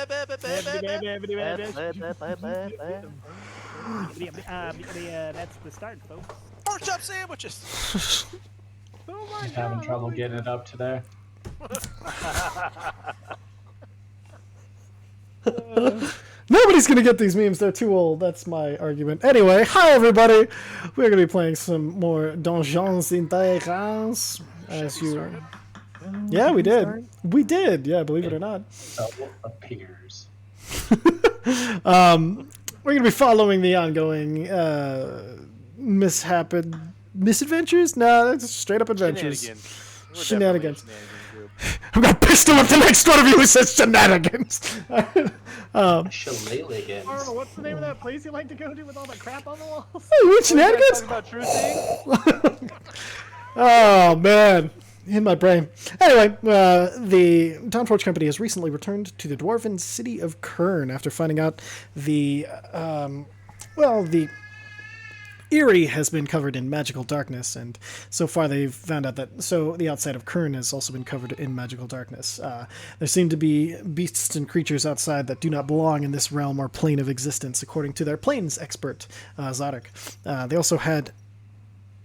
That's the start, folks. Pork chop sandwiches. Oh my Just having trouble getting it up today. Nobody's gonna get these memes, they're too old. That's my argument. Anyway, hi everybody! We're gonna be playing some more Donjons and Dragons. As you... Yeah, we did. We did, yeah, believe it or not. Double appears. We're gonna be following the ongoing misadventures? No, that's straight up adventures. Shenanigans. I'm gonna pistol up the next one of you who says shenanigans. Shillelagh. Arnold, what's the name of that place you like to go to with all the crap on the walls? Hey, what shenanigans? Talking about true things? Oh man, in my brain. Anyway, the Dawnforged company has recently returned to the dwarven city of Kern after finding out the Eyrie has been covered in magical darkness, and so far they've found out that the outside of Kern has also been covered in magical darkness. There seem to be beasts and creatures outside that do not belong in this realm or plane of existence, according to their planes expert, Zadok. They also had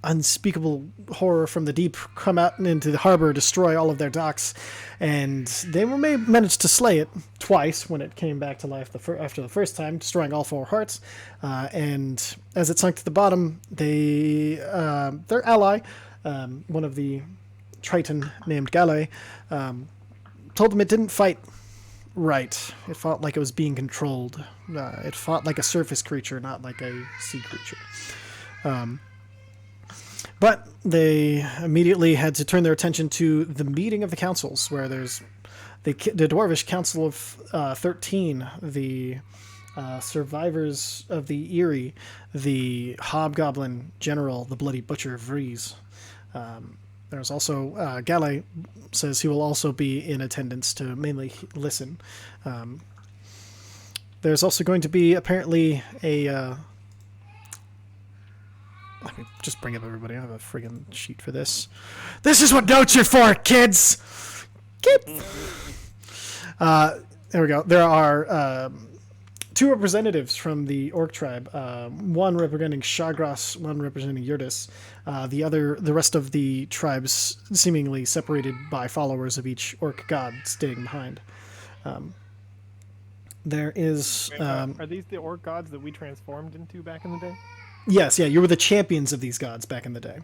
unspeakable horror from the deep come out into the harbor, destroy all of their docks, and they managed to slay it twice when it came back to life after the first time, destroying all 4 hearts. And as it sunk to the bottom, their ally, one of the Triton named Gale, told them it didn't fight right. It fought like it was being controlled. It fought like a surface creature, not like a sea creature. But they immediately had to turn their attention to the meeting of the councils, where there's the Dwarvish Council of 13, the survivors of the Eyrie, the Hobgoblin General, the Bloody Butcher Vries. There's also, Gale says he will also be in attendance to mainly listen. There's also going to be apparently a... let me just bring up everybody. I have a friggin' sheet for this. This is what notes are for, kids! There we go. There are 2 representatives from the Orc tribe. One representing Shagras, one representing Yurtis. The rest of the tribes seemingly separated by followers of each Orc god staying behind. There is... are these the orc gods that we transformed into back in the day? Yes, yeah, you were the champions of these gods back in the day.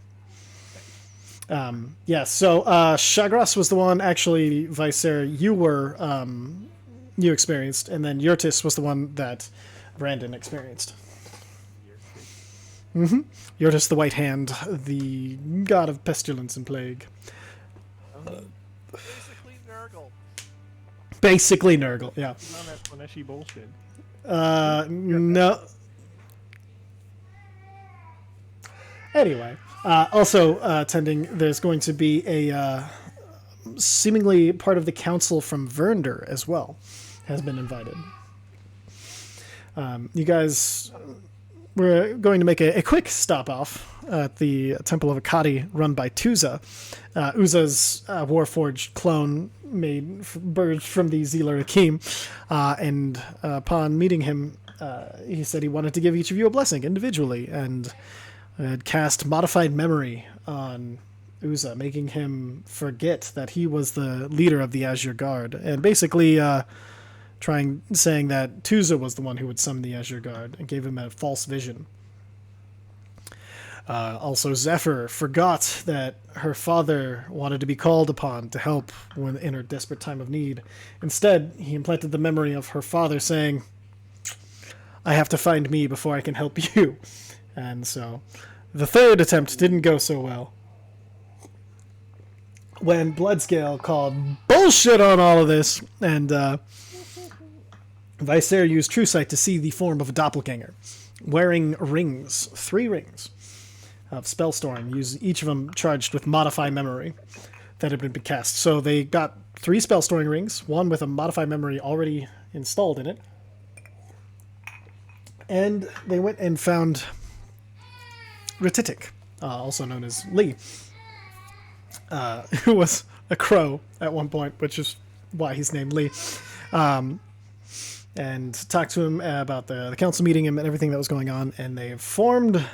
So Shagras was the one, actually, Vicer, you experienced, and then Yurtis was the one that Brandon experienced. Yurtis the White Hand, the god of pestilence and plague. Basically Nurgle. Basically Nurgle, yeah. No, that's Slaneshi bullshit. No. Anyway, also attending, there's going to be a seemingly part of the council from Vernder as well, has been invited. You guys, we're going to make a quick stop off at the Temple of Akkadi run by Tuza. Uza's Warforged clone birthed from the Zealer Akeem, and upon meeting him, he said he wanted to give each of you a blessing individually, and had cast Modified Memory on Uza, making him forget that he was the leader of the Azure Guard, and basically saying that Tuza was the one who would summon the Azure Guard, and gave him a false vision. Also, Zephyr forgot that her father wanted to be called upon to help when in her desperate time of need. Instead, he implanted the memory of her father saying, "I have to find me before I can help you." And so, the third attempt didn't go so well. When Bloodscale called bullshit on all of this, and Vicer used True Sight to see the form of a doppelganger, wearing rings, 3 rings of spell storing, each of them charged with Modify Memory that had been cast. So they got 3 spell storing rings, one with a Modify Memory already installed in it, and they went and found Ratitic, also known as Lee, who was a crow at one point, which is why he's named Lee. and talked to him about the council meeting and everything that was going on, and they formed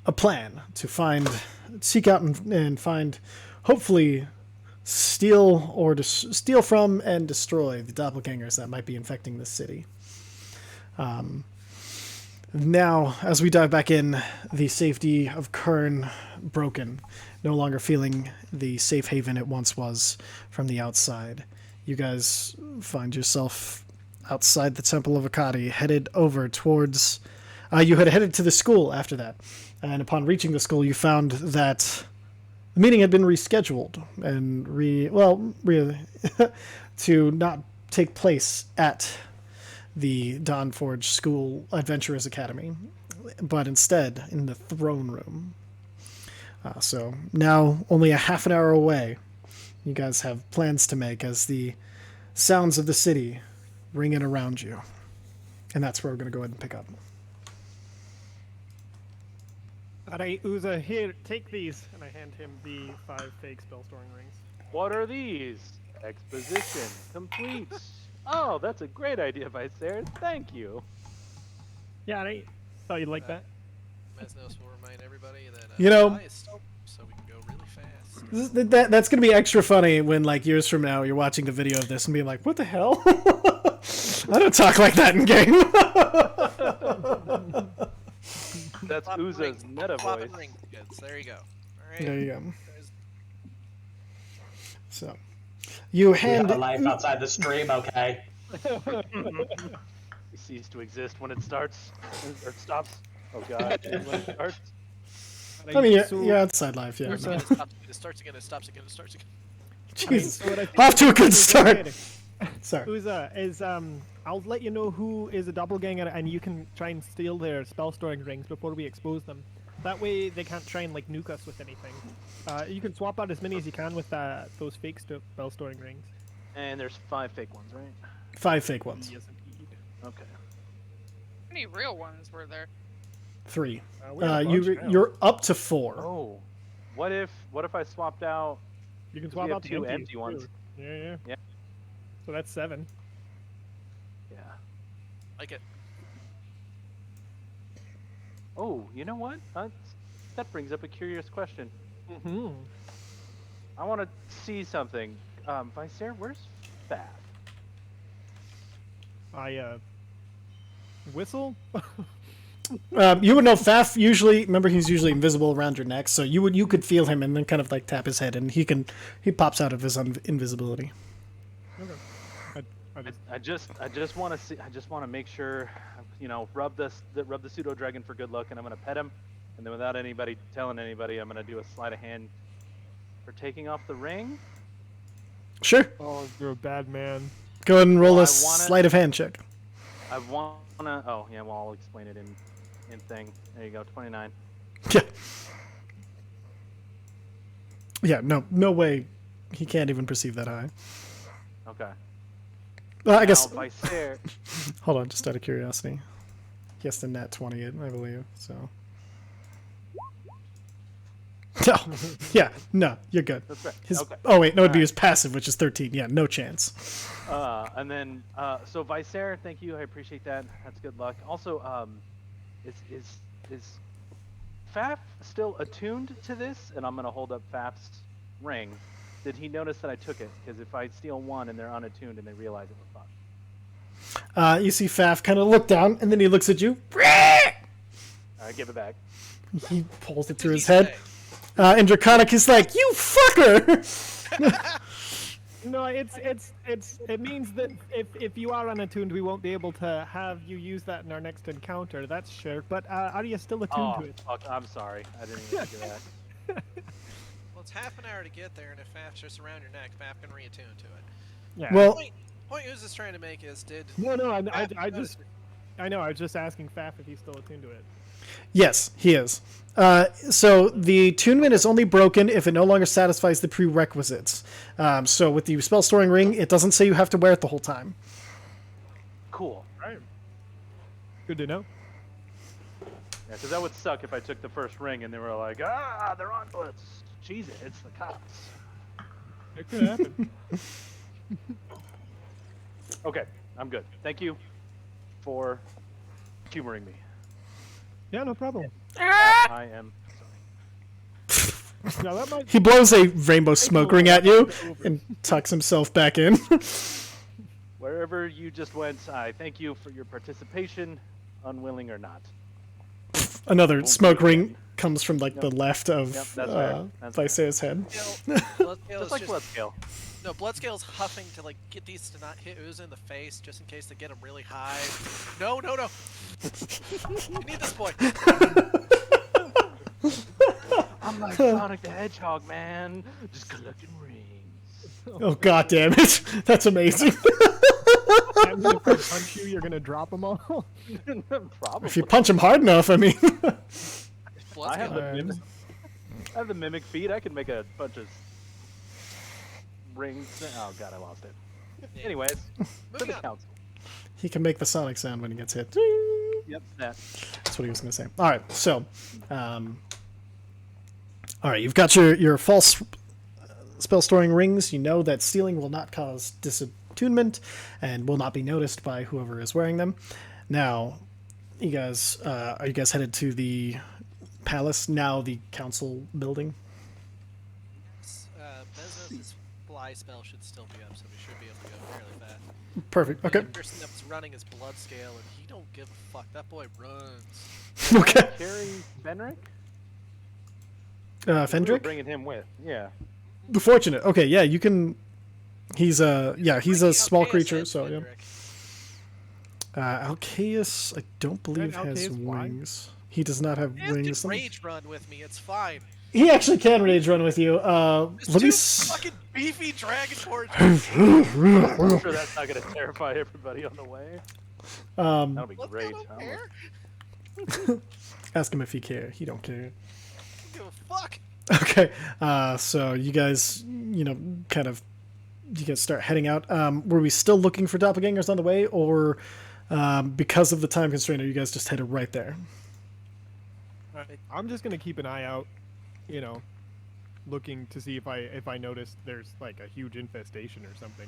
a plan to seek out and find, hopefully, steal from and destroy the doppelgangers that might be infecting this city. Now, as we dive back in, the safety of Kern broken, no longer feeling the safe haven it once was from the outside. You guys find yourself outside the Temple of Akkadi, headed over towards... you had headed to the school after that, and upon reaching the school, you found that the meeting had been rescheduled and to not take place at the Dawnforged School Adventurers Academy, but instead in the throne room. So now, only a half an hour away, you guys have plans to make as the sounds of the city ring in around you. And that's where we're going to go ahead and pick up. Alright, Uza, here, take these. And I hand him the 5 fake spell storing rings. What are these? Exposition complete. Oh, that's a great idea, Vicer. Thank you. Yeah, I thought you'd like that. Mesnos will remind everybody that You know- I is stoked, so we can go really fast. That's going to be extra funny when, like, years from now, you're watching the video of this and being like, what the hell? I don't talk like that in game. That's Flopping Uza's rings, meta flopping voice. ring goods. There you go. All right. There you go. So, you We hand... have a life outside the stream, okay? It ceases to exist when it starts or stops. Oh god, when it starts. I mean, So- yeah, outside life, yeah. Starts no. again, it stops again, it starts again, it stops again, it starts again. Jesus. So what I think Off to a good is start. okay. Sorry. Uza, I'll let you know who is a doppelganger, and you can try and steal their spell storing rings before we expose them. That way, they can't try and like nuke us with anything. You can swap out as many as you can with those fake spell storing rings. And there's 5 fake ones, right? 5 fake ones. Yes, indeed. Okay. How many real ones were there? 3. We got a bunch now. You're up to 4. Oh. What if I swapped out? You can we swap have out the 2 empties, empty ones. too. Yeah. Yeah. So that's 7. Yeah. Like it. Oh, you know what? That brings up a curious question. Mm-hmm. I want to see something. Vicer, where's Faf? I whistle. You would know Faf usually. Remember, he's usually invisible around your neck, so you could feel him and then kind of like tap his head, and he pops out of his invisibility. Okay. I just I just want to see. I just want to make sure, rub the pseudo dragon for good luck, and I'm gonna pet him, and then without anybody telling anybody, I'm gonna do a sleight of hand for taking off the ring. Sure. Oh, you're a bad man. Go ahead and roll Well, a sleight of hand check. I wanna. Oh yeah, well I'll explain it in thing. There you go, 29. Yeah. Yeah. No way. He can't even perceive that high. Okay. Well, I guess. Now, Vicer. Hold on, just out of curiosity. He has to nat 20 it, I believe. So. No. Yeah. No. You're good. That's right. His, Okay. Oh wait, no, it'd be Alright. his passive, which is 13. Yeah, no chance. And then, so Vicer, thank you. I appreciate that. That's good luck. Also, is Faf still attuned to this? And I'm gonna hold up Faf's ring. Did he notice that I took it? Because if I steal one and they're unattuned and they realize it, we're fucked. You see Faf kind of look down, and then he looks at you. All right, give it back. He pulls it through What his did he head. say? And Draconic is like, "You fucker!" No, it means that if you are unattuned, we won't be able to have you use that in our next encounter. That's sure. But are you still attuned Oh, to it? fuck, I'm sorry. I didn't even think of that. Well, it's half an hour to get there, and if Faf's just around your neck, Faf can reattune to it. Yeah. Well, Point Uza's trying to make is, did... no, I Faf just, I know. I was just asking Faf if he's still attuned to it. yes, he is. So the attunement is only broken if it no longer satisfies the prerequisites. So with the spell storing ring, it doesn't say you have to wear it the whole time. Cool. Right. Good to know. Yeah, because that would suck if I took the first ring and they were like, ah, they're on blitz. Jeez, it's the cops. It could happen. Okay, I'm good. Thank you. for humoring me. Yeah, no problem. I am Now that might He blows a rainbow smoke ring at you and tucks himself back in. wherever you just went. I thank you for your participation, unwilling or not. Another Won't smoke do it ring again. comes from like the left of Yep, that's fair. That's fair. Viser's head. Bloodscale Just is like Bloodscale. No, Bloodscale's huffing to like get these to not hit Ooze in the face, just in case they get him really high. No, no, no! I need this boy. I'm like Sonic the Hedgehog, man. Just collecting rings. Oh god damn it! That's amazing. I'm gonna punch you. You're gonna drop them all. Probably. If you punch him hard enough, I mean. I have Bloodscale. the mimic feat. I can make a bunch of rings. Oh god, I lost it. Yeah. Anyways, to Moving the on. council. He can make the sonic sound when he gets hit. Yep, that. That's what he was going to say. All right, so, all right, you've got your false spell storing rings. You know that stealing will not cause disattunement and will not be noticed by whoever is wearing them. Now, you guys, are you guys headed to the palace, now the council building? Bezos' fly spell should still be up, so we should be able to go fairly fast. Perfect, okay. The person that's running is Bloodscale, and he don't give a fuck. That boy runs. Okay. Carry Benric? We were Fendrick? bringing him with. Yeah. The Fortunate. Okay, yeah, you can... He's a small Alcaeus creature, and so yeah. Fendrick. Alcaeus, I don't believe Can has Alcaeus fly? wings. He does not have He has wings. to rage run with me. It's fine. He actually can rage run with you. This Let me. dude's fucking beefy dragon torch. I'm sure that's not going to terrify everybody on the way. That'll be Bloodscale great. don't I don't care. Ask him if he care. He don't care. Don't give a fuck. Okay. So you guys, kind of, you guys start heading out. Were we still looking for doppelgangers on the way, or because of the time constraint, are you guys just headed right there? I'm just gonna keep an eye out, looking to see if I notice there's like a huge infestation or something.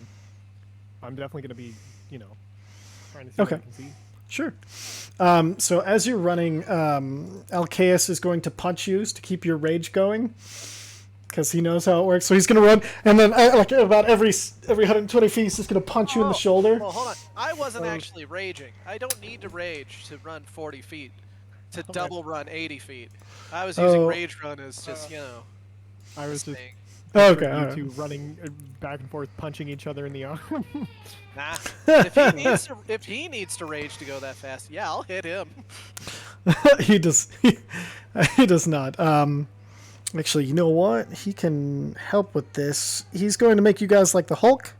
I'm definitely gonna be, trying to see what I Okay. can see. Sure. So as you're running, Alcaeus is going to punch you to keep your rage going, because he knows how it works. So he's going to run, and then like about every 120 feet, he's just going to punch you in the shoulder. Well, hold on. I wasn't actually raging. I don't need to rage to run 40 feet, to double run 80 feet. I was using rage run as just, I was just thing. Okay. you all right. two running back and forth, punching each other in the arm. Nah. If he needs to rage to go that fast, yeah, I'll hit him. He does. He does not. Actually, you know what? He can help with this. He's going to make you guys like the Hulk,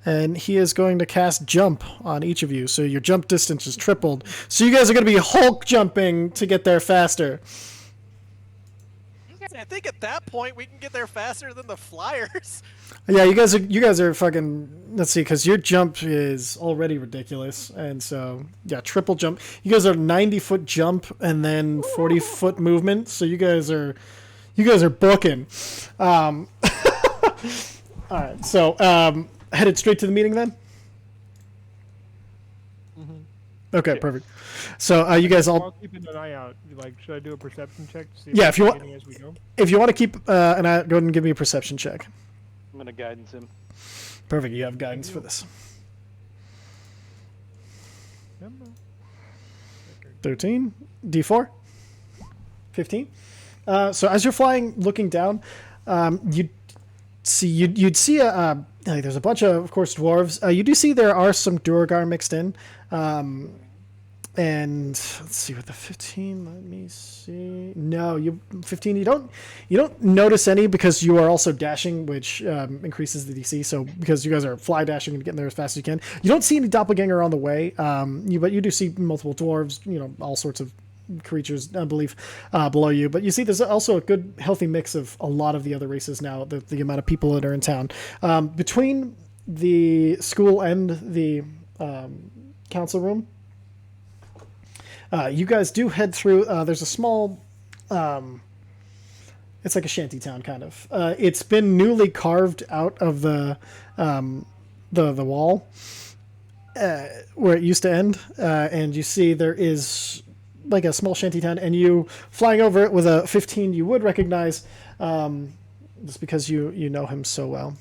and he is going to cast jump on each of you. So your jump distance is tripled. So you guys are going to be Hulk jumping to get there faster. I think at that point we can get there faster than the Flyers. Yeah, you guys are fucking. Let's see, because your jump is already ridiculous, and so yeah, triple jump. You guys are 90-foot jump and then 40-foot movement. So you guys are booking. All right, so headed straight to the meeting then. Okay, perfect. So you guys all. I'll keep an eye out. Like, should I do a perception check to see? Yeah, if you want- getting as we go? If you want to keep an eye, go ahead and give me a perception check. I'm going to guidance him. Perfect. You have guidance for this. 13. D4. 15. So as you're flying, looking down, you'd see there's a bunch of course, dwarves. You do see there are some Duergar mixed in. And let's see with the 15. Let me see. No, 15. You don't notice any because you are also dashing, which increases the DC. So because you guys are fly dashing and getting there as fast as you can, you don't see any doppelganger on the way. But you do see multiple dwarves. All sorts of creatures, I believe, below you. But you see, there's also a good, healthy mix of a lot of the other races now. The amount of people that are in town between the school and the council room. You guys do head through. There's a small. It's like a shanty town, kind of. It's been newly carved out of the wall. where it used to end, and you see there is like a small shanty town, and you flying over it with a 15 you would recognize, just because you know him so well.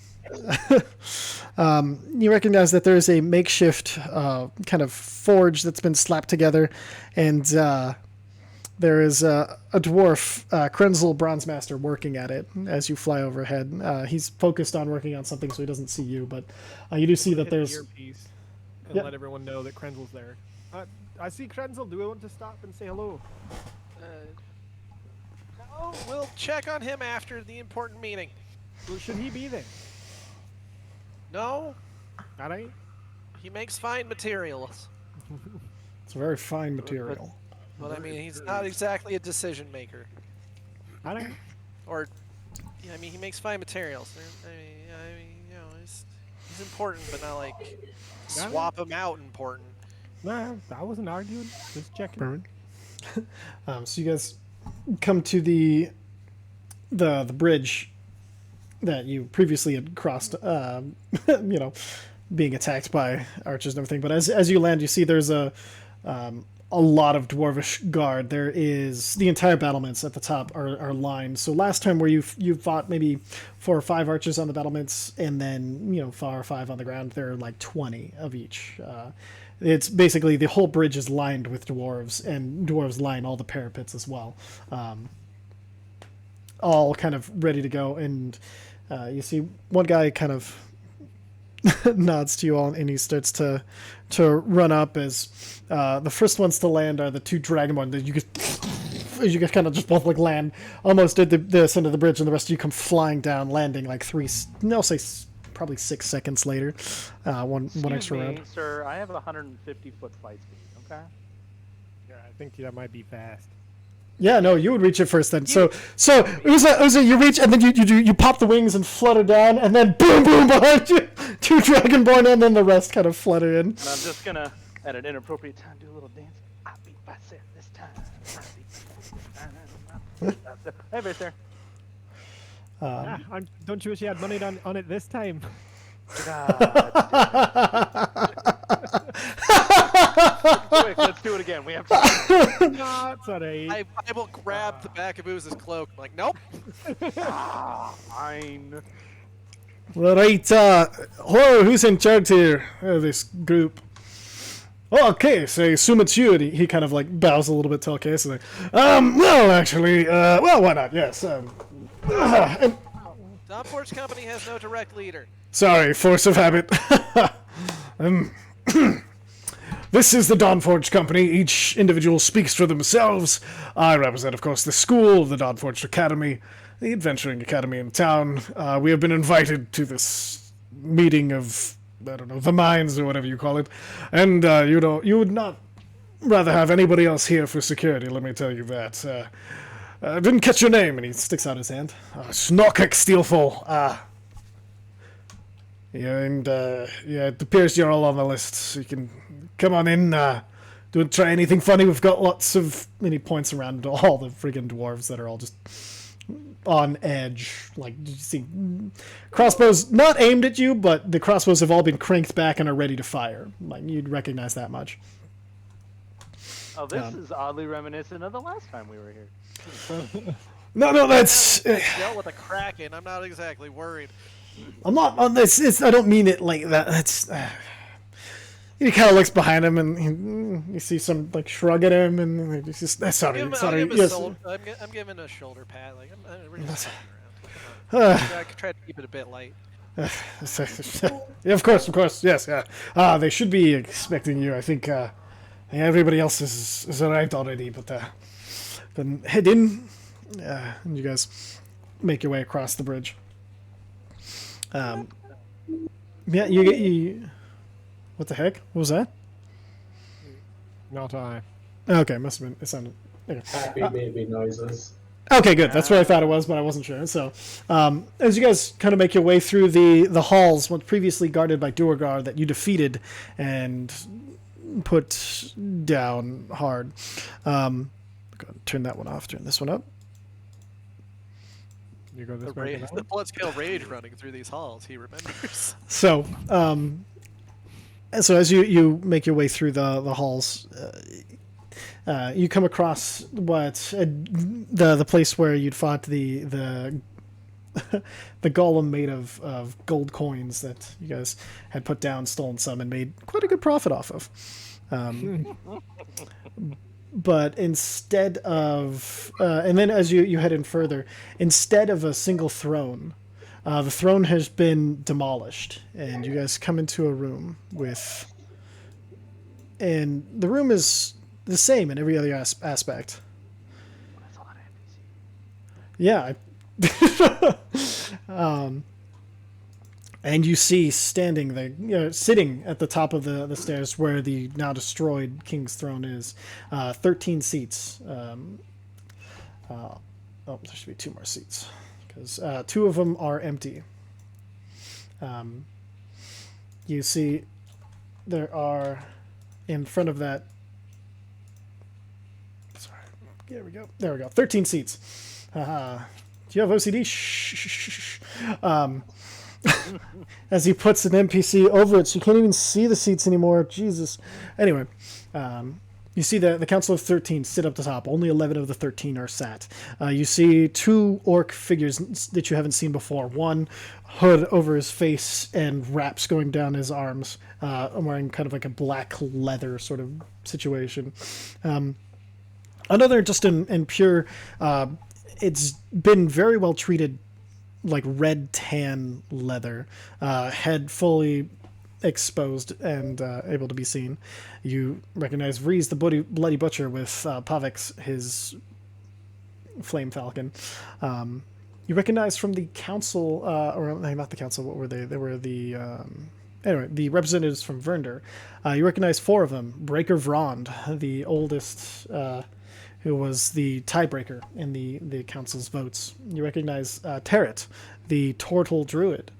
You recognize that there is a makeshift kind of forge that's been slapped together, and there is a dwarf, Krenzel Bronzemaster, working at it as you fly overhead. He's focused on working on something, so he doesn't see you, but you do see that Hit there's... the earpiece and Yep. let everyone know that Krenzel's there. I see Krenzel. Do we want to stop and say hello? No, we'll check on him after the important meeting. Well, should he be there? No, All right. he makes fine materials. It's a very fine material. But I mean, he's not exactly a decision maker. All right. Or, yeah, I mean, he makes fine materials. You know, he's important, but not like swap him out important. Nah, I wasn't arguing. Just checking. So you guys come to the bridge that you previously had crossed, being attacked by archers and everything. But as you land, you see there's a lot of dwarvish guard. There is the entire battlements at the top are lined. So last time where you fought maybe 4 or 5 archers on the battlements, and then 4 or 5 on the ground, there are like 20 of each. It's basically the whole bridge is lined with dwarves, and dwarves line all the parapets as well, all kind of ready to go. And you see one guy kind of nods to you all, and he starts to run up. As the first ones to land are the 2 dragonborn that you guys kind of just both like land almost at the center of the bridge, and the rest of you come flying down, landing like probably 6 seconds later. One extra Excuse me, round. sir. I have a 150-foot flight speed. Okay. Yeah, I think that might be fast. Yeah, no, you would reach it first then. So it was a you reach, and then you pop the wings and flutter down, and then boom boom behind you, 2 dragonborn, and then the rest kind of flutter in. And I'm just gonna, at an inappropriate time, do a little dance. I'll be Vicer this time. Hey, Vicer. Don't you wish you had money on it this time? Quick, let's do it again. We have time. No, it's alright. I will grab the back of Ooze's cloak. I'm like, nope. Fine. Right, who's in charge here of this group? Oh, okay, so I assume it's you. And he kind of like bows a little bit to okay, so like, well, actually, well, why not? Yes. Dawnforged company has no direct leader. Sorry, force of habit. This is the Dawnforged company. Each individual speaks for themselves. I represent, of course, the school, the Dawnforged Academy, the adventuring academy in town. We have been invited to this meeting of, I don't know, the minds or whatever you call it. And you would not rather have anybody else here for security, let me tell you that. I didn't catch your name, and he sticks out his hand. Snorkek Steelful. Yeah, and yeah, it appears you're all on the list, so you can come on in. Don't try anything funny. We've got lots of mini points around all the friggin' dwarves that are all just on edge. Like, you see crossbows not aimed at you, but the crossbows have all been cranked back and are ready to fire. Like, you'd recognize that much. Oh, this is oddly reminiscent of the last time we were here. No, that's... Dealt with a kraken. I'm not exactly worried. I'm not on this. I don't mean it like that. That's... He kind of looks behind him, and you see some like shrug at him, and he's just sorry. I'm giving a shoulder pat. Like we're just fucking around. I could try to keep it a bit light. Yeah, of course, yes, yeah. They should be expecting you. I think everybody else is arrived already, but then head in, and you guys make your way across the bridge. Yeah, you. What the heck? What was that? Not I. Okay, must have been. It sounded. Okay. Happy baby noises. Okay, good. That's what I thought it was, but I wasn't sure. So, as you guys kind of make your way through the halls, once previously guarded by Duergar, that you defeated and put down hard. Go ahead and turn that one off. Turn this one up. You go this way. The blood scale rage running through these halls. He remembers. So, so as you make your way through the halls, you come across what the place where you'd fought the the golem made of gold coins that you guys had put down, stolen some, and made quite a good profit off of. But instead of and then as you head in further, instead of a single throne, the throne has been demolished, and you guys come into a room with, and the room is the same in every other aspect. That's a lot of NPC. Yeah. And you see standing sitting at the top of the stairs where the now destroyed king's throne is, 13 seats. There should be 2 more seats because 2 of them are empty. You see there are in front of that. Sorry, there we go. 13 seats. Do you have OCD? Shh. As he puts an NPC over it, so you can't even see the seats anymore. Jesus. Anyway, you see the Council of 13 sit up the top. Only 11 of the 13 are sat. You see 2 orc figures that you haven't seen before. One hood over his face and wraps going down his arms, wearing kind of like a black leather sort of situation. Another just in pure... it's been very well treated, like red tan leather, head fully exposed and able to be seen. You recognize Vrees the Bloody Butcher with Pavix, his Flame Falcon. You recognize from the council, or not the council, what were they? They were the... anyway, the representatives from Vernder. You recognize 4 of them. Breaker Vrond, the oldest... who was the tiebreaker in the council's votes. You recognize Terret, the Tortle Druid,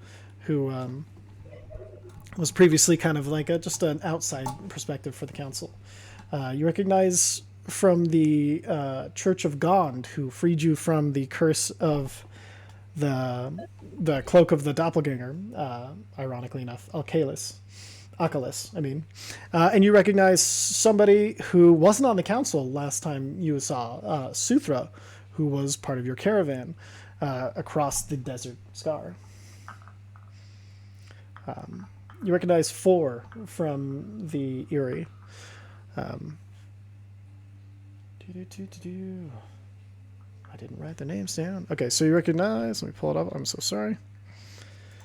who was previously kind of like just an outside perspective for the council. You recognize from the Church of Gond, who freed you from the curse of the cloak of the doppelganger, ironically enough, Akalis, I mean. And you recognize somebody who wasn't on the council last time you saw, Suthra, who was part of your caravan across the Desert Scar. You recognize 4 from the Eyrie. I didn't write the names down. Okay, so you recognize, let me pull it up. I'm so sorry.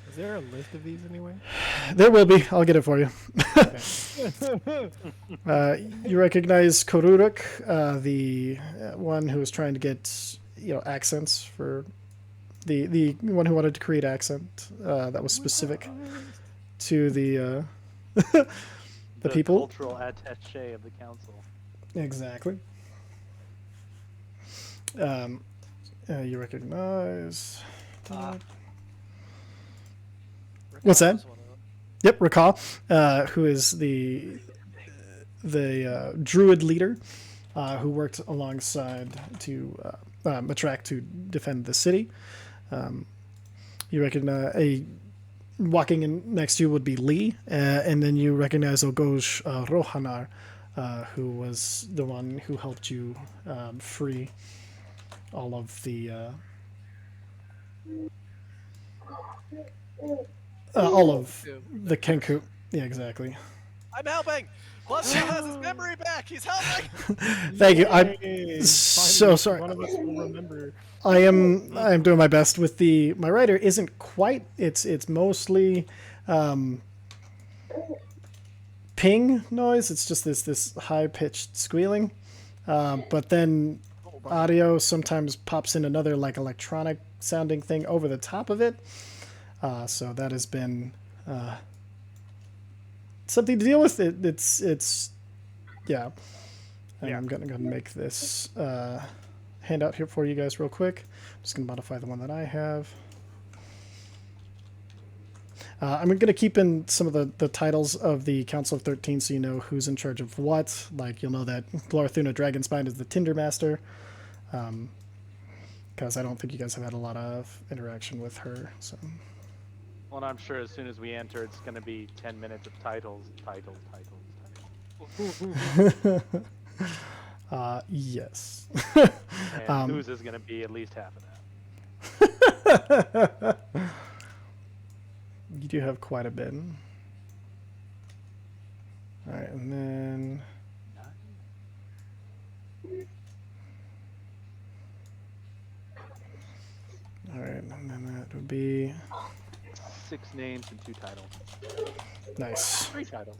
Is there a list of these anyway? There will be. I'll get it for you. Okay. You recognize Koruruk, the one who was trying to get accents for the one who wanted to create accent that was specific to the people. Cultural attaché of the council. Exactly. You recognize. What's that? Yep, Rakah, who is the druid leader, who worked alongside to Matrak to defend the city. You recognize walking in next to you would be Lee, and then you recognize Ogoj Rohanar, who was the one who helped you free all of the Kenku. Yeah, exactly. I'm helping. Bloodstone has his memory back. He's helping. Thank you. I'm Yay, so finally, sorry. One of us will remember. I am doing my best with my writer isn't quite, it's mostly ping noise. It's just this high pitched squealing, but then audio sometimes pops in another like electronic sounding thing over the top of it. So that has been something to deal with. It's yeah. I'm gonna make this handout here for you guys real quick. I'm just gonna modify the one that I have. I'm going to keep in some of the titles of the Council of 13 so you know who's in charge of what. Like, you'll know that Glorthuna Dragonspine is the Tinder Master. Because I don't think you guys have had a lot of interaction with her. So. Well, and I'm sure as soon as we enter, it's going to be 10 minutes of titles. Yes. And Ooze is going to be at least half of that. You do have quite a bit. All right, and then all right, and then that would be 6 names and 2 titles. nice. 3 titles.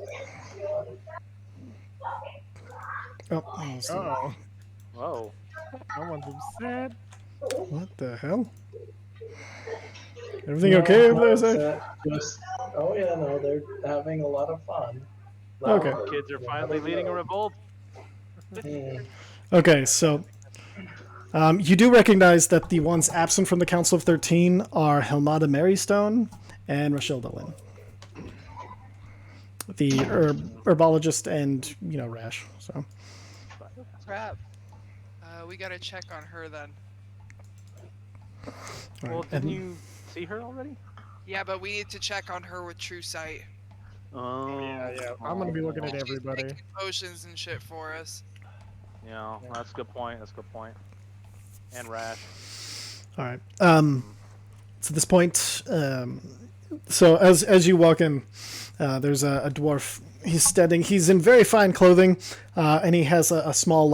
Oh, almost did it. Oh, Whoa. someone's upset. What the hell? Everything okay over there, Zach? Oh yeah, no, they're having a lot of fun. Okay. Kids are finally leading a revolt. Okay, so you do recognize that the ones absent from the Council of 13 are Helmada Marystone and Rochelle Lynn. The herbologist and, Rash. So Crap. We gotta check on her then. all Well, right, didn't and- you see her already? Yeah, but we need to check on her with True Sight. Oh. Yeah. I'm gonna be looking at She's everybody. making potions and shit for us. Yeah, that's a good point. And Rash. All right. So at this point, so as you walk in, there's a dwarf. He's standing. He's in very fine clothing, and he has a small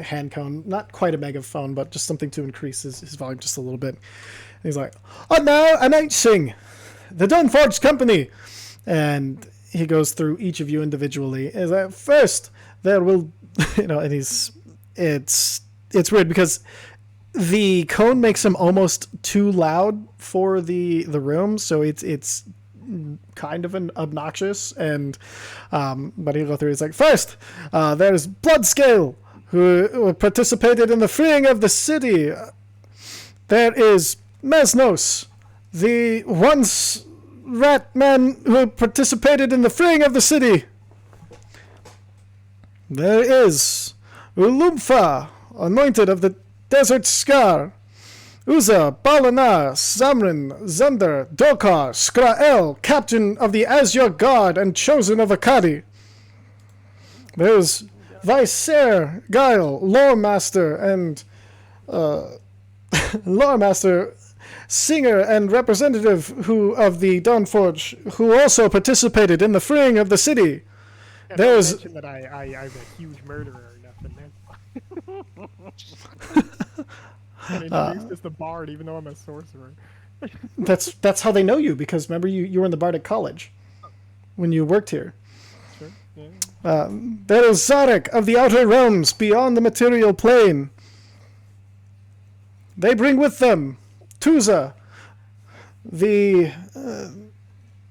hand cone, not quite a megaphone, but just something to increase his volume just a little bit. And he's like, "And now announcing the Dawnforged company," and he goes through each of you individually. Is like, first there will, and it's weird because the cone makes him almost too loud for the room, so it's kind of obnoxious. And but he'll go through. He's like, first, there's Bloodscale, who participated in the freeing of the city. There is Mesnos, the once rat man who participated in the freeing of the city. There is Ulumfa, anointed of the Desert Scar. Uza, Balanar, Zamrin, Zunder, Dokar, Skrael, captain of the Azure Guard and chosen of Akkadi. There's Vicer, Guile, Lore Master, and Lore Master, singer and representative of the Dawnforged, who also participated in the freeing of the city. I There's- mention that I'm a huge murderer or nothing, man. And introduced as the bard, even though I'm a sorcerer. That's how they know you, because remember you were in the Bardic College when you worked here. Sure. Yeah. There is Zarek of the Outer Realms beyond the material plane. They bring with them Tuza, the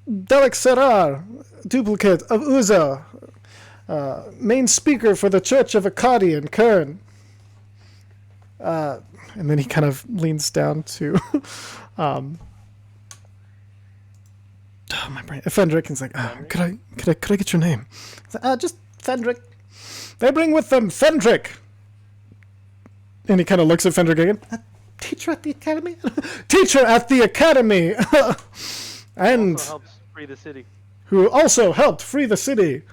Delexerar, duplicate of Uza, main speaker for the Church of Akkadi and Kern. And then he kind of leans down to my brain. Fendrick, and he's like, could I get your name? Just Fendrick. They bring with them Fendrick. And he kind of looks at Fendrick again. Teacher at the academy? Teacher at the academy! And Also helps free the city. who also helped free the city.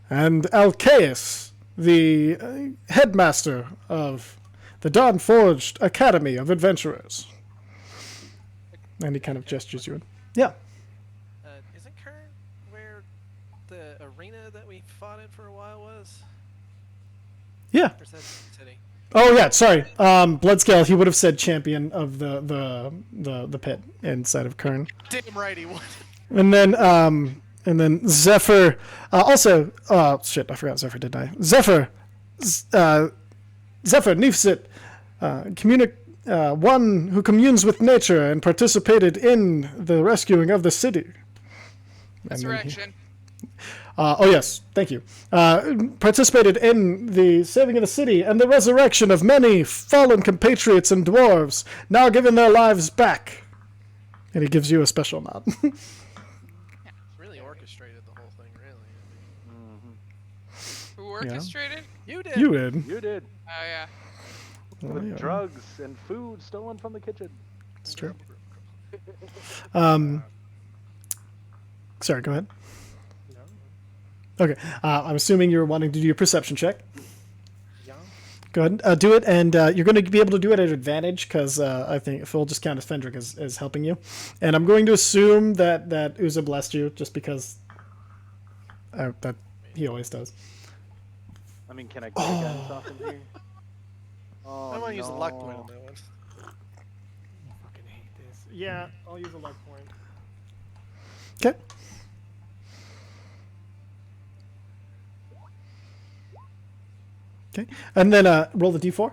And Alcaeus, the headmaster of the Dawnforged Academy of Adventurers. And he kind of gestures you in. Yeah. Isn't Kern where the arena that we fought in for a while was? Yeah. Or is that city? Oh yeah, sorry. Bloodscale, he would have said champion of the pit inside of Kern. Damn right he would. And then Zephyr also shit, I forgot Zephyr, didn't I? Zephyr Nifsit, one who communes with nature and participated in the rescuing of the city. And then he- Resurrection. oh yes, thank you. Participated in the saving of the city and the resurrection of many fallen compatriots and dwarves, now given their lives back. And he gives you a special nod. Really orchestrated the whole thing, really. Who orchestrated? You did. You did. You did. Oh yeah. With yeah. drugs and food stolen from the kitchen. It's true. Sorry, go ahead. No. Okay. I'm assuming you're wanting to do your perception check. Yeah. Go ahead, do it, and you're going to be able to do it at advantage because I think we'll just count as Fendrick as helping you. And I'm going to assume that Uza blessed you just because that he always does. I mean, can I get guidance off in here? Oh, I want to use a luck point no. on that one. I fucking hate this. Yeah, I'll use a luck point. Okay. Okay, and then roll the d4.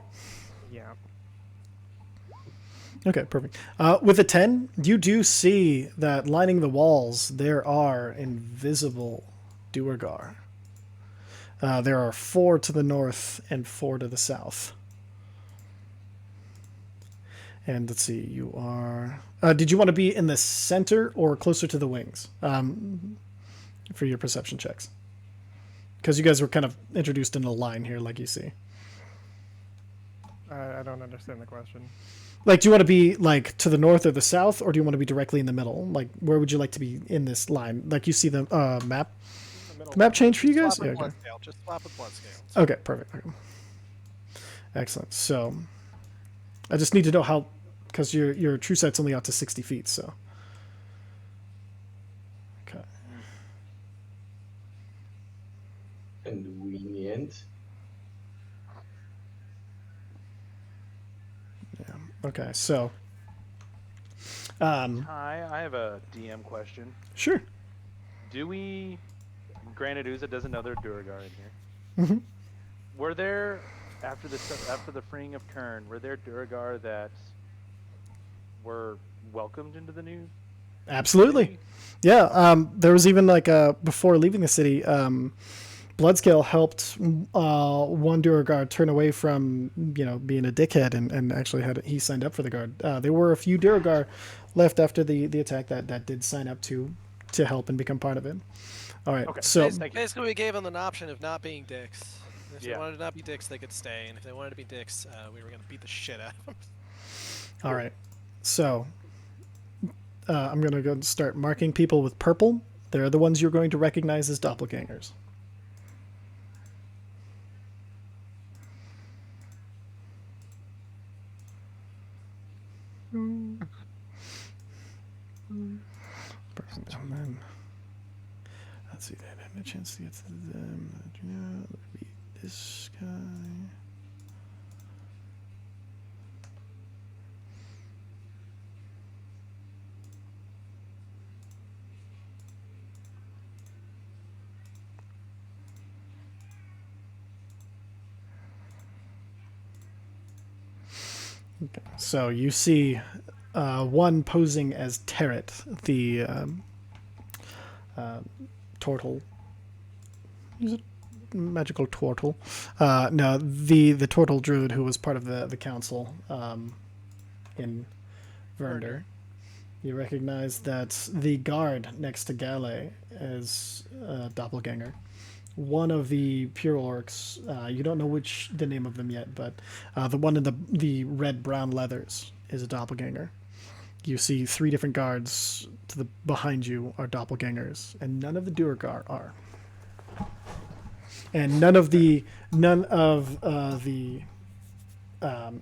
Yeah. Okay, perfect. With a 10, you do see that lining the walls there are invisible Duergar. There are 4 to the north and 4 to the south. And let's see, you are... did you want to be in the center or closer to the wings for your perception checks? Because you guys were kind of introduced in a line here, like you see. I don't understand the question. Like, do you want to be, like, to the north or the south, or do you want to be directly in the middle? Like, where would you like to be in this line? Like, you see the map? The map change for you guys? Swap with Yeah, okay. blood scale. Just swap with blood scale. Okay, perfect. Okay. Excellent. So, I just need to know how, because your true sight's only out to 60 feet, so. Okay. Convenient. Yeah. Okay, so. Hi, I have a DM question. Sure. Do we... Granted, Uza doesn't know there are Duergar in here. Mm-hmm. Were there, after the freeing of Kern, were there Duergar that were welcomed into the new Absolutely. city? Yeah, there was even, like, before leaving the city, Bloodscale helped one Duergar turn away from, being a dickhead and actually he signed up for the guard. There were a few Duergar left after the attack that did sign up to help and become part of it. All right, Okay. so Basically, we gave them an option of not being dicks. If Yeah. they wanted to not be dicks, they could stay, and if they wanted to be dicks, we were going to beat the shit out of them. all right, so I'm gonna go start marking people with purple. They're the ones you're going to recognize as doppelgangers. Perfect. And then, let's see, I had a chance to get to them. That would be this guy. Okay. So you see one posing as Terret, the turtle. Is it magical turtle? No, the turtle druid who was part of the council in Vernder. You recognize that the guard next to Gale is a doppelganger. One of the pure orcs, you don't know the name of them yet, but the one in the red-brown leathers is a doppelganger. You see 3 different guards behind you are doppelgangers, and none of the Duergar are. And none of the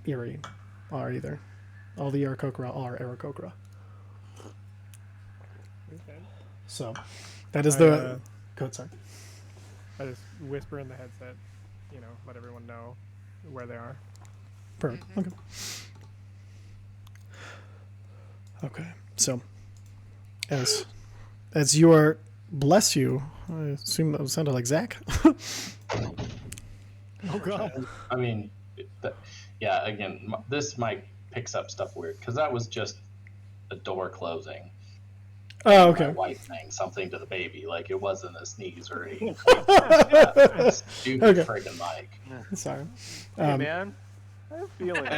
Eerie are either. All the Aarakocra are Aarakocra. Okay. So that is I, code, sorry. I just whisper in the headset, let everyone know where they are. Perfect. Okay. Okay. So, as you are, bless you. I assume that sounded like Zach. Oh god. I mean, yeah. Again, this mic picks up stuff weird because that was just a door closing. Oh, My okay. wife saying something to the baby, like it wasn't a sneeze or anything. Stupid Okay. friggin' mic. Sorry. Hey, man. I have feelings.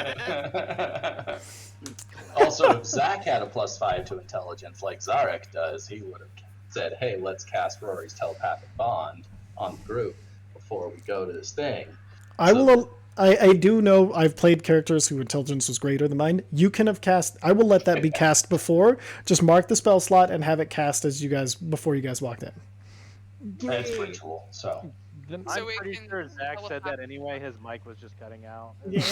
Also, if Zach had a +5 to intelligence like Zarek does, he would have said, "Hey, let's cast Rory's telepathic bond on the group before we go to this thing." I will I do know I've played characters whose intelligence was greater than mine. You can have cast. I will let that be cast before. Just mark the spell slot and have it cast as you guys before you guys walked in. It's ritual, so. Then, So I'm we pretty can sure Zach tell said what that anyway. His mic was just cutting out. yeah.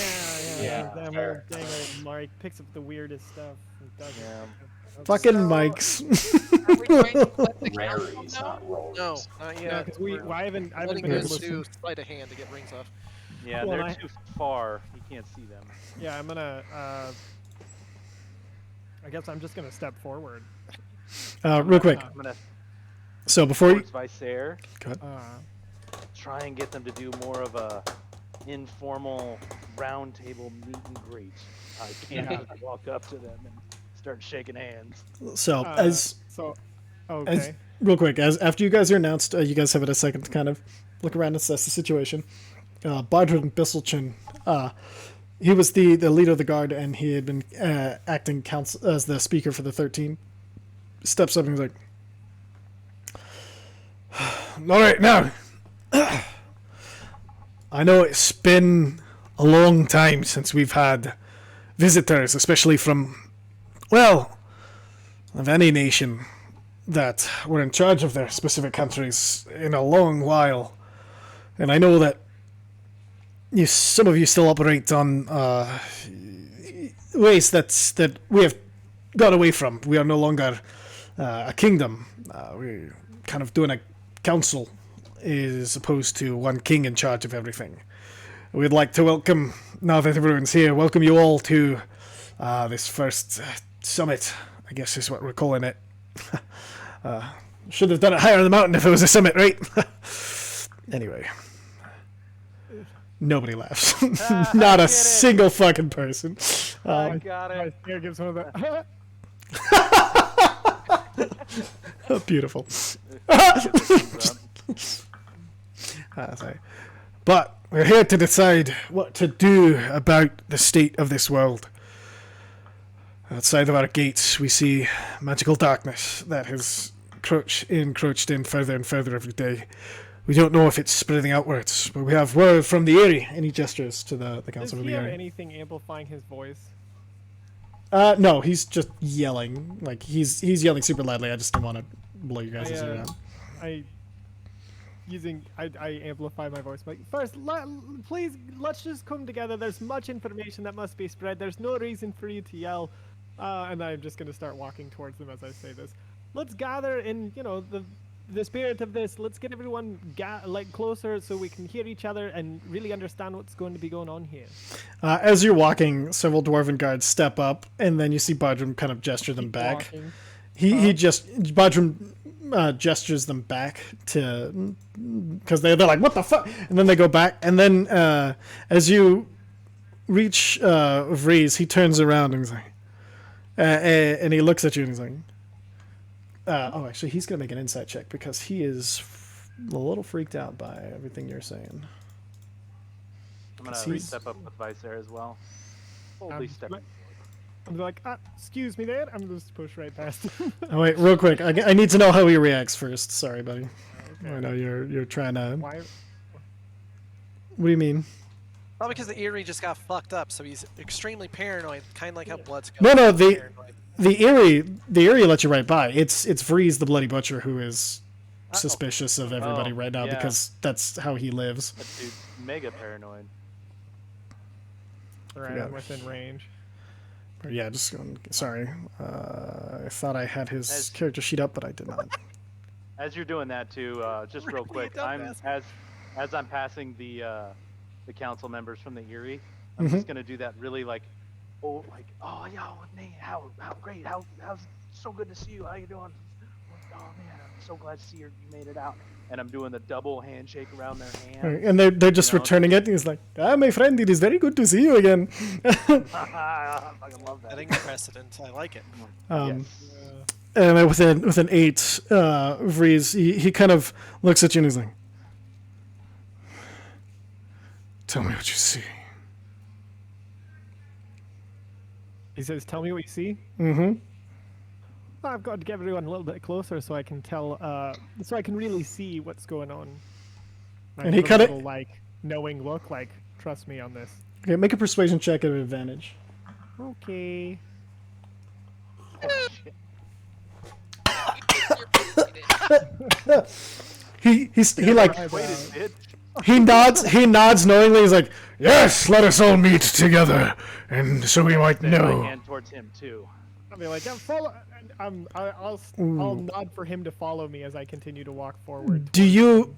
Yeah, fair. Dang it, Mark picks up the weirdest stuff. And does it. Yeah. Fucking So- mics. Are we going to let the council Raries, know? not rolls. No, not Yeah, yet. because I haven't Letting been able us to. do sleight of hand to get rings off. Yeah, Well, they're I- too far. You can't see them. Yeah, I'm gonna. I guess I'm just gonna step forward. Real quick. I'm gonna So before you towards Visair, go ahead. try and get them to do more of a informal round table meet and greet. I can't Yeah. just walk up to them and start shaking hands. So as Okay. real quick, as after you guys are announced, you guys have a second to kind of look around and assess the situation. Badrun Bisselchin, he was the leader of the guard, and he had been acting counsel as the speaker for the 13. Steps up and he's like, "All right, now, I know it's been a long time since we've had visitors, especially from, well, of any nation that were in charge of their specific countries in a long while. And I know that some of you still operate on ways that we have got away from. We are no longer a kingdom. We're kind of doing a council as opposed to one king in charge of everything. We'd like to welcome, now that everyone's here, welcome you all to this first summit, I guess is what we're calling it. Should have done it higher on the mountain if it was a summit, right? Anyway. Nobody laughs. Not a get it. single fucking person. I got My it. spear gives one of the. Beautiful. Thumbs up. Sorry. But we're here to decide what to do about the state of this world. Outside of our gates, we see magical darkness that has encroached in further and further every day. We don't know if it's spreading outwards, but we have word from the Eyrie. And he gestures to the Does council of he the have Eyrie. anything amplifying his voice? No, he's just yelling. Like he's yelling super loudly. I just didn't want to blow you guys' ear out. I amplify my voice. Like first, please let's just come together. There's much information that must be spread. There's no reason for you to yell. And I'm just gonna start walking towards them as I say this. Let's gather in, the spirit of this. Let's get everyone closer so we can hear each other and really understand what's going to be going on here. As you're walking, several dwarven guards step up, and then you see Badrum kind of gesture them back. Walking. Badrum gestures them back to because they're like, what the fuck, and then they go back, and then as you reach Vrees, he turns around and he's like, and he looks at you and he's like, actually he's gonna make an insight check because he is a little freaked out by everything you're saying. I'm gonna He's- step up with Visair as well. Boldly step. but- I'm like, excuse me there. I'm just push right past him. Oh wait, real quick, I need to know how he reacts first. Sorry, buddy. Okay. I know you're trying to. Why? What do you mean? Probably because the Eyrie just got fucked up, so he's extremely paranoid, kind of like how Blood's going. No, Paranoid. the Eyrie let you right by. It's Vrees the Bloody Butcher who is suspicious of everybody Oh, right now yeah. because that's how he lives. That dude's mega paranoid. Right, Forgot. I'm within range. Or, yeah, just sorry. I thought I had his As- character sheet up, but I did not. As you're doing that too, just real Really quick, dumbass. as I'm passing the council members from the Eyrie, I'm Mhm. just gonna do that really oh yo, Nate, how great, how's so good to see you, how you doing? Oh man, I'm so glad to see you made it out. And I'm doing the double handshake around their hand. And they're just You know, returning it. And he's like, my friend, it is very good to see you again. I fucking love that. Setting the precedent. I like it. Um, Yes. And with an 8, Vrees, he kind of looks at you and he's like, tell me what you see. He says, "Tell me what you see." Mm-hmm. I've got to get everyone a little bit closer so I can tell, so I can really see what's going on. I And he give a kinda- little, knowing look, like, Trust me on this. Okay, make a persuasion check at advantage. Okay. He like Wait a minute. he nods knowingly. He's like, yes, let us all meet together, and so we might Extend my know. hand towards him too. I'll be like, I'll nod for him to follow me as I continue to walk forward. Do you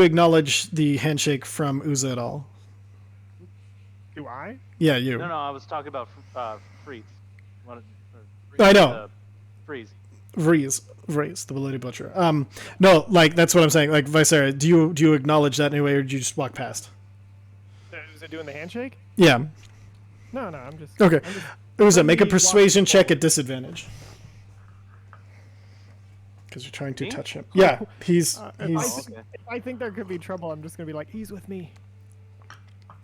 acknowledge the handshake from Uza at all? Do I? Yeah, you. No, I was talking about Freeze. I know. Freeze. Vrees, the Bloody Butcher. No, like that's what I'm saying. Like Visera, do you acknowledge that anyway, or do you just walk past? Is it doing the handshake? Yeah. No, I'm just. Okay. I'm just Uza, make a friendly persuasion walking check forward. at disadvantage. Because you're trying to Me? touch him. Yeah, he's okay. If I think there could be trouble, I'm just gonna be like, he's with me.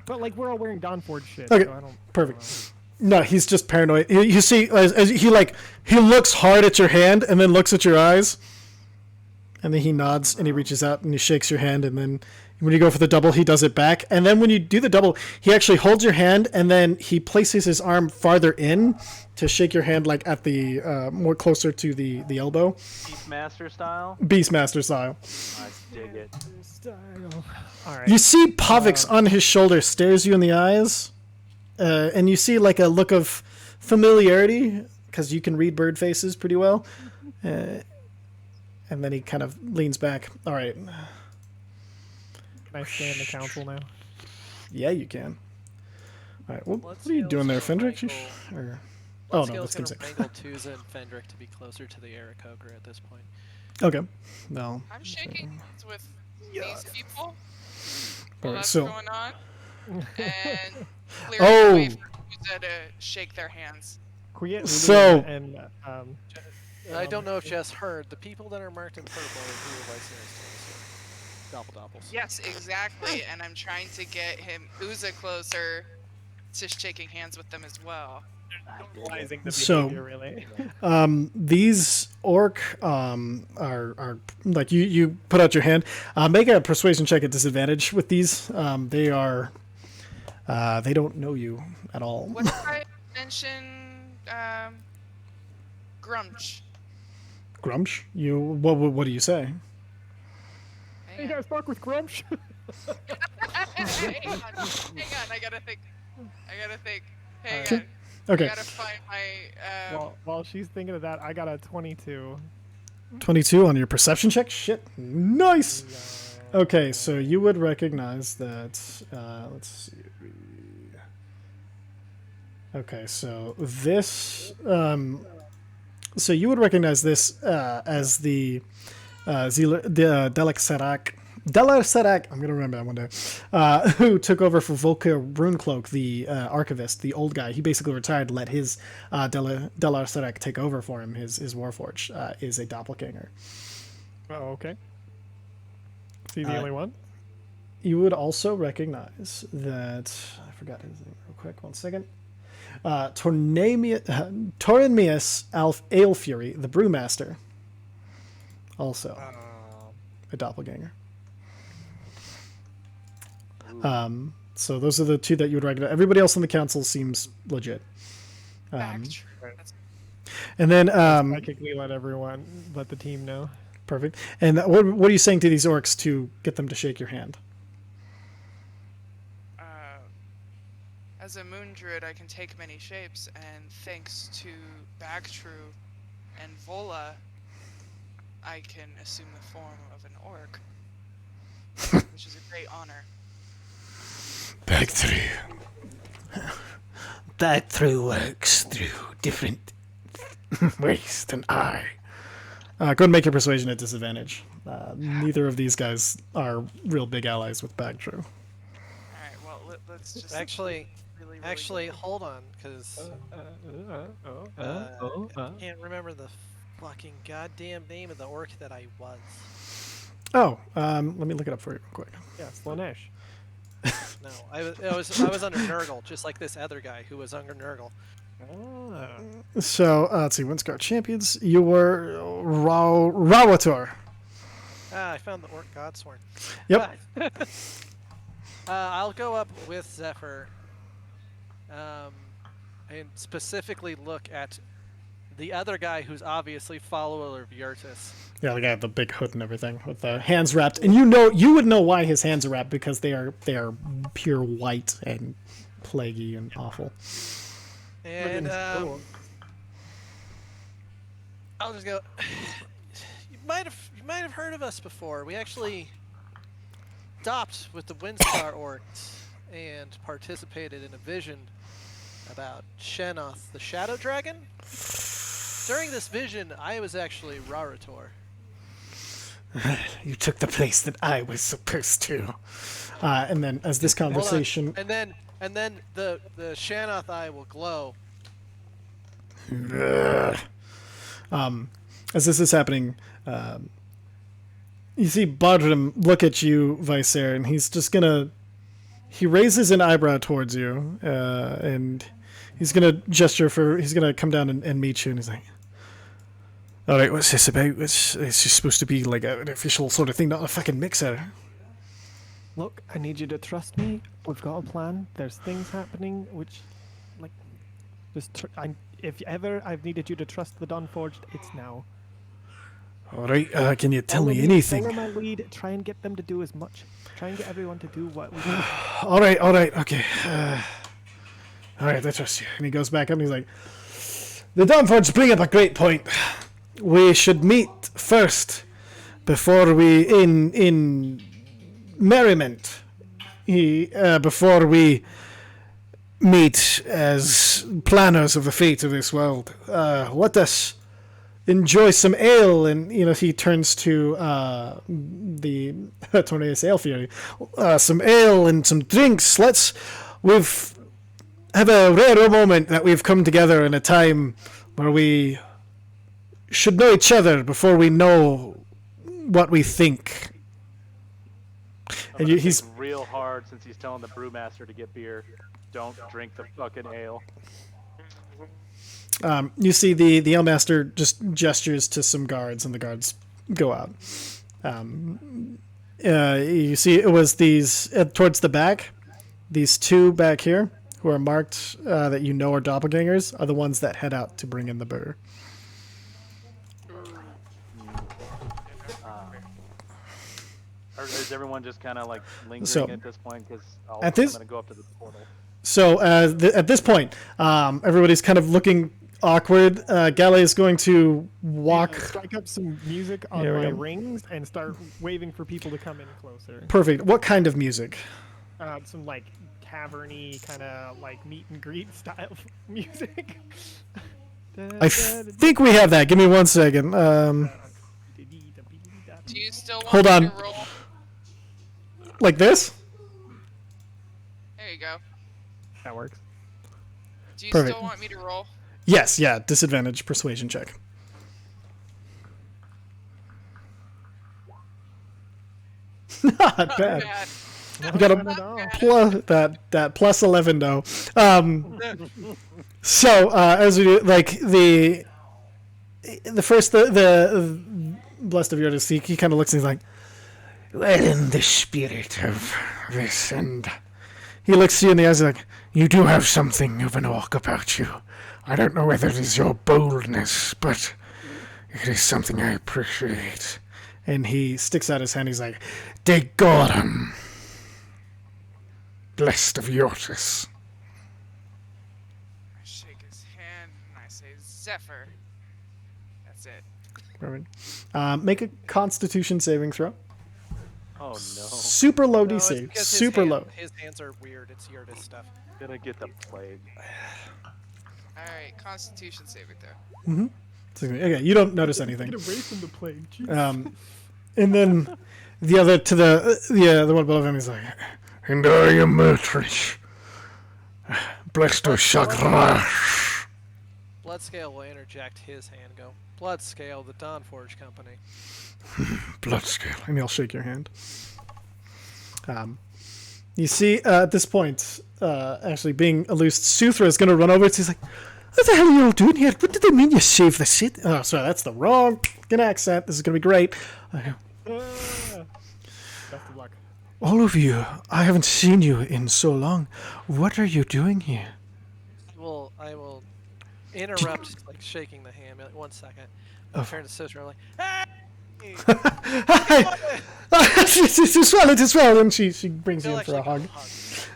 But like, we're all wearing Dawnforged shit, Okay, so I don't. perfect. No, he's just paranoid. You see, as he looks hard at your hand and then looks at your eyes, and then he nods and he reaches out and he shakes your hand, and then when you go for the double, he does it back, and then when you do the double, he actually holds your hand and then he places his arm farther in to shake your hand, like at the more closer to the elbow, Beastmaster style. Beastmaster style. I dig it. All right. You see Pavix on his shoulder stares you in the eyes, and you see like a look of familiarity because you can read bird faces pretty well. And then he kind of leans back. All right. Can I stay in the council now? Yeah, you can. All right. Well, what Let's are you see, doing there, let's go Fendrick? wrangle- Or... Oh, no, Let's that's gonna Kimsey. wrangle Tuza and Fendrick to be closer to the Aarakocra at this point. Okay. No. I'm shaking hands with these people while Alright, that's so- going on, and clearing Oh. the way for Uza to shake their hands. Quiet So- and I don't know if Jess heard, the people that are marked in purple are who are Vice Doppels. Yes, exactly, and I'm trying to get Uza closer to shaking hands with them as well. realizing the So- behavior, really. These orc are like you put out your hand. Make a persuasion check at disadvantage with these. They don't know you at all. What did I mention? Grumch. Grumsh? What do you say? Hey, Hang you on. guys fuck with Grumsh? Hang on, I gotta think. Hang Alright. on. Okay. I gotta find my. While she's thinking of that, I got a 22. 22 on your perception check. Shit, nice. Okay, so you would recognize that. Let's see. Okay, so this. So you would recognize this as the Delarsarak. I'm gonna remember that one day. Who took over for Volker Runecloak, the archivist, the old guy. He basically retired, let his Delarsarak take over for him. His Warforged is a doppelganger. Oh, okay. Is he the only one? You would also recognize that I forgot his name real quick. 1 second. Tornemius Alefury, the Brewmaster, also a doppelganger. So those are the two that you would recognize. Everybody else in the council seems legit. That's And then Psychically let the team know. perfect. And what are you saying to these orcs to get them to shake your hand? As a moon druid, I can take many shapes, and thanks to Bagtru and Vola, I can assume the form of an orc, which is a great honor. Back through works through different ways than I. Go ahead and make your persuasion at disadvantage. Neither of these guys are real big allies with Bagtru. All right, well, let's just Actually, hold on, because I can't remember the fucking goddamn name of the orc that I was. Oh, let me look it up for you real quick. Yeah, Slanesh. No, I was under Nurgle, just like this other guy who was under Nurgle. So, let's see, Windscar Champions. You were Rawator. Ah, I found the orc godsworn. Yep. I'll go up with Zephyr, and specifically look at the other guy who's obviously follower of Yurtis. Yeah, the guy with the big hood and everything, with the hands wrapped. And you would know why his hands are wrapped, because they are pure white and plaguey and awful. And I'll just go. You might have heard of us before. We actually stopped with the Windstar Orcs and participated in a vision about Shenoth, the Shadow Dragon. During this vision, I was actually Rarator. You took the place that I was supposed to. And then, as this conversation, and then the Shanoth eye will glow. As this is happening, you see Bodrum look at you, Vicer, and he's just gonna. He raises an eyebrow towards you, and he's gonna gesture for. He's gonna come down and meet you, and he's like, "All right, what's this about? It's just supposed to be like an official sort of thing, not a fucking mixer." Look, I need you to trust me. We've got a plan. There's things happening which, like, just if ever I've needed you to trust the Dawnforged, it's now. All right, can you tell me Follow anything? Follow my lead. Try and get them to do as much. Try and get everyone to do what we do. All right, okay. All right, I trust you. And he goes back up and he's like, the Dawnforged bring up a great point. We should meet first before we in merriment. Before we meet as planners of the fate of this world. Let us enjoy some ale, and he turns to the Tornaeus Ale Fury. Some ale and some drinks. We've have a rare moment that we've come together in a time where we should know each other before we know what we think. I'm And gonna he's think real hard since he's telling the brewmaster to get beer. Don't drink the fucking ale. you see the alemaster just gestures to some guards, and the guards go out. You see it was these towards the back, these two back here who are marked that are doppelgangers are the ones that head out to bring in the beer. Or is everyone just kind of like lingering So, at this point? Because at I'm this- gonna go up to the portal. So at this point, everybody's kind of looking awkward. Gale is going to walk. Strike up some music on Here we my go. rings and start waving for people to come in closer. Perfect. What kind of music? Some like caverny kind of like meet and greet style music. I think we have that. Give me 1 second. Do you still want Hold me on. to roll? Like this? There you go. That works. Do you Perfect. still want me to roll? Yes. Yeah. Disadvantage persuasion check. Not bad. Bad. You got a Not at all. plus that plus 11 though. So as we do, like the first the blessed of Yurtis, he kind of looks and he's like, well, in the spirit of this, and he looks you in the eyes like, you do have something of an orc about you. I don't know whether it is your boldness, but it is something I appreciate. And he sticks out his hand. He's like, De Gordon, blessed of Yurtis. I shake his hand and I say, Zephyr. That's it. Perfect. Make a Constitution saving throw. Oh no! Super low No, it's DC. because Super low. His hands are weird. It's Yurtis stuff. Gonna get the plague. Alright, Constitution saving throw. Okay, you don't notice anything. Get away from the plague. Jeez. And then the other to the one above him is like, and I am Mertrish, blessed of Shagrash. Bloodscale will interject his hand. Go. Bloodscale, the Dawnforged company. Bloodscale, and he'll shake your hand. You see, at this point, actually being loosed, Suthra is going to run over. He's like, "What the hell are you all doing here? What did they mean you saved the city?" Oh, sorry, that's the wrong fucking accent. This is going to be great. Best of luck. All of you, I haven't seen you in so long. What are you doing here? I will interrupt, like shaking the hand. Like, 1 second. I'll turn to Sister. I'm like, hey! Hi! It is well, and she brings you He'll in for a actually hug. hug.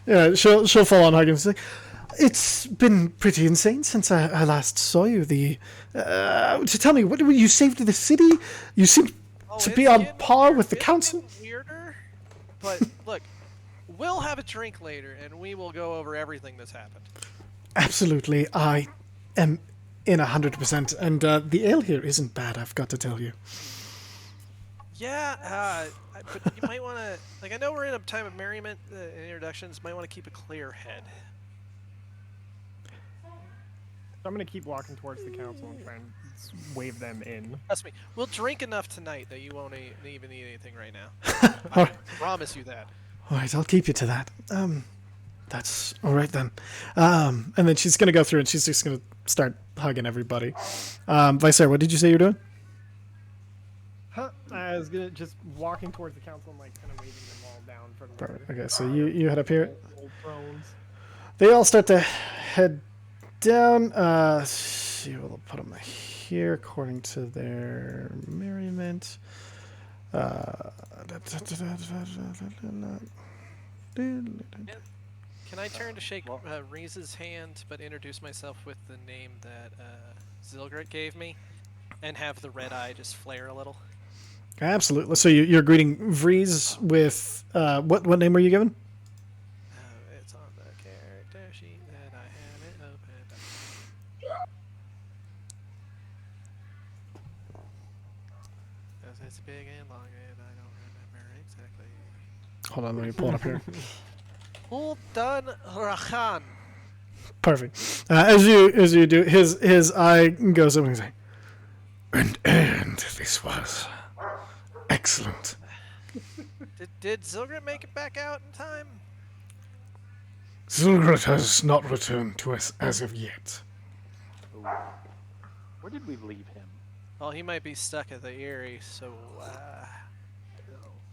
Yeah, she'll fall on hug and say, "It's been pretty insane since I last saw you. To tell me, what you saved the city? You seem to be It's on getting par weird- with the it's council." getting weirder, but look, we'll have a drink later, and we will go over everything that's happened. Absolutely, I am in 100%, and the ale here isn't bad. I've got to tell you. Yeah, but you might want to, like, I know we're in a time of merriment and introductions. Might want to keep a clear head. I'm gonna keep walking towards the council and try and wave them in. Trust me, we'll drink enough tonight that you won't even need anything right now. I promise you that. All right, I'll keep you to that. That's all right then. And then she's gonna go through and she's just gonna start hugging everybody. Vicer, what did you say you're doing? Huh? I was gonna just walking towards the council and like kind of waving them all down from Perfect. Okay, so you head up here. old thrones. They all start to head down. See, we'll put them here according to their merriment. Can I turn to shake Reese's hand, but introduce myself with the name that Zilgrit gave me, and have the red eye just flare a little? Absolutely. So you're greeting Vreeze with what name were you given? It's on the character sheet that I have it opened up. 'Cause it's big and long, and I don't remember exactly. Hold on, let me pull it up here. Huldan Rachan. Perfect. As you do, his eye goes up and he's like, and this was excellent. Did Zilgrit make it back out in time? Zilgrit has not returned to us as of yet. Ooh. Where did we leave him? Well, he might be stuck at the Eyrie, so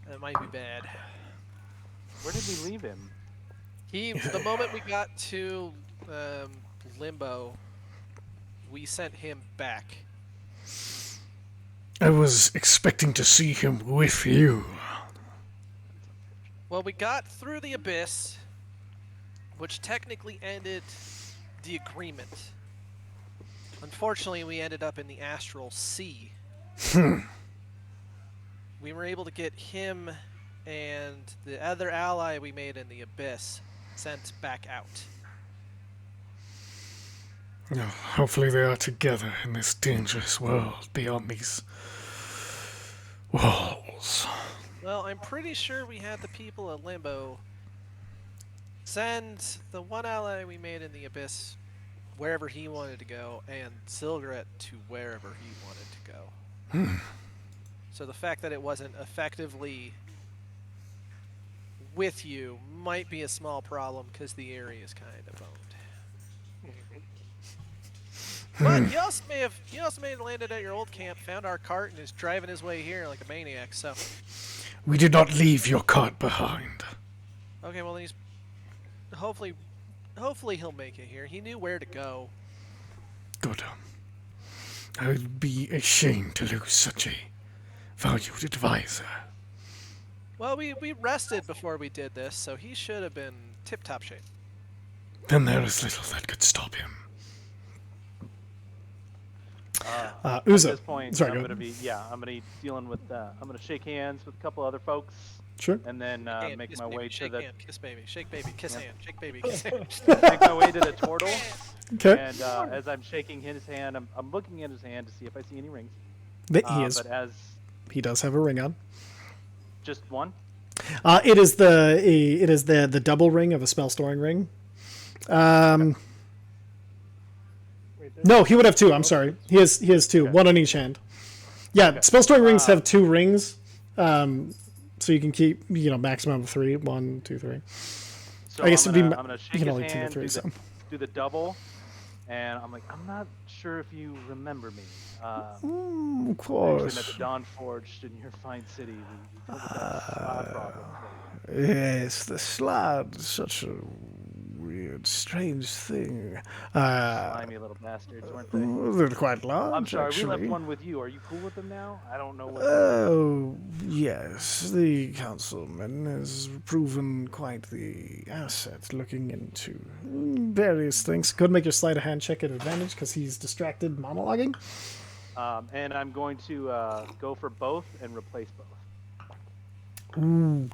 that might be bad. Where did we leave him? The moment we got to Limbo, we sent him back. I was expecting to see him with you. Well, we got through the Abyss, which technically ended the agreement. Unfortunately, we ended up in the Astral Sea. We were able to get him and the other ally we made in the Abyss sent back out. Well, hopefully they are together in this dangerous world beyond these walls. Well, I'm pretty sure we had the people at Limbo send the one ally we made in the Abyss wherever he wanted to go, and Zilgrit to wherever he wanted to go. So the fact that it wasn't effectively with you might be a small problem, because the area is kind of owned. But he also may have landed at your old camp, found our cart, and is driving his way here like a maniac. So, We did not leave your cart behind. okay, well then he's hopefully he'll make it here. He knew where to go. Good. I would be ashamed to lose such a valued advisor. Well, we rested before we did this, so he should have been tip-top shape. Then there is little that could stop him. At Uza. this point, Sorry, I'm go gonna be dealing with. I'm gonna shake hands with a couple other folks, Sure. and then Hand, make kiss my baby, way to shake the hand, kiss baby, shake baby, kiss Yep. hand, shake baby, kiss hand. make my way to the turtle. Okay. And as I'm shaking his hand, I'm looking at his hand to see if I see any rings. He is. But as He does have a ring on. just one. It is the double ring of a spell storing ring. No, he would have two. I'm sorry. He has two, one on each hand. Yeah, Okay. spell storing rings have two rings, so you can keep maximum of 3. 1, 2, 3. So I guess I'm it'd be gonna, I'm gonna shake you can his only take hand, the 3. So do the double, and I'm like, I'm not sure if you remember me. of Actually met course. the Dawnforged in your fine city. We covered that spot problem. Yes, the slot. Such a weird, strange thing. Slimy little bastards, weren't they? They're quite large, I'm sorry, actually. we left one with you. Are you cool with them now? I don't know what. Oh, yes. The councilman has proven quite the asset looking into various things. Could make your sleight of hand check at advantage because he's distracted monologuing. And I'm going to go for both and replace both.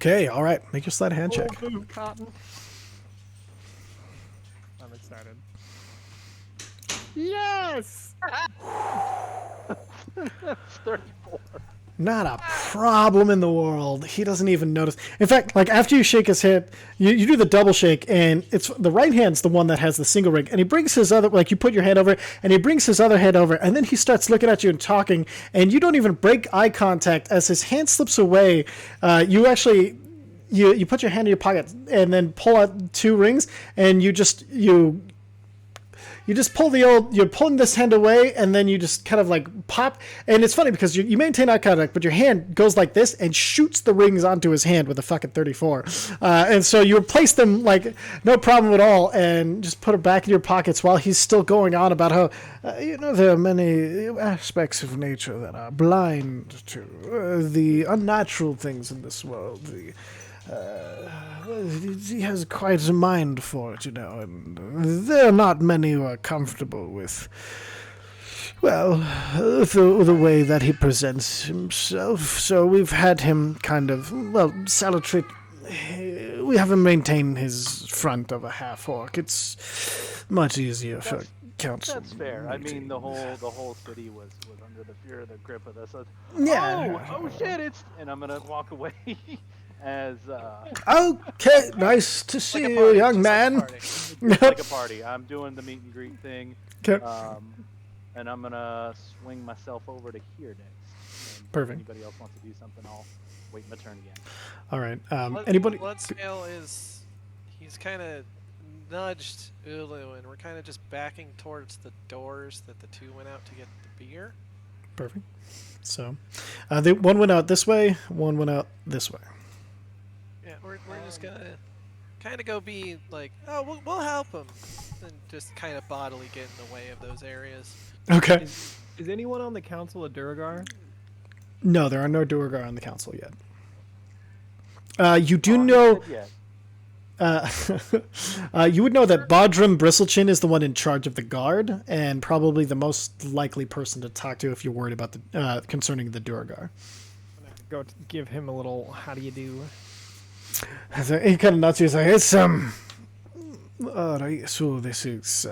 Okay, all right. Make your sleight of hand check. Oh, boo, Cotton. I'm excited. Yes! 34. Not a problem in the world. He doesn't even notice. In fact, like after you shake his head, you do the double shake, and it's the right hand's the one that has the single ring, and he brings his other, like you put your hand over, and he brings his other hand over, and then he starts looking at you and talking, and you don't even break eye contact as his hand slips away. You actually. You put your hand in your pocket and then pull out 2 rings, and you just pull you're pulling this hand away, and then you just kind of like pop. And it's funny because you maintain eye contact, but your hand goes like this and shoots the rings onto his hand with a fucking 34. And so you replace them like no problem at all, and just put it back in your pockets while he's still going on about how, there are many aspects of nature that are blind to the unnatural things in this world. He has quite a mind for it, and there are not many who are comfortable with, the way that he presents himself. So we've had him kind of, salutary. We have him maintain his front of a half-orc. It's much easier for council. That's fair. I mean, the whole city was under the fear of the grip of this. Yeah. Oh shit! And I'm gonna walk away. As Okay, nice to see Like a you, party, young just like a man. party. it's like a party. I'm doing the meet and greet thing. Okay. And I'm gonna swing myself over to here next. And Perfect. If anybody else wants to do something, I'll wait my turn again. All right. Anybody? Bloodscale he's kind of nudged Ulu, and we're kind of just backing towards the doors that the 2 went out to get the beer. Perfect. So, one went out this way, one went out this way. Yeah, we're just gonna kind of go be like, oh, we'll help him, and just kind of bodily get in the way of those areas. Okay. Is anyone on the council a Durgar? No, there are no Duergar on the council yet. You do know. You would know that Bodrum Bristlechin is the one in charge of the guard, and probably the most likely person to talk to if you're worried about the concerning the Duergar. Go give him a little how do you do. He kind of nods. He's like, "It's all right. So this is.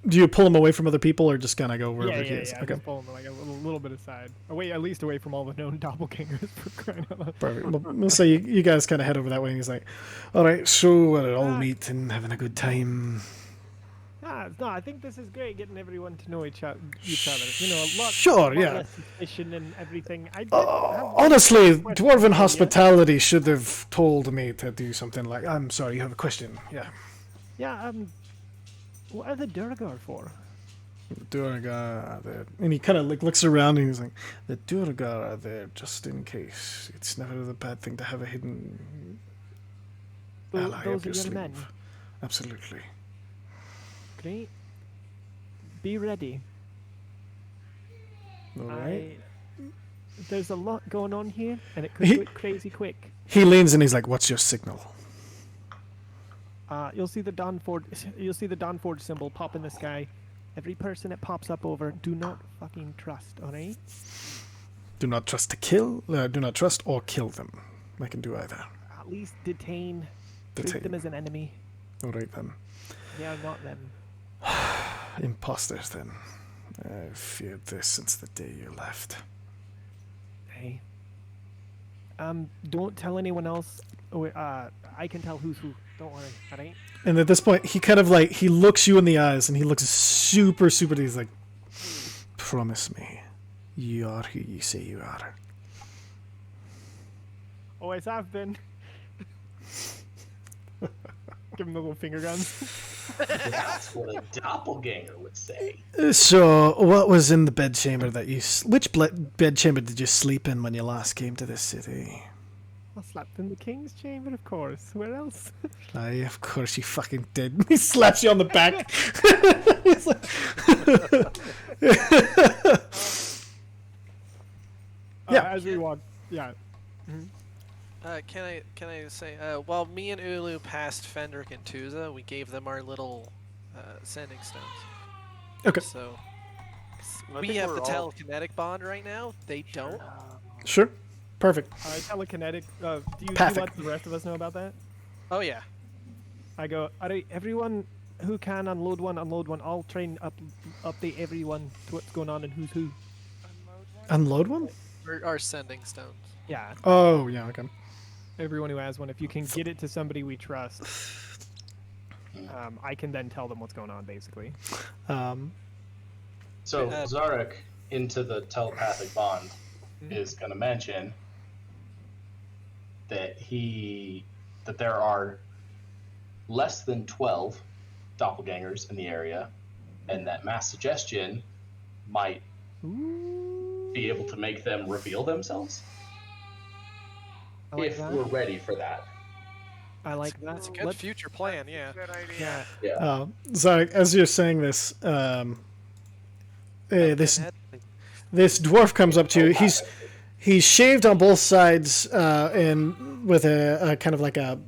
Do you pull him away from other people, or just kind of go wherever he is? Yeah. Okay. Just pull him like a little bit aside. Away, at least away from all the known doppelgangers. For crying out loud. Perfect. We'll say you guys kind of head over that way, and he's like, "All right, so we're all meet and having a good time." No, I think this is great, getting everyone to know each other. A lot. Sure, lot yeah. less suspicion and everything. Honestly, Dwarven hospitality should have told me to do something like. I'm sorry, you have a question. Yeah. Yeah. What are the Durgar for? The Duergar are there, and he kind of looks around and he's like, "The Duergar are there just in case. It's never a bad thing to have a hidden ally Those up your are your sleeve." men. Absolutely. Great. Be ready. All right. There's a lot going on here, and it could get crazy quick. He leans and he's like, "What's your signal?" You'll see the Dawnforged symbol pop in the sky. Every person it pops up over, do not fucking trust, alright? Do not trust to kill. Do not trust or kill them. I can do either. At least detain. Treat Detain. them as an enemy. All right then. They are not them. Imposters then. I've feared this since the day you left. Hey. Don't tell anyone else. Oh, I can tell who's who. Don't worry, alright? And at this point, he kind of he looks you in the eyes and he looks super, he's like, "Promise me, you are who you say you are." Always have been. Give him the little finger guns. That's what a doppelganger would say. So, what was in the bedchamber that which bedchamber did you sleep in when you last came to this city? I slept in the king's chamber, of course. Where else? Aye, of course you fucking did. He slaps you on the back. He's like- Yeah. As we walk, yeah. Can I say, while me and Ulu passed Fendrick and Tuza, we gave them our little sending stones. Okay, So I we think have we're the all- telekinetic bond right now. They don't. sure. Perfect. Telekinetic. Do you Perfect. let the rest of us know about that? Oh yeah. I go. Alright, everyone who can unload one. I'll try and update everyone to what's going on and who's who. Unload one? Our sending stones. Yeah, Oh, yeah, okay. everyone who has one. If you can get it to somebody we trust, I can then tell them what's going on, basically. So Uh, Zarek, into the telepathic bond, is going to mention that there are less than 12 doppelgangers in the area, and that mass suggestion might be able to make them reveal themselves I like if that. we're ready for that. I like that. That's a good future plan. Yeah. Good idea. Yeah. Yeah. Zarek, as you're saying this, this dwarf comes up to you. He's shaved on both sides and with a kind of like a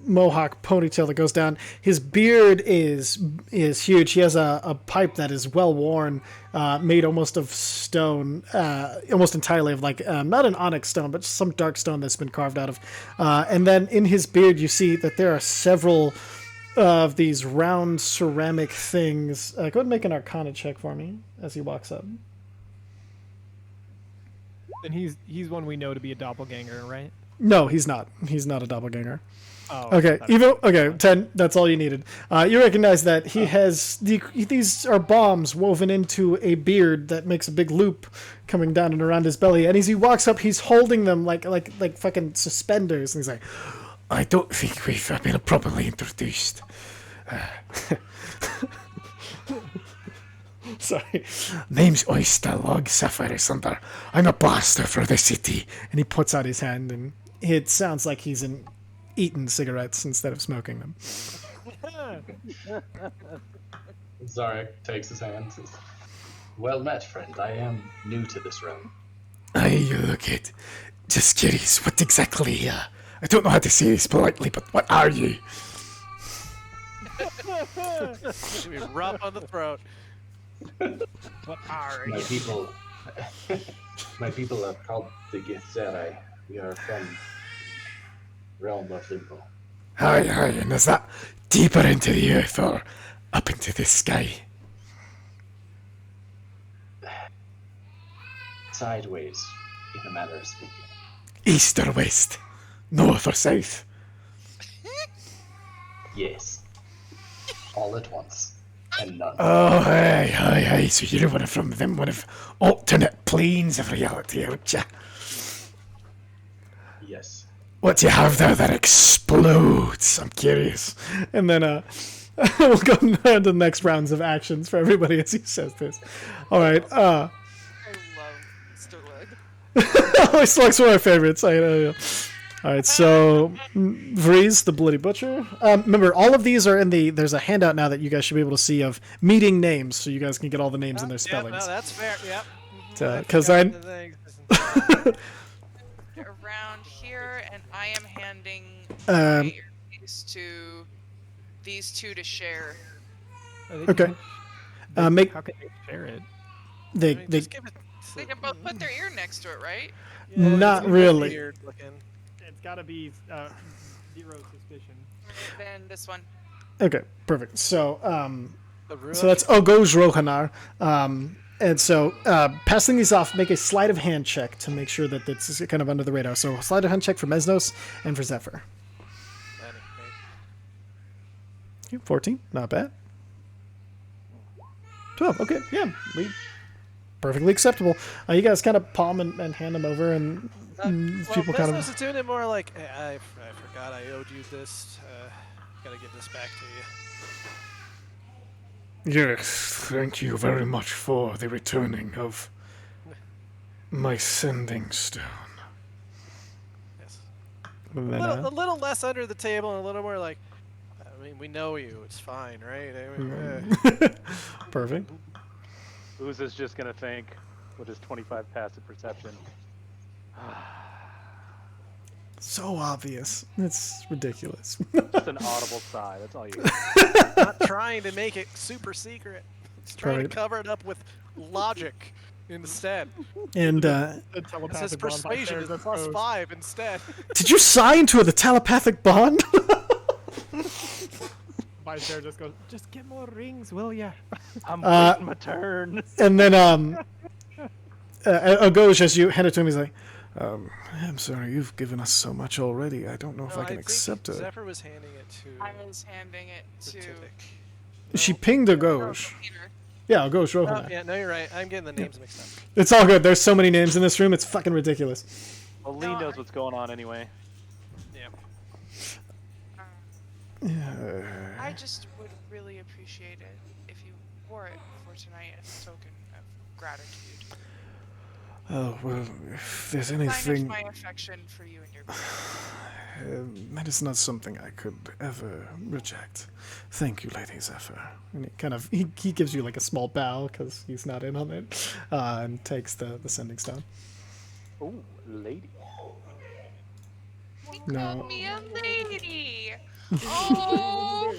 mohawk ponytail that goes down. His beard is huge. He has a pipe that is well worn, made almost of stone, almost entirely of like not an onyx stone, but some dark stone that's been carved out of. And then in his beard, you see that there are several of these round ceramic things. Go ahead and make an Arcana check for me as he walks up. And he's one we know to be a doppelganger, right? No, he's not. He's not a doppelganger. Oh. Okay, that's- 10. That's all you needed. You recognize that he has these are bombs woven into a beard that makes a big loop coming down and around his belly. And as he walks up, he's holding them like fucking suspenders. And he's like, "I don't think we've been properly introduced." Sorry. Name's Oyster Log Sapphire Thunder. I'm a blaster for the city. And he puts out his hand, and it sounds like he's eating cigarettes instead of smoking them. Zarek takes his hand and says, "Well met, friend. I am new to this realm." I look at. Just curious, what exactly? I don't know how to say this politely, but what are you? Should be rub on the throat. What are My you? people, my people are called the Githzerai. We are from realm of Limbo. Hi, and is that deeper into the earth or up into the sky? Sideways, in a manner of speaking. East or west? North or south? Yes. All at once. And none. Oh, hi. So you're one of alternate planes of reality, aren't you? Yes. What do you have there that explodes? I'm curious. And then we'll go on to the next rounds of actions for everybody as he says this. All right. I love Mr. Wood. Always likes one of my favorites. I know. All right, so Vreeze, the Bloody Butcher. Remember, all of these are in the. There's a handout now that you guys should be able to see of meeting names, so you guys can get all the names and their Yeah, spellings. no, that's fair. Yep. Because I I. forgot the thing. Around here, and I am handing Um, these two to share. Okay. Make How can they share it? they I mean, they just give it. They can both put their ear next to it, right? Yeah, it's Not gonna be really. Weird looking. It's gotta be zero suspicion. Then this one. okay, perfect. So The ruin. so that's Ogoj Rohanar. And so, passing these off, make a sleight of hand check to make sure that it's kind of under the radar. So, sleight of hand check for Mesnos and for Zephyr. 14, not bad. 12, okay, yeah, perfectly acceptable. You guys kind of palm and hand them over, and people kind Business of. is doing it more like, hey, I forgot I owed you this. Gotta give this back to you. Yes, thank you very much for the returning of my sending stone. Yes. And A then, little less under the table and a little more like, I mean, we know you. It's fine, right? I mean, perfect. Ooze is just gonna think with his 25 passive perception. So obvious. It's ridiculous. Just an audible sigh. That's all you get. not trying to make it super secret. It's trying Right. to cover it up with logic instead. And The It says telepathic bond by persuasion is Sarah's exposed. +5 instead. did you sign to the telepathic bond? By Sarah just goes, just get more rings, will ya? I'm waiting my turn. And then Agoge, as you hand it to him, he's like, I'm sorry, you've given us so much already. I don't know if I can think accept it. Zephyr was handing it to I was handing it to Rativik. She pinged Agoge. Peter. Yeah, Agoge, roll Oh, her. yeah, no, you're right. I'm getting the names mixed up. It's all good. There's so many names in this room. It's fucking ridiculous. Well, Lee knows what's going on anyway. Yeah. I just would really appreciate it if you wore it for tonight as a token of gratitude. Oh, well, if there's Sign of anything... my affection for you and your that is not something I could ever reject. Thank you, Lady Zephyr. And he kind of... He gives you, like, a small bow, because he's not in on it, and takes the sending stone. Ooh, lady. He No. called me a lady. Oh,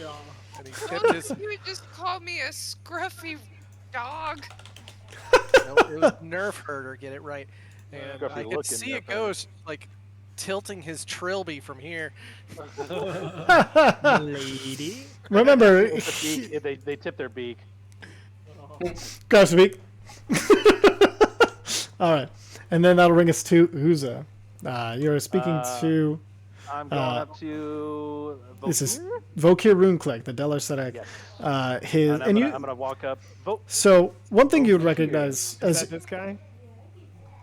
And he what kept if his. you just called me a scruffy dog? No, it was nerf herder. Get it right. And Scruffy I could looking see nerf it goes like tilting his trilby from here. Lady. Remember, With the beak, they tip their beak. grabs the beak. All right. And then that'll bring us to Uza. You're speaking to... I'm going up to. This is Vokir? Vokir Runeclick, the Deller Sedek. Yes. His And and you. I'm gonna walk up. So one thing you would recognize Is as that this guy?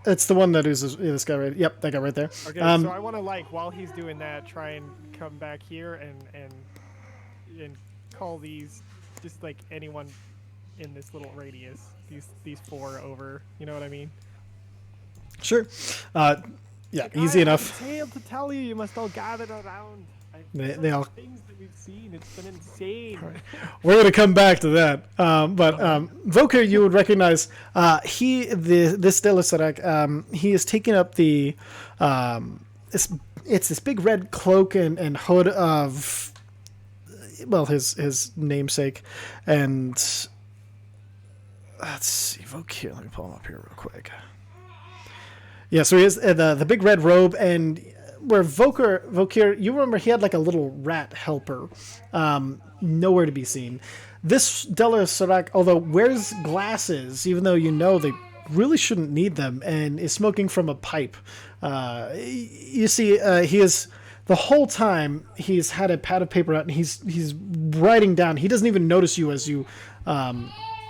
it's the one that is this guy right. Yep, that guy right there. Okay, so I want to like while he's doing that, try and come back here and call these just like anyone in this little radius. These four over. You know what I mean? Sure. Yeah, Like, easy I enough. have a tale to tell you. You must all gather around. They all. Things that we've seen. It's been insane. We're gonna come back to that. But Vokir, you would recognize. This Deller Sedek. He is taking up the. It's this big red cloak and hood of. Well, his namesake, and let's see, Vokir. Let me pull him up here real quick. Yeah, so he has the big red robe, and where Vokir, you remember he had like a little rat helper, nowhere to be seen. This Deller Sedek, although wears glasses, even though you know they really shouldn't need them, and is smoking from a pipe. You see, he is the whole time he's had a pad of paper out, and he's writing down. He doesn't even notice you as you.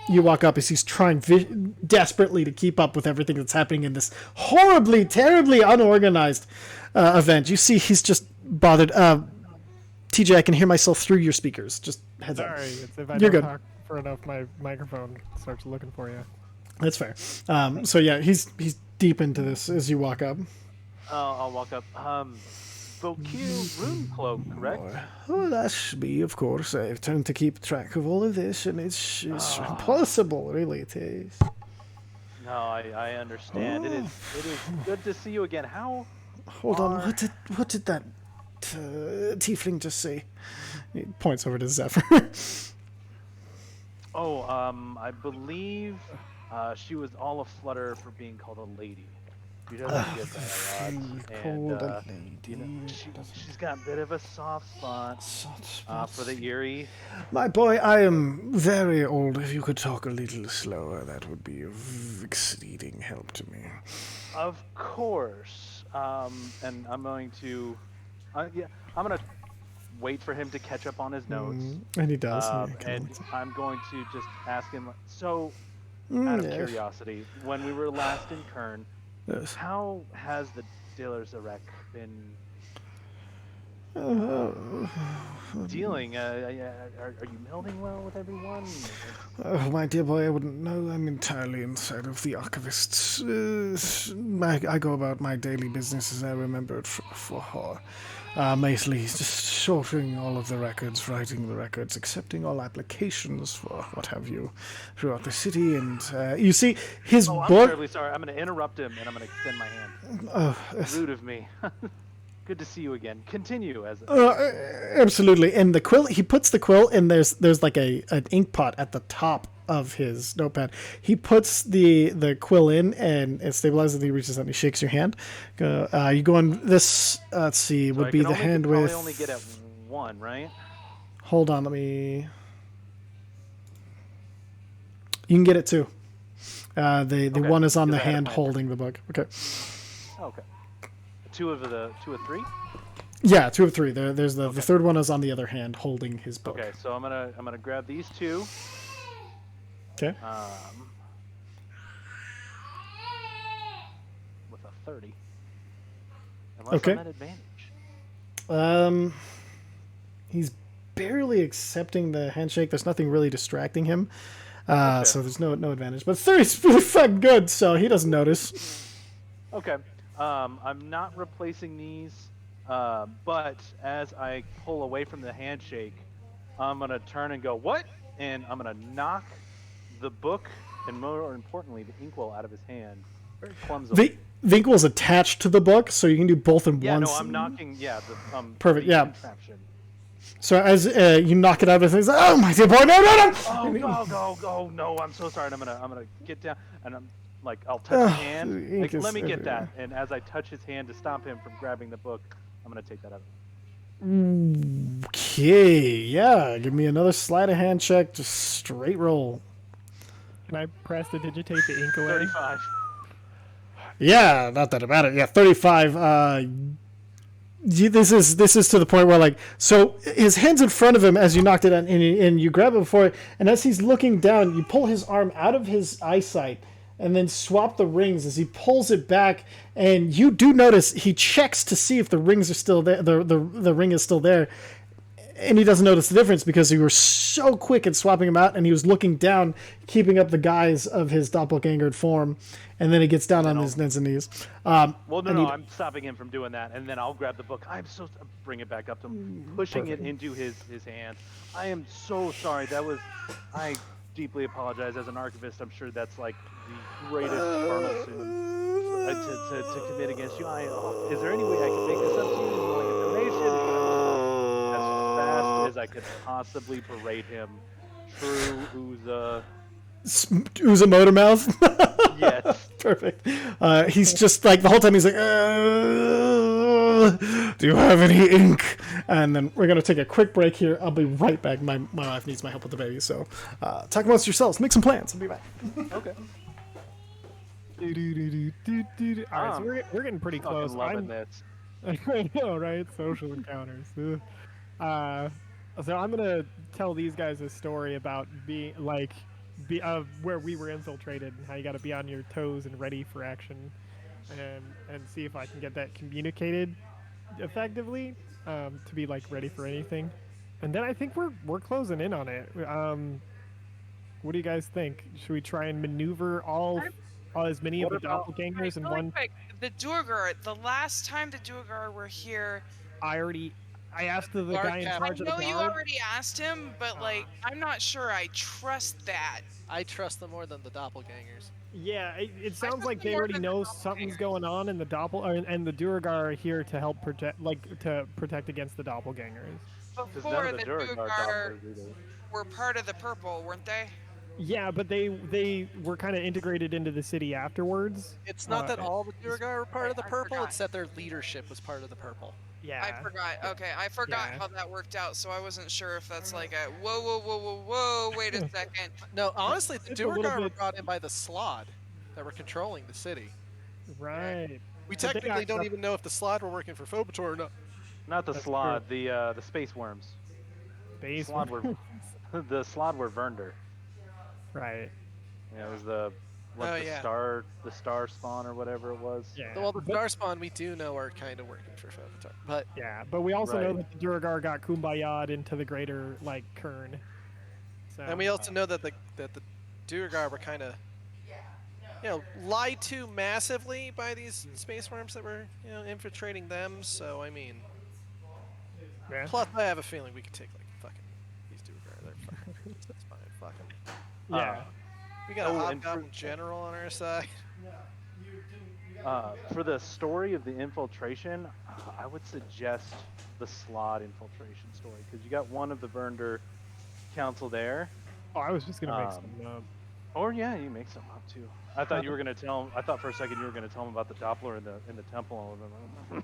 You walk up as he's trying desperately to keep up with everything that's happening in this horribly, terribly unorganized event. You see he's just bothered. TJ, I can hear myself through your speakers. Just heads up. Sorry, it's if I You're don't good. talk for enough, my microphone starts looking for you. That's fair. So yeah, he's deep into this as you walk up. I'll walk up. Vokir Rune Cloak, correct? Oh, that's me, of course. I've trying to keep track of all of this, and it's impossible, really. It is. No, I understand. It is good to see you again. How? Hold on. What did that tiefling just say? He points over to Zephyr. Oh, I believe she was all aflutter for being called a lady. She doesn't get that a lot. Called a And lady. she's got a bit of a soft spot for the Eerie. My boy, I am very old. If you could talk a little slower, that would be of exceeding help to me. Of course. And I'm going to, I'm gonna wait for him to catch up on his notes. And he does. And I'm going to just ask him. So, out of curiosity, when we were last in Kern, Yes. how has the Dealer's Erect been? dealing? Are you melding well with everyone? Oh, my dear boy, I wouldn't know. I'm entirely inside of the archivists. I go about my daily business as I remember it for her. Mostly just sorting all of the records, writing the records, accepting all applications for what have you throughout the city. And you see, his Oh, I'm book. terribly sorry. I'm going to interrupt him, and I'm going to extend my hand. Rude of me. Good to see you again. Continue as. Absolutely. And the quill, he puts the quill, and there's like an ink pot at the top of his notepad. He puts the quill in, and it stabilizes, and he reaches out and he shakes your hand. You go on this, let's see, So would I be can the hand with... probably only get at one, right? Hold on, let me... You can get it two. The Okay, one is on the because I had a hand plan. holding the book. Okay. Okay. Two of three? Yeah, two of three. There's the third one is on the other hand holding his book. Okay, so I'm gonna grab these two. Okay. With a 30. Unless Okay. I'm at advantage. He's barely accepting the handshake. There's nothing really distracting him. So there's no advantage. But 30's really fucking good, so he doesn't notice. Okay. I'm not replacing these, but as I pull away from the handshake, I'm gonna turn and go, "What?" And I'm gonna knock the book and, more importantly, the inkwell out of his hand very clumsily. The inkwell's attached to the book, so you can do both in Yeah, one. no, I'm knocking. Yeah, Perfect, the yeah. contraption. So as you knock it out of his hands, oh my dear boy, no! Oh no! I'm so sorry. And I'm gonna get down, and I'm like, I'll touch his hand. Like, let me get that. And as I touch his hand to stop him from grabbing the book, I'm gonna take that out. Okay, yeah. Give me another sleight of hand check, just straight roll. Can I press to digitate the ink away? 35. Yeah, not that about it. Yeah, 35. This is to the point where, like, so his hand's in front of him as you knocked it out, and you grab it before it, and as he's looking down, you pull his arm out of his eyesight and then swap the rings as he pulls it back, and you do notice he checks to see if the rings are still there, the ring is still there, and he doesn't notice the difference because you were so quick at swapping him out, and he was looking down, keeping up the guise of his doppelganger form, and then he gets down on his hands and knees. Well, no, I'm stopping him from doing that, and then I'll grab the book. Bring it back up to him, pushing it into his hand. I am so sorry. I deeply apologize. As an archivist, I'm sure that's like the greatest carnal sin to commit against you. Is there any way I can make this up to you? Like information? As fast as I could possibly berate him. True Uza. Uza motor mouth. Yes. Perfect. He's just like the whole time he's like, do you have any ink? And then we're gonna take a quick break here. I'll be right back. My wife needs my help with the baby, so talk amongst yourselves. Make some plans. I'll be back. Okay. All right, so we're getting pretty close. Fucking loving this. I know, right? Social encounters. So I'm gonna tell these guys a story about where we were infiltrated and how you got to be on your toes and ready for action, and see if I can get that communicated effectively, to be like ready for anything. And then I think we're closing in on it. What do you guys think? Should we try and maneuver all as many of the doppelgangers in one? Like the Duergar, the last time the Duergar were here, I asked the guy in charge of the I know you guard. already asked him, but like I'm not sure I trust that. I trust them more than the doppelgangers. Yeah, it sounds trust like them they more already than the know something's going on, and the Duergar are here to help protect against the doppelgangers. Before the Duergar were part of the purple, weren't they? Yeah, but they were kind of integrated into the city afterwards. It's not that all the Duergar were part of the I purple, forgot. it's that their leadership was part of the purple. Yeah. I forgot. Okay, I forgot Yeah. how that worked out, so I wasn't sure if that's like a whoa, wait a second. No, honestly, the It's a little Duergar were bit- brought in by the Slod that were controlling the city. Right. We But they technically got don't stuff- even know if the Slod were working for Phobator or not. Not the That's Slod, the space worms. Base. Slod were the Slod were Vernder. Right. Yeah, it was the what Oh, the yeah. star spawn or whatever it was. Yeah. Well, the but- star spawn we do know are kind of working for Phototar, but Yeah, but we also know Right. that the Duragar got kumbaya'd into the greater like Kern. So and we also know that the Duergar were kind of, lied to massively by these space worms that were, infiltrating them. So I mean, yeah. plus I have a feeling we could take like fucking these Duergar. They're fucking, that's fine. Fuck 'em. Yeah. We got a Oh, and hobgoblin general on our side. For the story of the infiltration, I would suggest the Slot infiltration story because you got one of the Vernder Council there. Oh, I was just gonna make some. Or yeah, you make some up too. I thought you were gonna tell him. I thought for a second you were gonna tell him about the Doppler in the temple.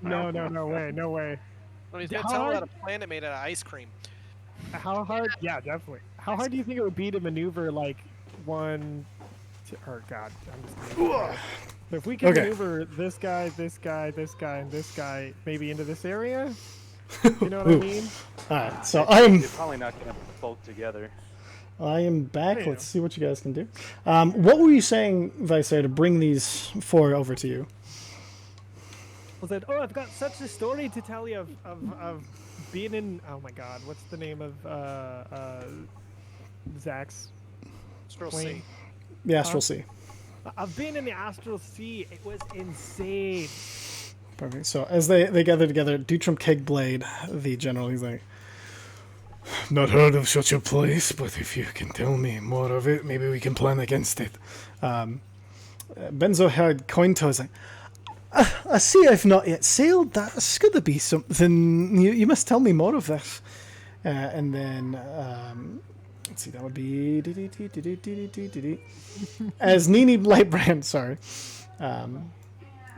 No way, no way. Well, he's How gonna tell hard- about a planet made out of ice cream. How hard? Yeah, definitely. How hard do you think it would be to maneuver like one? Or God, I'm just gonna so if we can Okay. maneuver this guy, this guy, this guy, and this guy, maybe into this area. You know what I Ooh. mean? All right, so I'm probably not gonna bulk together. back. Hey. Let's see what you guys can do. What were you saying, Vicer, to bring these four over to you? I said, oh, I've got such a story to tell you of being in. Oh my God, what's the name of Zach's Stroll plane? C. The Astral Sea. I've been in the Astral Sea. It was insane. Perfect. So as they gather together, Dutram Kegblade, the general, he's like, not heard of such a place, but if you can tell me more of it, maybe we can plan against it. Benzo-haired Cointo is like, I see I've not yet sailed. That's going to be something. You must tell me more of that. And then, let's see, that would be... As Nini Lightbrand, sorry.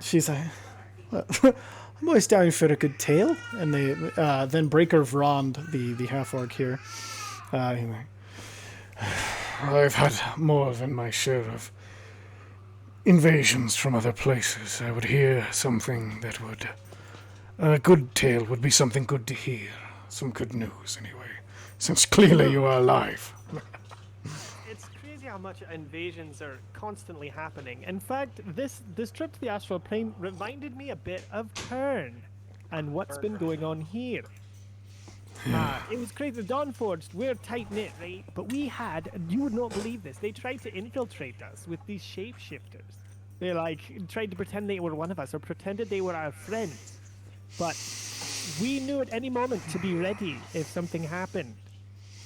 She's like, I'm always down for a good tale. And they then Breaker of Rond, the half-orc here. He's like, I've had more than my share of invasions from other places. I would hear something that would... A good tale would be something good to hear. Some good news, anyway. Since clearly you are alive. It's crazy how much invasions are constantly happening. In fact, this trip to the Astral Plane reminded me a bit of Kern and what's been going on here. It was crazy. The Dawnforged, we're tight-knit, right? But we had, you would not believe this, they tried to infiltrate us with these shapeshifters. They, tried to pretend they were one of us or pretended they were our friends. But we knew at any moment to be ready if something happened.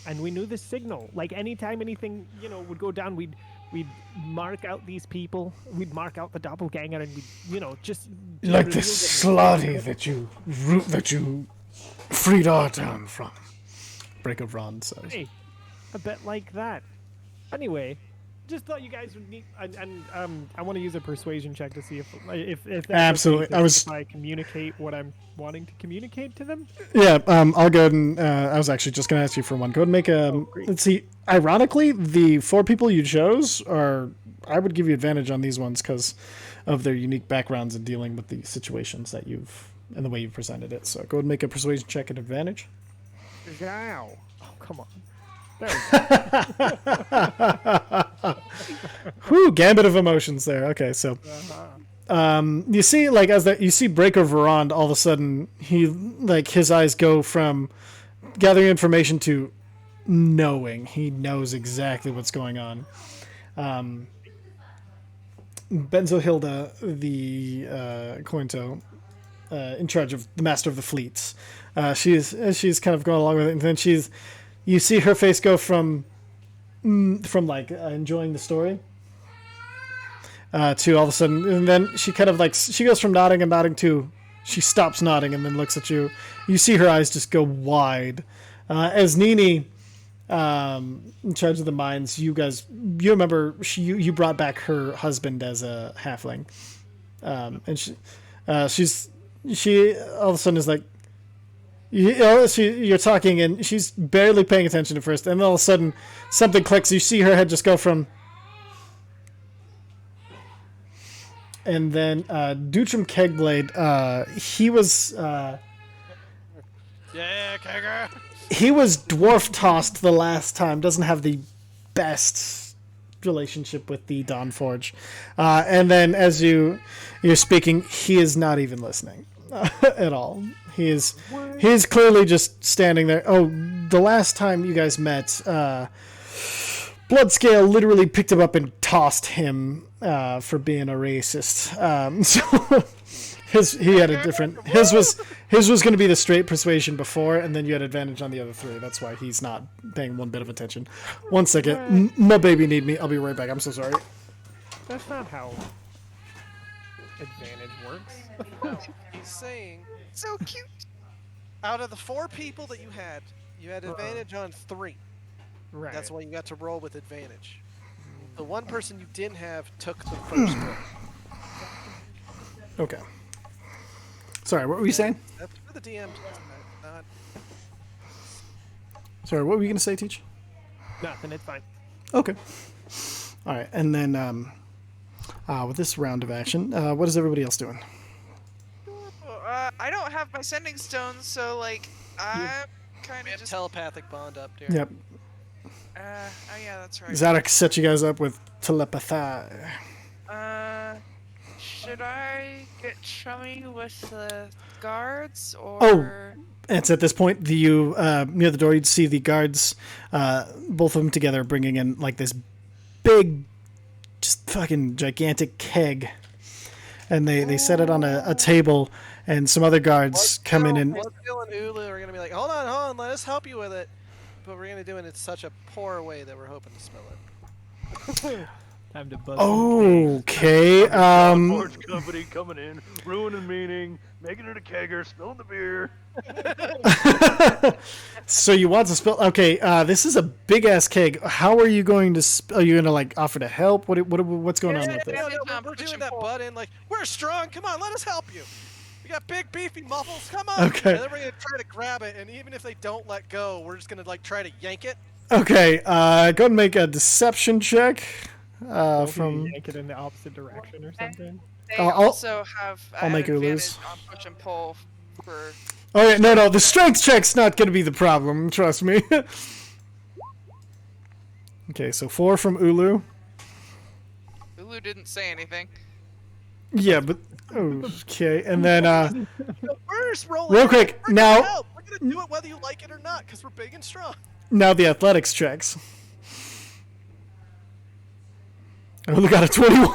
And we knew the signal. Like, anytime anything, would go down, we'd mark out these people. We'd mark out the doppelganger and we'd, just... Like reveal this them. slotty that you freed our town from. Break of Ron says. Hey, a bit like that. Anyway, just thought you guys would need, and I want to use a persuasion check to see if that's Absolutely. okay, if I communicate what I'm wanting to communicate to them. Yeah, I'll go ahead and I was actually just going to ask you for one. Go ahead and make a. great. Let's see. Ironically, the four people you chose are. I would give you advantage on these ones because of their unique backgrounds in dealing with the situations that you've and the way you've presented it. So go ahead and make a persuasion check at advantage. Wow. Oh, come on. There we go. Whew, gambit of emotions there. Okay, so you see, as that you see Breaker Verond, all of a sudden his eyes go from gathering information to knowing. He knows exactly what's going on. Benzohilda, the Cointo, in charge of the master of the fleets, she's kind of going along with it, and then you see her face go from enjoying the story to all of a sudden, and then she kind of she goes from nodding and nodding to she stops nodding and then looks at you. You see her eyes just go wide. As Nini, in charge of the mines, you remember you brought back her husband as a halfling, and she all of a sudden is like, you're talking and she's barely paying attention at first, and then all of a sudden something clicks. You see her head just go from, and then Dutram Kegblade, he was Yeah, Kegger. he was dwarf tossed the last time. Doesn't have the best relationship with the Dawnforged. And then as you're speaking, he is not even listening at all. He is clearly just standing there. Oh, the last time you guys met, Bloodscale literally picked him up and tossed him for being a racist. So he had a different. His was going to be the straight persuasion before, and then you had advantage on the other three. That's why he's not paying one bit of attention. 1 second, my baby need me. I'll be right back. I'm so sorry. That's not how advantage works. No, he's saying So cute. out of the 4 people that you had advantage on 3. Right. That's why you got to roll with advantage. The one person you didn't have took the first roll. Okay. Sorry, what were you saying? That's for the DM. Not Sorry, what were you going to say, Teach? Nothing. It's fine. Okay. All right, and then with this round of action, what is everybody else doing? I don't have my sending stones, so like I'm kind we of have just. telepathic bond up there. Yep. Oh yeah, that's right. Zadok set you guys up with telepathy. Should I get chummy with the guards or? Oh. It's at this point you near the door. You'd see the guards, both of them together, bringing in like this big, just fucking gigantic keg, and they set it on a table, and some other guards come in and. Bloodscale and Ulu are gonna be like, hold on, let us help you with it. But we're gonna do it in such a poor way that we're hoping to spill it. Time to buzz. Okay. Forge company coming in, ruining meaning, making it a kegger, spilling the beer. So you want to spill? Okay. This is a big ass keg. How are you going to? Are you gonna like offer to help? What's going on with this? No, It's we're push doing and that pull. butt in like, we're strong, come on, let us help you. We got big beefy muffles, come on. Okay. And then we're gonna try to grab it, and even if they don't let go, we're just gonna like try to yank it. Okay. Go ahead and make a deception check. From yank it in the opposite direction or something. They I'll- also have I'll make her advantage lose. on push and pull for. Okay, no, the strength check's not going to be the problem, trust me. Okay, so 4 from Ulu. Ulu didn't say anything. Yeah, but okay, and then We're just rolling. real quick, We're gonna now help. We're gonna do it whether you like it or not, because we're big and strong. the athletics checks. Ulu got a 21.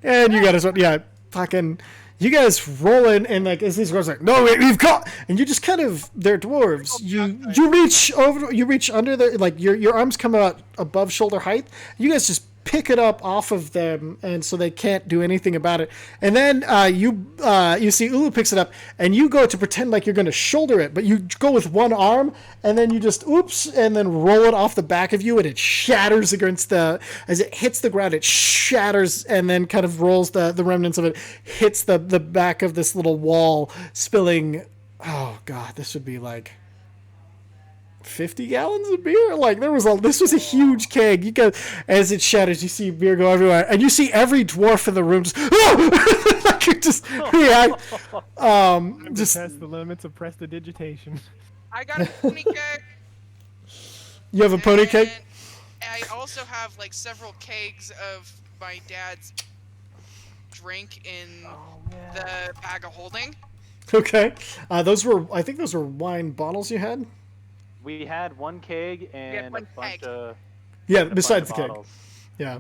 And you got a fucking. You guys roll in and like as these girls are like, no, we've got, and you just kind of, they're dwarves. You reach over, you reach under their like your arms come out above shoulder height. You guys just pick it up off of them, and so they can't do anything about it. And then you see Ulu picks it up, and you go to pretend like you're going to shoulder it, but you go with one arm, and then you just oops, and then roll it off the back of you, and it shatters against as it hits the ground, it shatters, and then kind of rolls the remnants of it, hits the back of this little wall, spilling. Oh god, this would be like 50 gallons of beer. Like this was a huge keg. You guys, as it shatters, you see beer go everywhere, and you see every dwarf in the room just like you just react. Just Test the limits of prestidigitation. I got a pony keg. you have a pony keg. And I also have like several kegs of my dad's drink in the bag of holding. Okay, I think those were wine bottles you had. We had one keg and one a bunch keg. of. Yeah, and a besides the bunch of keg. bottles. Yeah.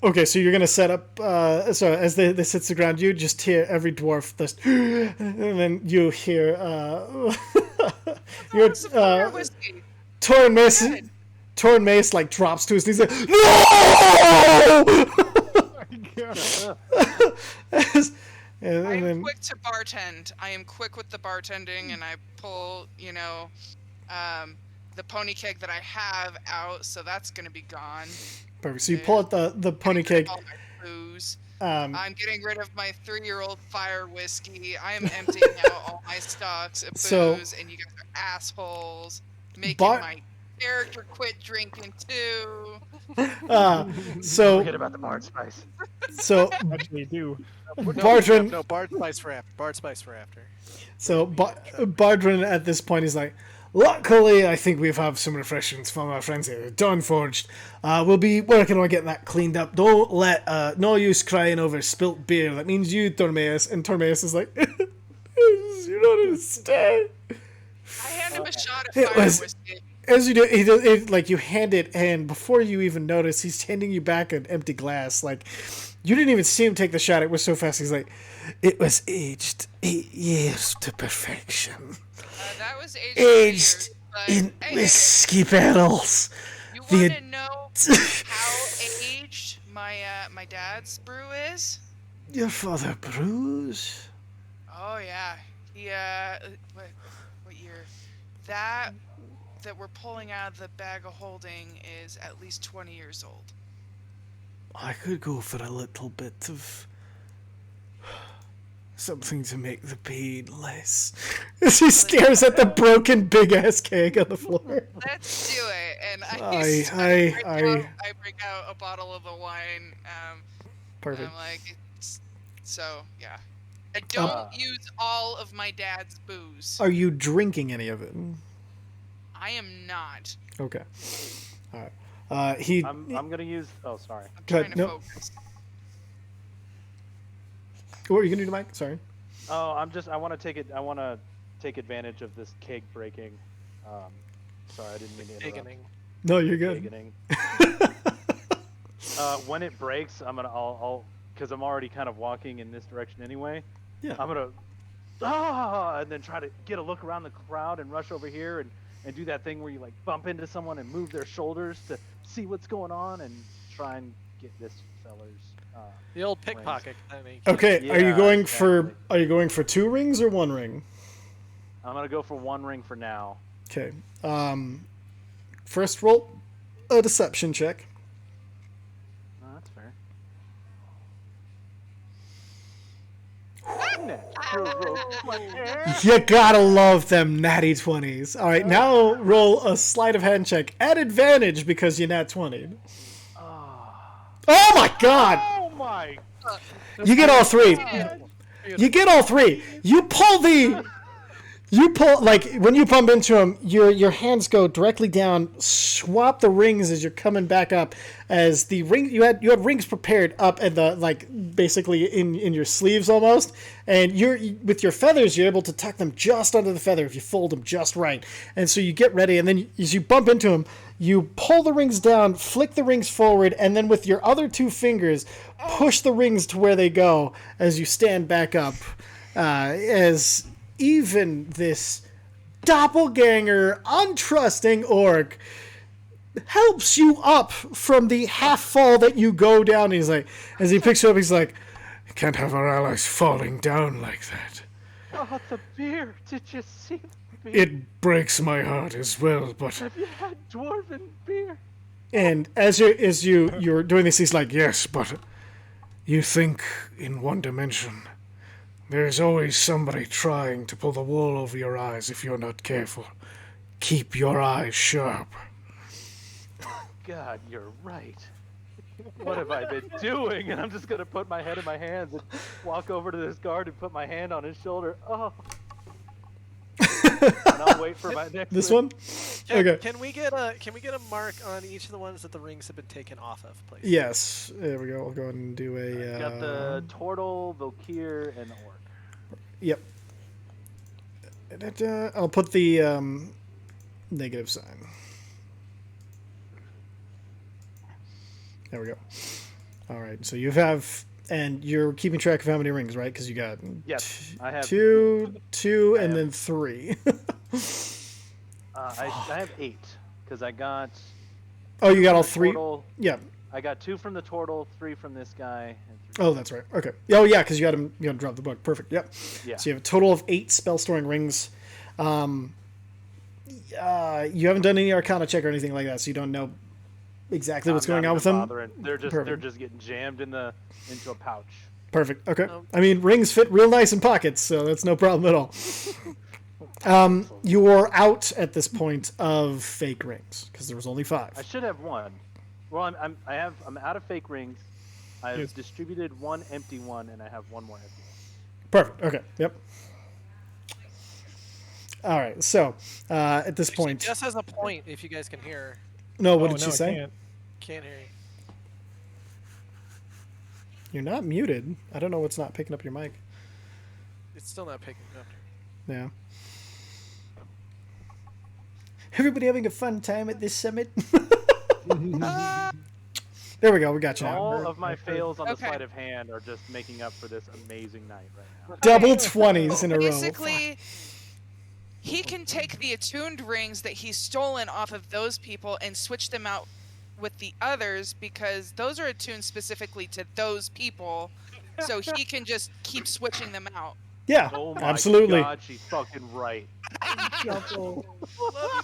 Okay, so you're gonna set up. So as this hits the ground, you just hear every dwarf just, and then you hear your Whiskey. Torn Mace. Good. Torn Mace like drops to his knees. Like, no! and I'm then quick to bartend. I am quick with the bartending, and I pull, the pony keg that I have out, so that's gonna be gone. perfect. So you pull out the pony Getting rid keg. of all my booze. Um, I'm getting rid of my 3-year-old fire whiskey. I am emptying out all my stocks of booze, So- and you guys are assholes, making Bar- my character quit drinking too. so Forget about the Bard Spice. so Actually, do. No, Bard Spice for after. Bard Spice for after. So Bardrin at this point is like, luckily, I think we've had some refreshments from our friends here, Dawnforged. We'll be working on getting that cleaned up. Don't let, no use crying over spilt beer. That means you, Tormeus. And Tormeus is like, you don't understand. I hand him a shot at It fire was- whiskey. As you do, he does, like, you hand it, and before you even notice, he's handing you back an empty glass. Like, you didn't even see him take the shot. It was so fast. He's like, it was aged 8 years to perfection. That was aged, Aged but in hey, whiskey barrels. you the- want to know how aged my dad's brew is? Your father brews? Oh yeah, he what year? That we're pulling out of the bag of holding is at least 20 years old. I could go for a little bit of something to make the pain less. As he stares at the broken big ass keg on the floor. Let's do it. And I bring out a bottle of the wine. And Perfect. I'm like, so yeah. I don't use all of my dad's booze. Are you drinking any of it? I am not. Okay. All right. He. I'm gonna use. Oh, sorry. I'm Go trying ahead, to no. focus. What are you gonna do, Mike? Sorry. Oh, I want to take it. I want to take advantage of this keg breaking. Sorry, I didn't mean to interrupt. Beginning. No, you're good. Beginning. When it breaks, I'll because I'm already kind of walking in this direction anyway. Yeah. I'm gonna and then try to get a look around the crowd and rush over here and do that thing where you like bump into someone and move their shoulders to see what's going on and try and get this feller's. The old pickpocket. I mean, Okay. Are you Yeah, going exactly. Are you going for 2 rings or 1 ring? I'm gonna go for 1 ring for now. Okay. First roll a deception check. Oh, that's fair. You gotta love them natty 20s. All right, now roll a sleight of hand check at advantage because you nat 20. Oh my god! Oh my! You get all 3. You get all 3. You pull like when you bump into him, your hands go directly down, swap the rings as you're coming back up. As the ring you had rings prepared up at the like basically in your sleeves almost, and with your feathers you're able to tuck them just under the feather if you fold them just right. And so you get ready, and then as you bump into him, you pull the rings down, flick the rings forward, and then with your other 2 fingers push the rings to where they go as you stand back up. As even this doppelganger, untrusting orc helps you up from the half fall that you go down. And he's like, as he picks you up, he's like, can't have our allies falling down like that. Oh, the beer! Did you see the beer? It breaks my heart as well, but... Have you had dwarven beer? And as you're doing this, he's like, yes, but you think in one dimension. There's always somebody trying to pull the wool over your eyes if you're not careful. Keep your eyes sharp. God, you're right. What have I been doing? And I'm just gonna put my head in my hands and walk over to this guard and put my hand on his shoulder. Oh. And I'll wait for my next. This ring. one? Okay. Can we get a mark on each of the ones that the rings have been taken off of, please? Yes. There we go. I'll go ahead and do a... Got the turtle, Valkyr, and the orc. Yep. I'll put the negative sign. There we go. All right. So you have... And you're keeping track of how many rings, right? Because you got Yes, I have 2, I and have- then 3. I have 8 because I got. Oh, you got all the 3? turtle- Yeah. I got 2 from the turtle, 3 from this guy, and 3. Oh, that's right. Okay. Oh, yeah, because you had to drop the book. Perfect. Yep. Yeah. So you have a total of 8 spell storing rings. You haven't done any Arcana check or anything like that, so you don't know exactly what's I'm going not on with even them. bothering. They're Perfect. just getting jammed into a pouch. Perfect. Okay. I mean, rings fit real nice in pockets, so that's no problem at all. You're out at this point of fake rings because there was only 5. I should have 1. Well, I'm out of fake rings. I've Yes. distributed 1 empty one, and I have 1 more empty one. Perfect. Okay. Yep. All right. So at this She point, just has a point if you guys can hear her. no. What Oh, did no, she I say? can't. Can't hear you. You're not muted. I don't know what's not picking up your mic. It's still not picking up. Yeah. Everybody having a fun time at this summit? There we go. We got you now. All of my fails on the Okay. sleight of hand are just making up for this amazing night right now. Double 20s in a row. Basically, he can take the attuned rings that he's stolen off of those people and switch them out with the others because those are attuned specifically to those people. So he can just keep switching them out. Yeah, Oh my absolutely. god, she's fucking right. Love you,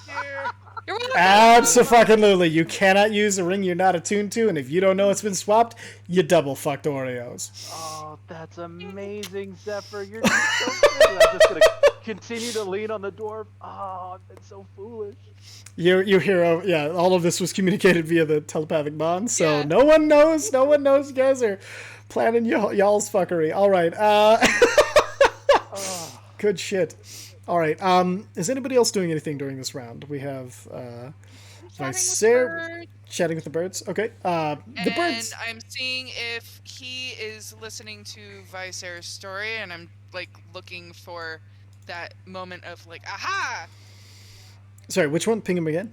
dear. You're welcome. Absolutely. You cannot use a ring you're not attuned to, and if you don't know it's been swapped, you double fucked Oreos. Oh, that's amazing, Zephyr. You're just so good. I'm just gonna continue to lean on the dwarf. Oh, I've been so foolish. You hear, yeah, all of this was communicated via the telepathic bond, so Yeah. no one knows you guys are planning y'all's fuckery. All right, good shit. All right, is anybody else doing anything during this round? We have Vicer chatting with the birds. Okay, the birds. And I'm seeing if he is listening to Vicer's story, and I'm like looking for that moment of like, aha! Sorry, which one? Ping him again.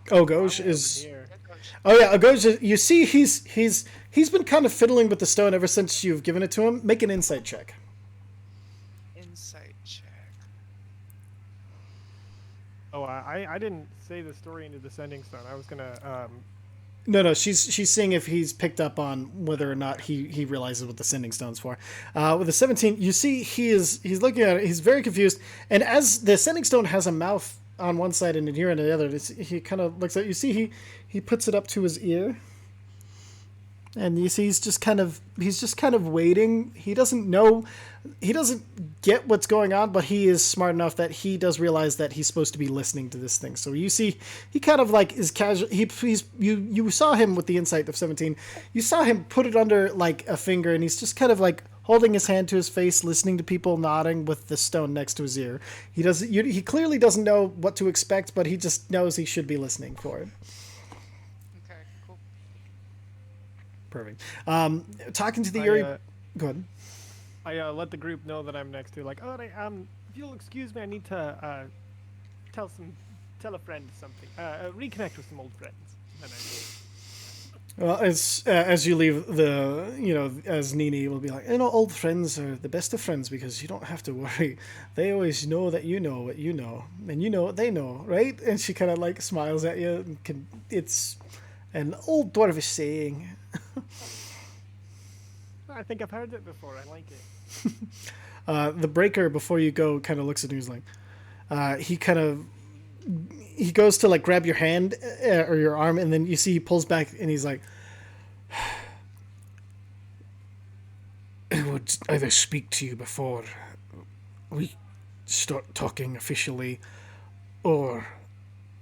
Ogosh is. Here. Oh yeah, Ogosh. You see, he's been kind of fiddling with the stone ever since you've given it to him. Make an insight check. Insight check. Oh, I didn't say the story into the sending stone. I was gonna. No, she's seeing if he's picked up on whether or not he realizes what the sending stone's for. With a 17, you see he's looking at it. He's very confused, and as the sending stone has a mouth on one side and an ear on the other, he kind of looks at. You see he puts it up to his ear, and you see he's just kind of waiting. He doesn't get what's going on, but he is smart enough that he does realize that he's supposed to be listening to this thing. So you see, he kind of like is casual. You saw him with the insight of 17. You saw him put it under like a finger, and he's just kind of like holding his hand to his face, listening to people nodding with the stone next to his ear. He clearly doesn't know what to expect, but he just knows he should be listening for it. Okay, cool. Perfect. Talking to the I, Yuri. Go ahead. I let the group know that I'm next to. Like, oh, if you'll excuse me, I need to tell a friend something. Reconnect with some old friends. And Well, as you leave as Nini will be like, old friends are the best of friends because you don't have to worry. They always know that you know what you know, and you know what they know, right? And she kind of like smiles at you. It's an old dwarvish saying. I think I've heard it before. I like it. The breaker, before you go, kind of looks at you. He's like, he goes to like grab your hand or your arm, and then you see he pulls back, and he's like, I would either speak to you before we start talking officially, or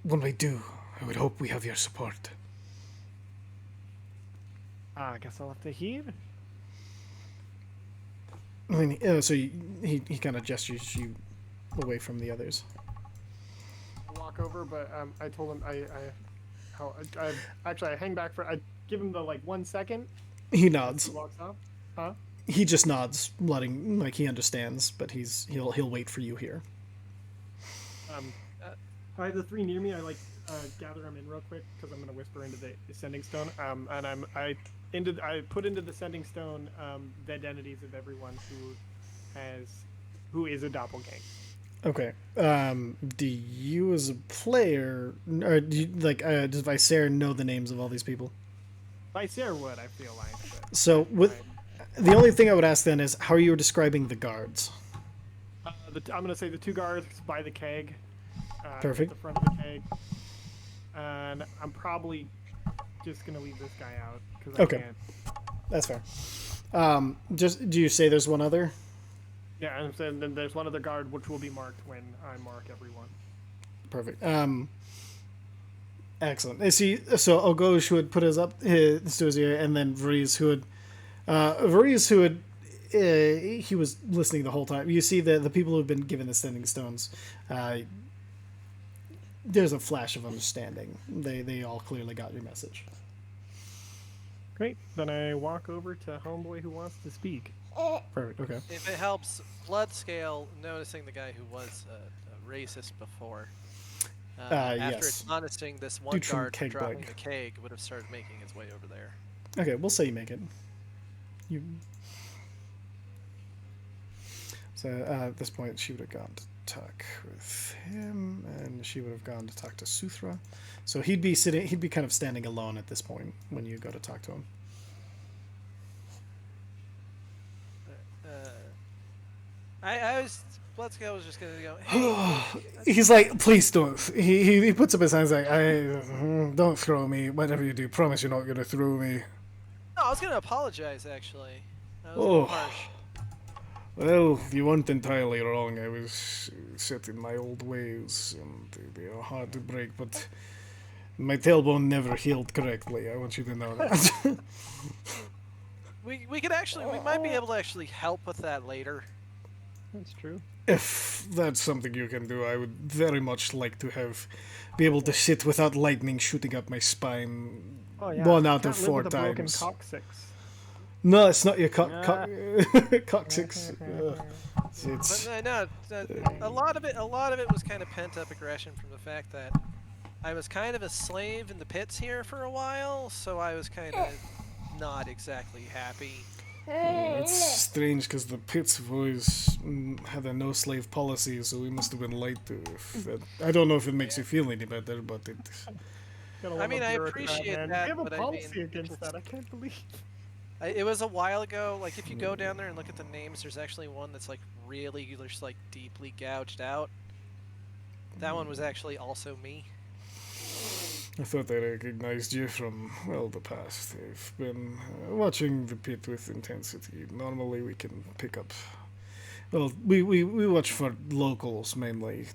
when we do, I would hope we have your support. I guess I'll have to hear. I mean, so he kind of gestures you away from the others. I walk over, but I told him I hang back for. I give him the like 1 second. He nods. He walks off. Huh? He just nods, letting like he understands, but he'll wait for you here. I have the three near me. I like gather them in real quick because I'm gonna whisper into the sending stone. And I put into the sending stone the identities of everyone who is a doppelganger. Okay. Do you as a player, or do you, does Vicer know the names of all these people? Vicer would, I feel like. But So the only thing I would ask then is how are you describing the guards? I'm gonna say the two guards by the keg. Perfect. At the front of the keg. And I'm probably just gonna leave this guy out because I Okay. can't. That's fair. Just do you say there's one other? Yeah, and then there's one other guard which will be marked when I mark everyone. Perfect. Excellent. I see. So Ogosh who would put his to his ear, and then Variz who would he was listening the whole time. You see the people who've been given the sending stones. There's a flash of understanding. They all clearly got your message. Great. Then I walk over to homeboy who wants to speak. Perfect. Okay. If it helps, Bloodscale noticing the guy who was a racist before. After Yes. admonishing this one Dude from guard for Keg dropping Bug. the keg, would have started making his way over there. Okay, we'll say you make it. You. So at this point, she would have gone to talk with him, and she would have gone to talk to Suthra. So he'd be kind of standing alone at this point when you go to talk to him. I was Bloodscale was just gonna go. Hey, He's like, please don't. He puts up his hands like, don't throw me. Whatever you do, promise you're not going to throw me. no, I was gonna apologize actually. I was a Oh. little harsh. Well, you weren't entirely wrong. I was set in my old ways, and they are hard to break, but my tailbone never healed correctly. I want you to know that. We might be able to actually help with that later. That's true. If that's something you can do, I would very much like to be able to sit without lightning shooting up my spine Oh yeah. 1 out Can't of live 4 with a broken times. coccyx. No, it's not your coccyx. It's But no, a lot of it was kind of pent up aggression from the fact that I was kind of a slave in the pits here for a while, so I was kind of not exactly happy. it's strange because the pits have always had a no slave policy, so we must have been lied to. I don't know if it makes you feel any better, but it. Gotta I love mean, a I bureaucrat, appreciate man. that, We have a but I policy mean, against that. I can't believe. It was a while ago. Like, if you go down there and look at the names, there's actually one that's like really just like deeply gouged out. That one was actually also me. I thought I recognized you from, well, the past. I've been watching the pit with intensity. Normally we can pick up. Well, we watch for locals mainly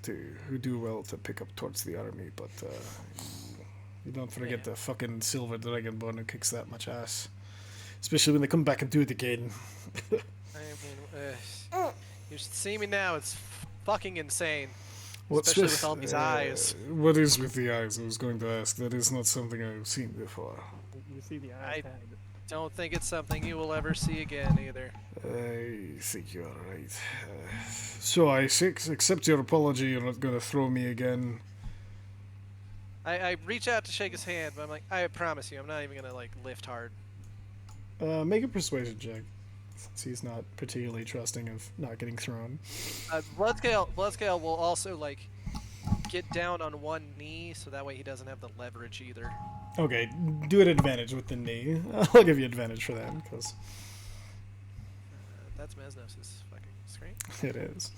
who do well to pick up towards the army, but you don't forget the fucking silver dragonborn who kicks that much ass. Especially when they come back and do it again. I mean, you should see me now. It's fucking insane. Especially with all these eyes. What is with the eyes? I was going to ask. That is not something I've seen before. You see the eye I- tag. Don't think it's something you will ever see again either. I think you're right. So I accept your apology. You're not going to throw me again. I reach out to shake his hand, but I'm like, I promise you, I'm not even gonna like lift hard. Make a persuasion check, since he's not particularly trusting of not getting thrown. Bloodscale will also like get down on one knee, so that way he doesn't have the leverage either. Okay, do it advantage with the knee. I'll give you advantage for that, because That's Mesnos' fucking screen. it is.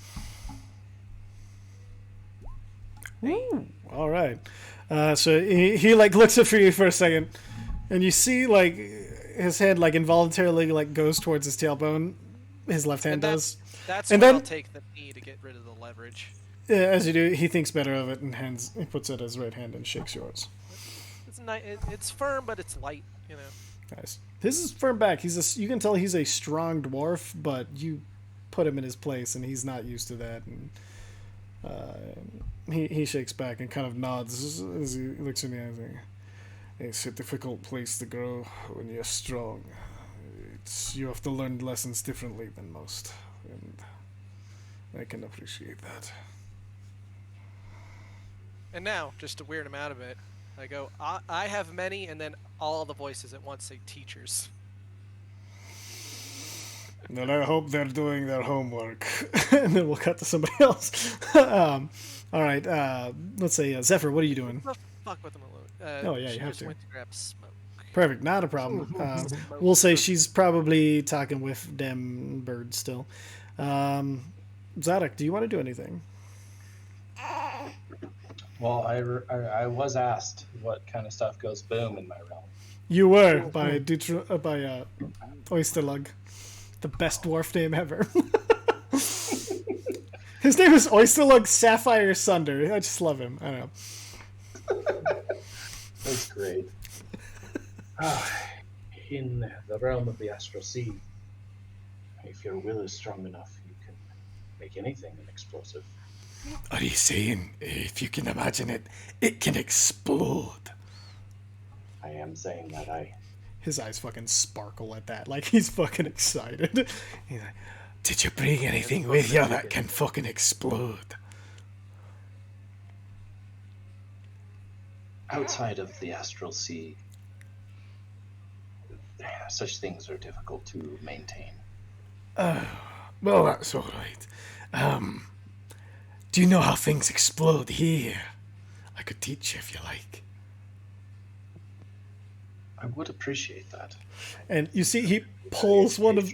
Woo! All right. So he like looks up for you for a second, and you see like his head like involuntarily like goes towards his tailbone. His left hand does. That's And when then- I'll take the knee to get rid of the leverage. As you do, he thinks better of it and he puts it his right hand and shakes yours. It's firm, but it's light, you know. Nice. His is firm back. You can tell he's a strong dwarf, but you put him in his place, and he's not used to that. And he shakes back and kind of nods as he looks in the eyes. It's a difficult place to grow when you're strong. You have to learn lessons differently than most, and I can appreciate that. And now, just to weird him out of it, I go, I have many, and then all the voices at once say teachers. And I hope they're doing their homework. And then we'll cut to somebody else. All right, let's say, Zephyr, what are you doing? Let's fuck with him a little. Oh, yeah, she have just to. went to grab smoke. Perfect, not a problem. We'll say she's probably talking with them birds still. Zadok, do you want to do anything? Well, I was asked what kind of stuff goes boom in my realm. You were by Oysterlug, the best dwarf name ever. His name is Oysterlug Sapphire Sunder. I just love him. I don't know. That's great. In the realm of the Astral Sea, If your will is strong enough, you can make anything an explosive. Are you saying if you can imagine it, it can explode? I am saying that His eyes fucking sparkle at that. Like, he's fucking excited. He's like, Did you bring anything with you that can fucking explode? outside of the astral sea, such things are difficult to maintain. Well, that's all right. Do you know how things explode here? I could teach you if you like. I would appreciate that. And you see, he pulls one of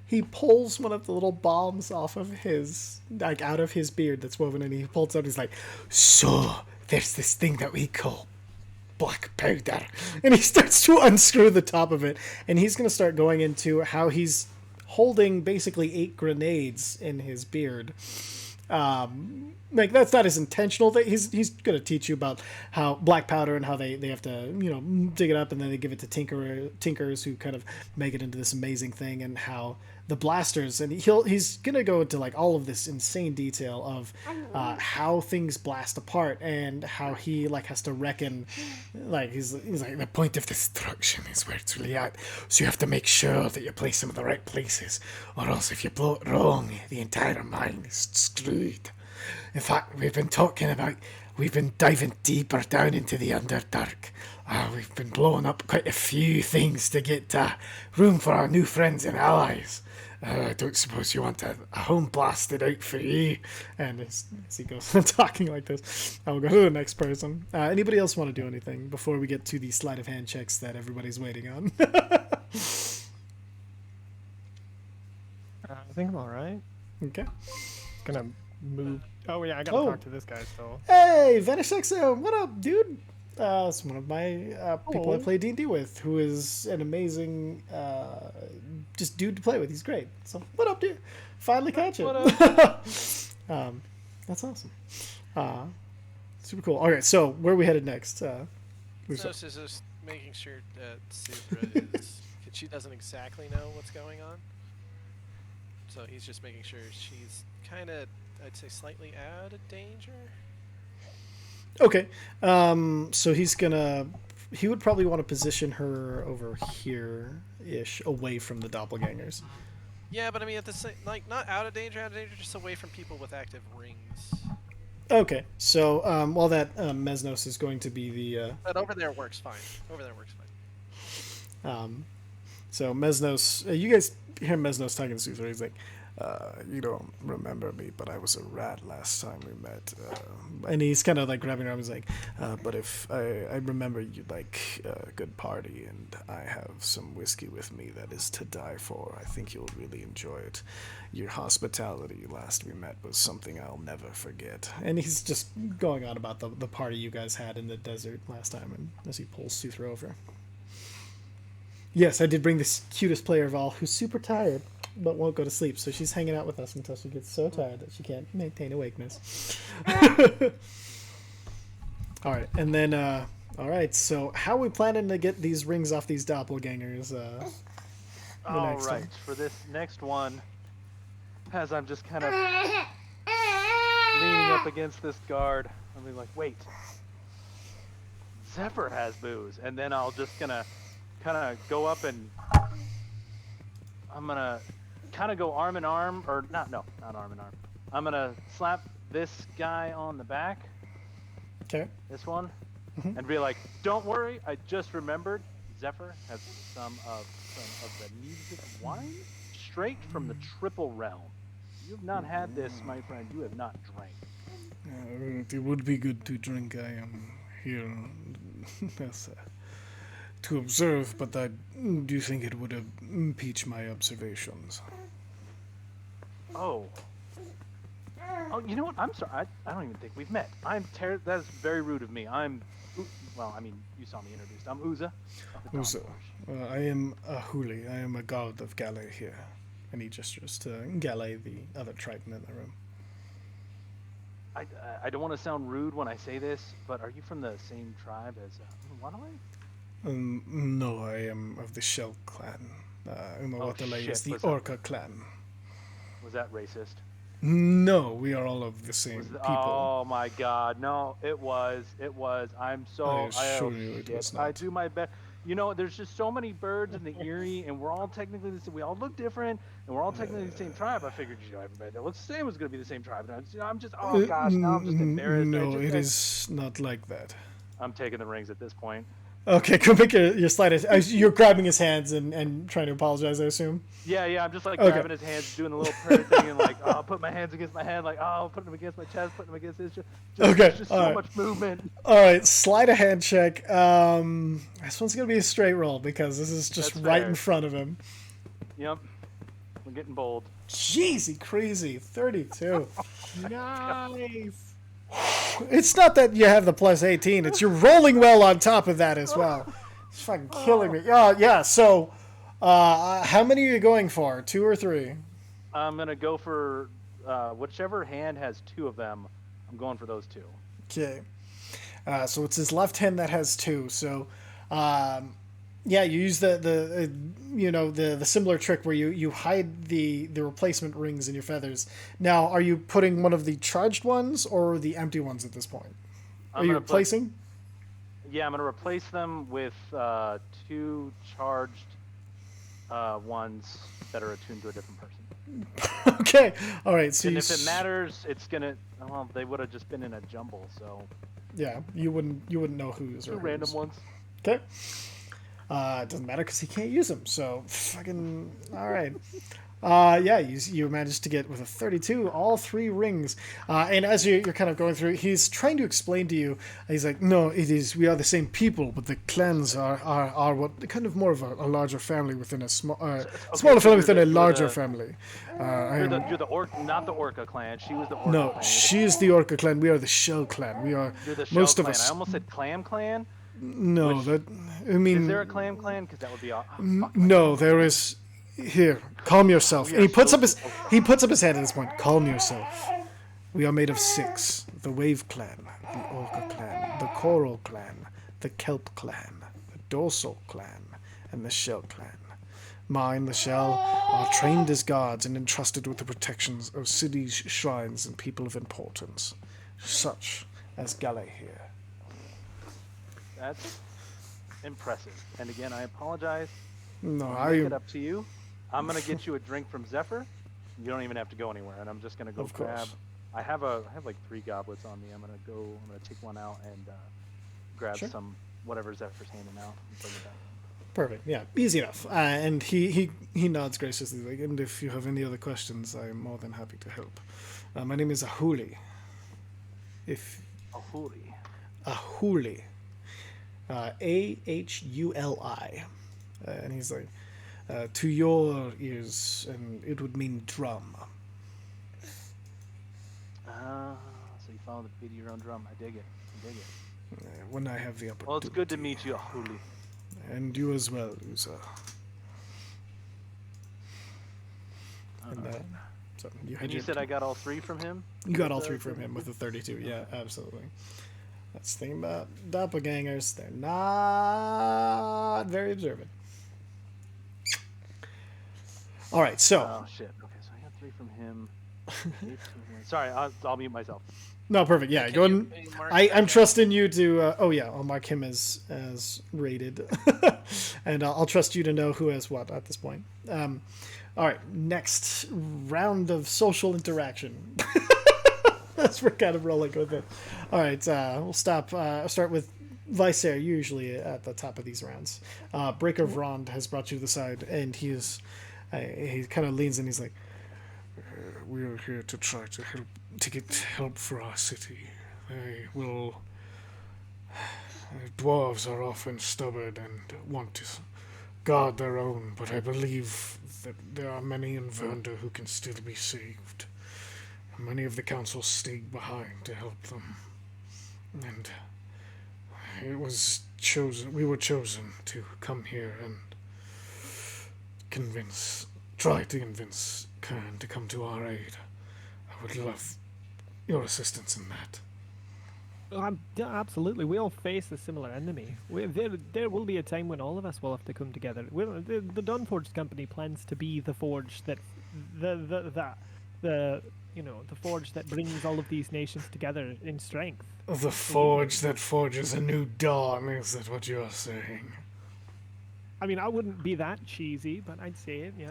the little bombs off of his, like, out of his beard that's woven, and he pulls it out. He's like, So, there's this thing that we call black powder. and he starts to unscrew the top of it, and he's going to start going into how he's holding basically 8 grenades in his beard. Like, that's not his intentional thing. He's going to teach you about how black powder and how they have to, dig it up, and then they give it to tinkers who kind of make it into this amazing thing, and how the blasters, and he's going to go into like all of this insane detail of how things blast apart, and how he like has to reckon, like he's like, The point of destruction is where it's really at. So you have to make sure that you place them in the right places, or else if you blow it wrong, the entire mine is screwed. In fact, we've been diving deeper down into the Underdark. We've been blowing up quite a few things to get room for our new friends and allies. I don't suppose you want a home blasted out for you. and as he goes talking like this, I will go to the next person. Anybody else want to do anything before we get to the sleight of hand checks that everybody's waiting on? I think I'm all right. Okay. Gonna move. Oh yeah, I gotta talk to this guy still. Hey, Vanish Exo, what up, dude? It's one of my people I play D&D with, who is an amazing just dude to play with. He's great. So, what up, dude? Finally catch it. That's awesome. Super cool. All right, so where are we headed next? So this is just making sure that Supra is. She doesn't exactly know what's going on. So he's just making sure she's kind of, I'd say, slightly out of danger. Okay. So he would probably want to position her over here-ish, away from the doppelgangers. Yeah, but I mean, at the same, like, not out of danger, just away from people with active rings. Okay. So while that Mesnos is going to be the... But over there works fine. So Mesnos, you guys hear Mesnos talking to Caesar. He's like, you don't remember me, but I was a rat last time we met. And he's kind of like grabbing her arm. He's like, but if I remember you like a good party, and I have some whiskey with me that is to die for. I think you'll really enjoy it. Your hospitality last we met was something I'll never forget. And he's just going on about the party you guys had in the desert last time, and as he pulls Suthra over. Yes, I did bring this cutest player of all, who's super tired, but won't go to sleep. So she's hanging out with us until she gets so tired that she can't maintain awakeness. All right, and then, all right, so how are we planning to get these rings off these doppelgangers? All right, for this next one, as I'm just kind of leaning up against this guard, I'll be like, wait, Zephyr has booze, and then I'll just kind of go up and I'm gonna kind of go arm in arm, or not arm in arm. I'm gonna slap this guy on the back. Okay. This one, and be like, "Don't worry, I just remembered. Zephyr has some of the music wine straight from the Triple Realm. You have not had this, my friend. You have not drank. It would be good to drink. I am here to observe, but I do think it would impeach my observations. Oh, you know what? I'm sorry. I don't even think we've met. That is very rude of me. Well, I mean, you saw me introduced. I'm Uza. Uza. I am a Huli. I am a guard of Galley here. And he gestures to Galley, the other Triton in the room. I don't want to sound rude when I say this, but are you from the same tribe as Wanaway? No, I am of the Shell clan. Umawatale shit, is the was that- Orca clan. Was that racist? No, we are all of the same Was the- people. Oh my god, no, it was. I'm so. I assure you it shit. was I not. do my best. You know, there's just so many birds in the Erie, and we're all technically the same. We all look different, and we're all technically the same tribe. I figured, everybody that looks the same was going to be the same tribe. And I'm just, oh gosh, now I'm just embarrassed. No, it is not like that. I'm taking the rings at this point. Okay, go make your slide. You're grabbing his hands and trying to apologize, I assume. Yeah, I'm just like Okay. grabbing his hands, doing a little prayer thing, and like, oh, put my hands against my head, like, oh, putting them against my chest, putting them against his chest. Okay, Just all so right. much movement. All right, slide a hand check. This one's gonna be a straight roll because this is just That's right fair. in front of him. Yep. We're getting bold. Jeezy, crazy, 32. Nice. It's not that you have the plus 18; it's you're rolling well on top of that as well. It's fucking killing me. Yeah. So, how many are you going for? 2 or 3? I'm gonna go for whichever hand has 2 of them. I'm going for those 2. Okay. So it's his left hand that has 2. So, yeah, you use the similar trick where you hide the replacement rings in your feathers. Now, are you putting one of the charged ones or the empty ones at this point? Are you replacing? Yeah, I'm gonna replace them with 2 charged ones that are attuned to a different person. Okay. All right. So And you if it matters, it's gonna. Well, they would have just been in a jumble, so. yeah, you wouldn't know who's 2 or random whose. ones. Okay. It doesn't matter because he can't use them. So fucking all right. Yeah, you managed to get with a 32 all 3 rings. And as you're kind of going through, he's trying to explain to you. He's like, no, we are the same people, but the clans are what kind of more of a larger family within a smaller so family within a you're larger the- family. You're the not the Orca clan. She was the Orca No, clan. she is the Orca clan. We are the Shell clan. We are You're the Shell most clan. of us. I almost said Clam clan. No, which- that I mean. Is there a Clam clan? Because that would be. No, there is. Here, calm yourself. And he puts up his hand at this point. Calm yourself. We are made of 6: the Wave clan, the Orca clan, the Coral clan, the Kelp clan, the Dorsal clan, and the Shell clan. Mine, the Shell, are trained as guards and entrusted with the protections of cities, shrines, and people of importance, such as Gale here. That's impressive. And again, I apologize. No, I'll make it up to you. I'm gonna get you a drink from Zephyr. You don't even have to go anywhere, and I'm just gonna go Of course. grab. I have like 3 goblets on me. I'm gonna take one out and grab Sure. some whatever Zephyr's handing out and bring it back. Perfect. Yeah, easy enough. And he nods graciously. Like, and if you have any other questions, I'm more than happy to help. My name is Ahuli. Ahuli. Ahuli. Ahuli. And he's like, to your ears, and it would mean drum. So you follow the beat of your own drum. I dig it. When I have the opportunity. Well, it's good to meet you, Ahuli. And you as well, Uza. And so you had And you your, said I got all 3 from him? you got all 3 from him with a 32. Yeah, absolutely. That's the thing about doppelgangers. They're not very observant. All right, so Oh shit. Okay, so I got 3 from him. 8 from him. Sorry, I'll mute myself. no, perfect. Yeah, go and I'm trusting you to. Oh yeah, I'll mark him as rated, and I'll trust you to know who has what at this point. All right, next round of social interaction. That's we're kind of rolling with it. All right, we'll start with Vicer, usually at the top of these rounds. Breaker Vrond has brought you to the side, and he kind of leans in. He's like, We are here to try to get help for our city. Dwarves are often stubborn and want to guard their own, but I believe that there are many in Vernder who can still be saved. Many of the council stayed behind to help them, and we were chosen to come here and try to convince Kern to come to our aid. I would love your assistance in that. Absolutely, we all face a similar enemy. There will be a time when all of us will have to come together. The Dawnforged company plans to be the forge that the the forge that brings all of these nations together in strength. The forge that forges a new dawn, is that what you're saying? I mean, I wouldn't be that cheesy, but I'd say it, yeah.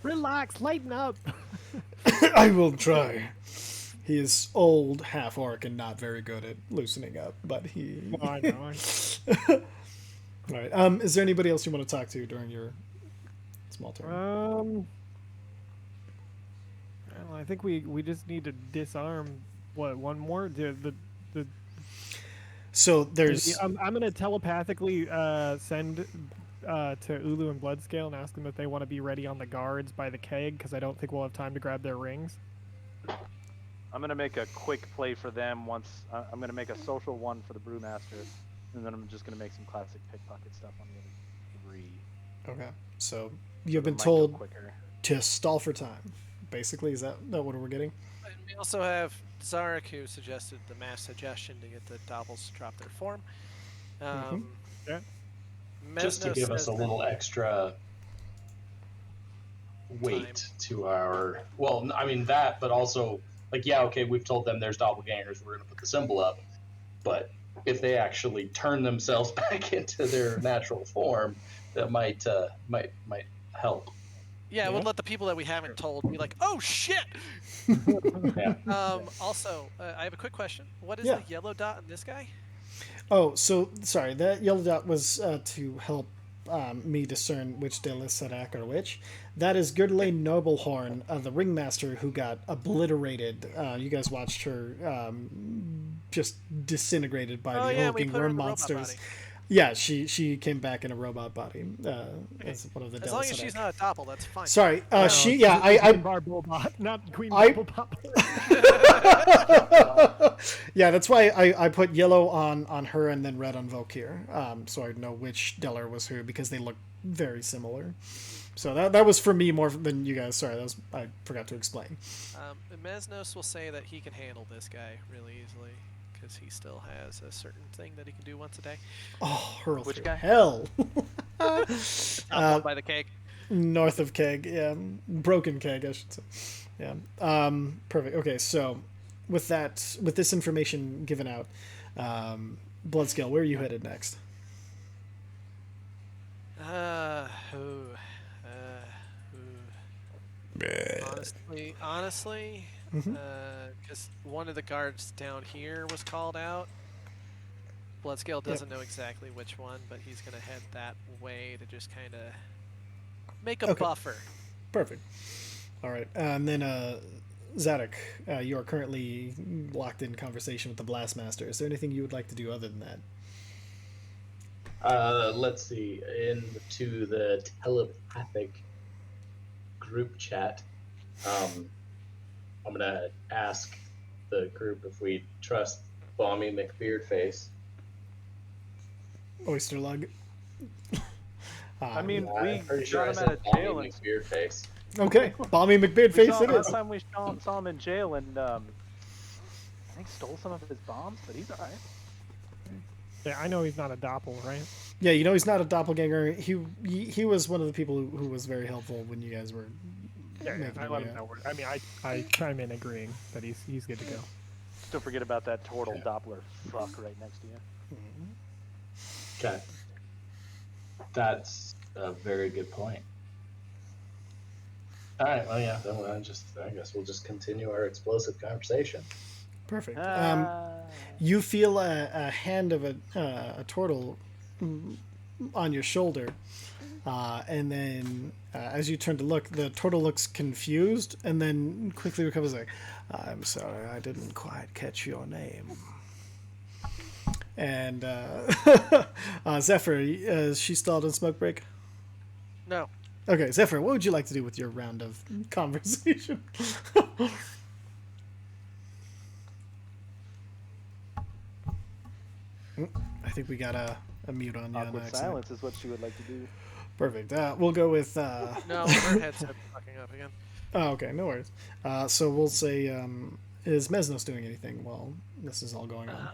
Relax, lighten up. I will try. He is old, half orc, and not very good at loosening up, but he. Oh, I know. All right. Is there anybody else you want to talk to during your small turn? Well, I think we just need to disarm one more the So there's. I'm gonna telepathically send to Ulu and Bloodscale and ask them if they want to be ready on the guards by the keg because I don't think we'll have time to grab their rings. I'm gonna make a quick play for them once. I'm gonna make a social one for the brewmaster, and then I'm just gonna make some classic pickpocket stuff on the other 3. Okay. So you've been Might go told quicker. to stall for time. Basically, is that what we're getting? And we also have Zarek, who suggested the mass suggestion to get the Doppels to drop their form. Yeah. Just to Mesnos give us says a that- little extra weight Time. to our. Well, I mean that, but also like, yeah, okay, we've told them there's doppelgangers. We're going to put the symbol up, but if they actually turn themselves back into their natural form, that might help. Yeah, it would Yeah. let the people that we haven't told be like, "Oh shit!" Yeah. Also, I have a quick question. What is Yeah. the yellow dot on this guy? Oh, so sorry. That yellow dot was to help me discern which Delisadak are which. That is Gerdelane Noblehorn, the ringmaster who got obliterated. You guys watched her just disintegrated by Oh the yeah, we hulking put her in worm the robot monsters. body. Yeah, she came back in a robot body as one of the As long as Delisadak. she's not a doppel, that's fine. Sorry, No, she. she's Yeah, Queen Barbobot, not Queen I- Barbobot. Yeah, that's why I put yellow on her and then red on Vokir, so I'd know which Deller was who because they look very similar. So that was for me more than you guys. Sorry, I forgot to explain. Mesnos will say that he can handle this guy really easily because he still has a certain thing that he can do once a day. Oh, hurl Which through guy? hell! Top by the cake. North of Keg, yeah, broken Keg, I should say. Yeah, perfect. Okay, so with this information given out, Bloodscale, where are you headed next? Honestly, because one of the guards down here was called out. Bloodscale doesn't know exactly which one, but he's gonna head that way to just kind of make a Okay. buffer. Perfect. All right, and then Zadok, you are currently locked in conversation with the Blastmaster. Is there anything you would like to do other than that? Let's see. Into the telepathic group chat, I'm gonna ask the group if we trust Balmy McBeardface. Oyster Lug. I mean, I'm we pretty sure I got him out said of jail Balmy and McBeardface. Okay, Balmy we McBeardface saw, it last is. time we saw him in jail and I think stole some of his bombs, but he's alright. Yeah, I know he's not a doppel, right? Yeah, you know he's not a doppelganger. He was one of the people who was very helpful when you guys were. Yeah, making I your let way him out. know. I mean, I chime in agreeing that he's good to go. Don't forget about that turtle Doppler fuck right next to you. Okay. That's a very good point. All right. Well, yeah. Then I guess we'll just continue our explosive conversation. Perfect. Ah. You feel a hand of a turtle on your shoulder, and then as you turn to look, the turtle looks confused and then quickly recovers. Like, I'm sorry, I didn't quite catch your name. And Zephyr, is she stalled on smoke break? No. Okay, Zephyr, what would you like to do with your round of conversation? I think we got a mute on you. on Awkward accident. silence is what she would like to do. Perfect. We'll go with. No, her headset fucking up again. Oh, okay, no worries. So we'll say Is Mesnos doing anything while this is all going on?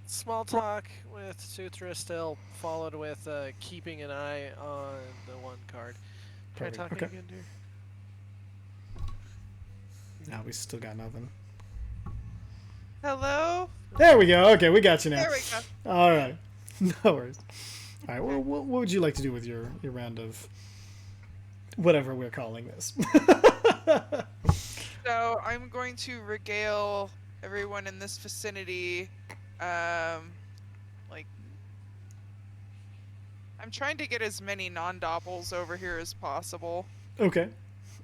Small talk with Sutra still, followed with keeping an eye on the one card. Try Perfect. talking Okay. again, dear. No, we still got nothing. Hello? There we go. Okay, we got you now. There we go. All right. No worries. All right. Well, what would you like to do with your round of whatever we're calling this? So I'm going to regale everyone in this vicinity. Like, I'm trying to get as many non-doppels over here as possible. Okay.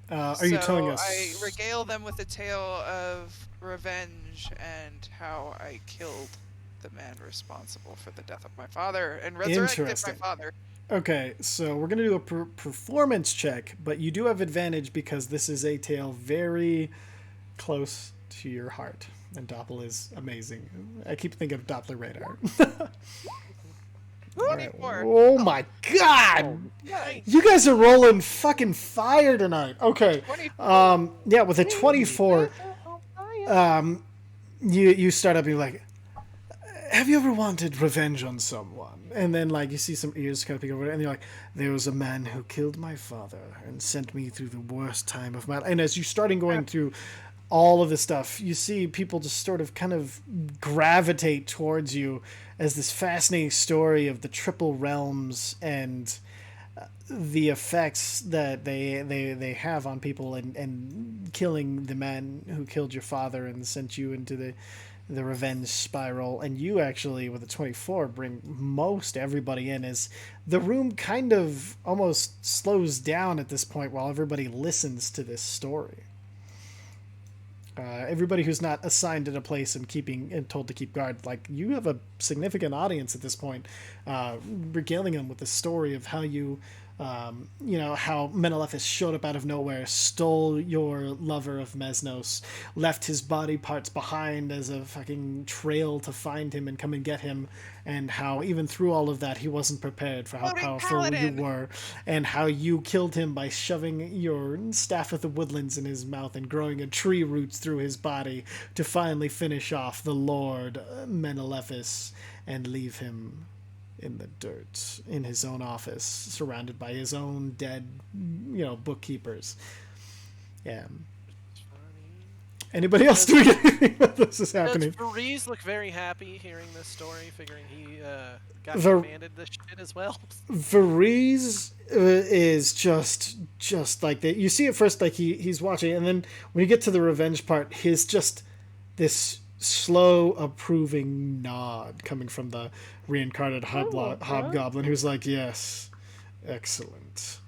Are you telling us? I regale them with a tale of revenge and how I killed the man responsible for the death of my father and resurrected my Interesting. father. Okay, so we're gonna do a performance check, but you do have advantage because this is a tale very close to your heart, and Doppel is amazing. I keep thinking of Doppler radar. All right. 24. Oh my god! You guys are rolling fucking fire tonight. Okay. 24. Yeah, with a 24, you start up and you're like, have you ever wanted revenge on someone? And then like you see some ears coming over, and you're like, there was a man who killed my father and sent me through the worst time of my life. And as you starting going through all of this stuff, you see people just sort of kind of gravitate towards you as this fascinating story of the triple realms and the effects that they have on people, and killing the man who killed your father and sent you into the revenge spiral. And you actually, with a 24, bring most everybody in, as the room kind of almost slows down at this point while everybody listens to this story. Everybody who's not assigned at a place and told to keep guard, like, you have a significant audience at this point, regaling them with the story of how you, how Menelephus showed up out of nowhere, stole your lover of Mesnos, left his body parts behind as a fucking trail to find him and come and get him, and how even through all of that he wasn't prepared for how Floating powerful paladin. you were, and how you killed him by shoving your staff of the woodlands in his mouth and growing a tree roots through his body to finally finish off the Lord Menelephus and leave him in the dirt in his own office, surrounded by his own dead, bookkeepers. Yeah. Anybody else doing anything when this is happening? Does Varese look very happy hearing this story, figuring he got Var- commanded this shit as well? Varese is just like that. You see at first like he's watching, and then when you get to the revenge part, his just this slow approving nod coming from the reincarnated hobgoblin, who's like, yes, excellent.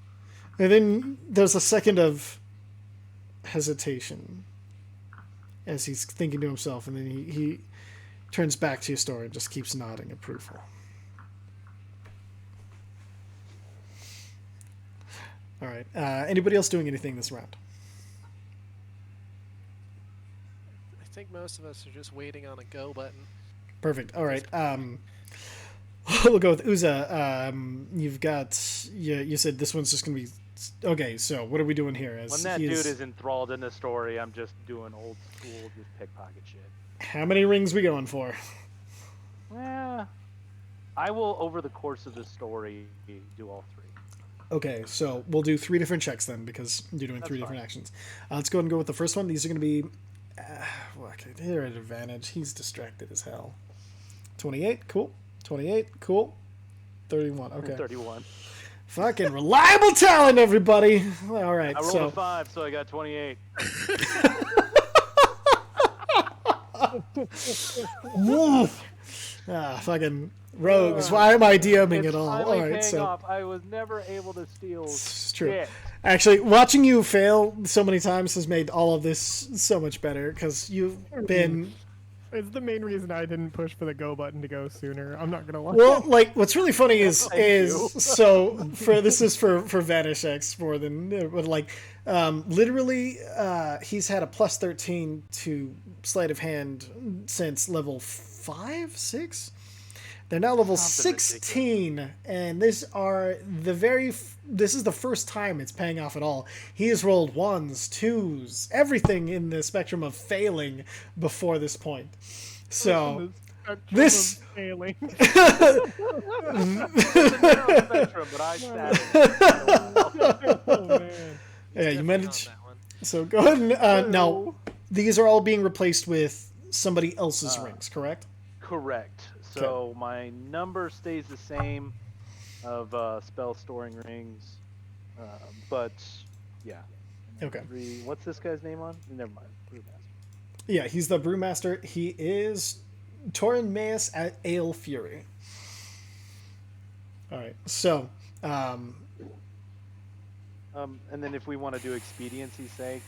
And then there's a second of hesitation as he's thinking to himself, and then he turns back to his story and just keeps nodding approval. All right. Anybody else doing anything this round? I think most of us are just waiting on a go button. Perfect. All right. We'll go with Uza. You've got. You said this one's just gonna be. Okay. So what are we doing here? When that dude is enthralled in the story, I'm just doing old school, just pickpocket shit. How many rings we going for? I will, over the course of the story, do all three. Okay, so we'll do 3 different checks then, because you're doing 3 different actions. Let's go ahead and go with the first one. These are going to be... okay, they're at advantage. He's distracted as hell. 28, cool. 28, cool. 31, okay. 31. Fucking reliable talent, everybody! All right, I rolled a 5, so I got 28. Fucking rogues. Why am I DMing It's it all? finally All right, paying so... off. I was never able to steal It's true. shit. Actually, watching you fail so many times has made all of this so much better, because you've been... It's the main reason I didn't push for the go button to go sooner. I'm not gonna lie. Well, like, what's really funny is you. so this is for Vanish X more than, but like, literally, he's had a plus 13 to sleight of hand since level 5, 6. They're now level Something 16, and this is the first time it's paying off at all. He has rolled ones, twos, everything in the spectrum of failing before this point. So this failing. Spectrum, but I sat it. Oh man. yeah, you Definitely managed. on that one. So go ahead and now these are all being replaced with somebody else's rings, correct? Correct. So my number stays the same of spell storing rings, but yeah. Okay. What's this guy's name on? Never mind. Brewmaster. Yeah, he's the brewmaster. He is Torin Maeus at Ale Fury. All right. So, And then if we want to do expediency's sake,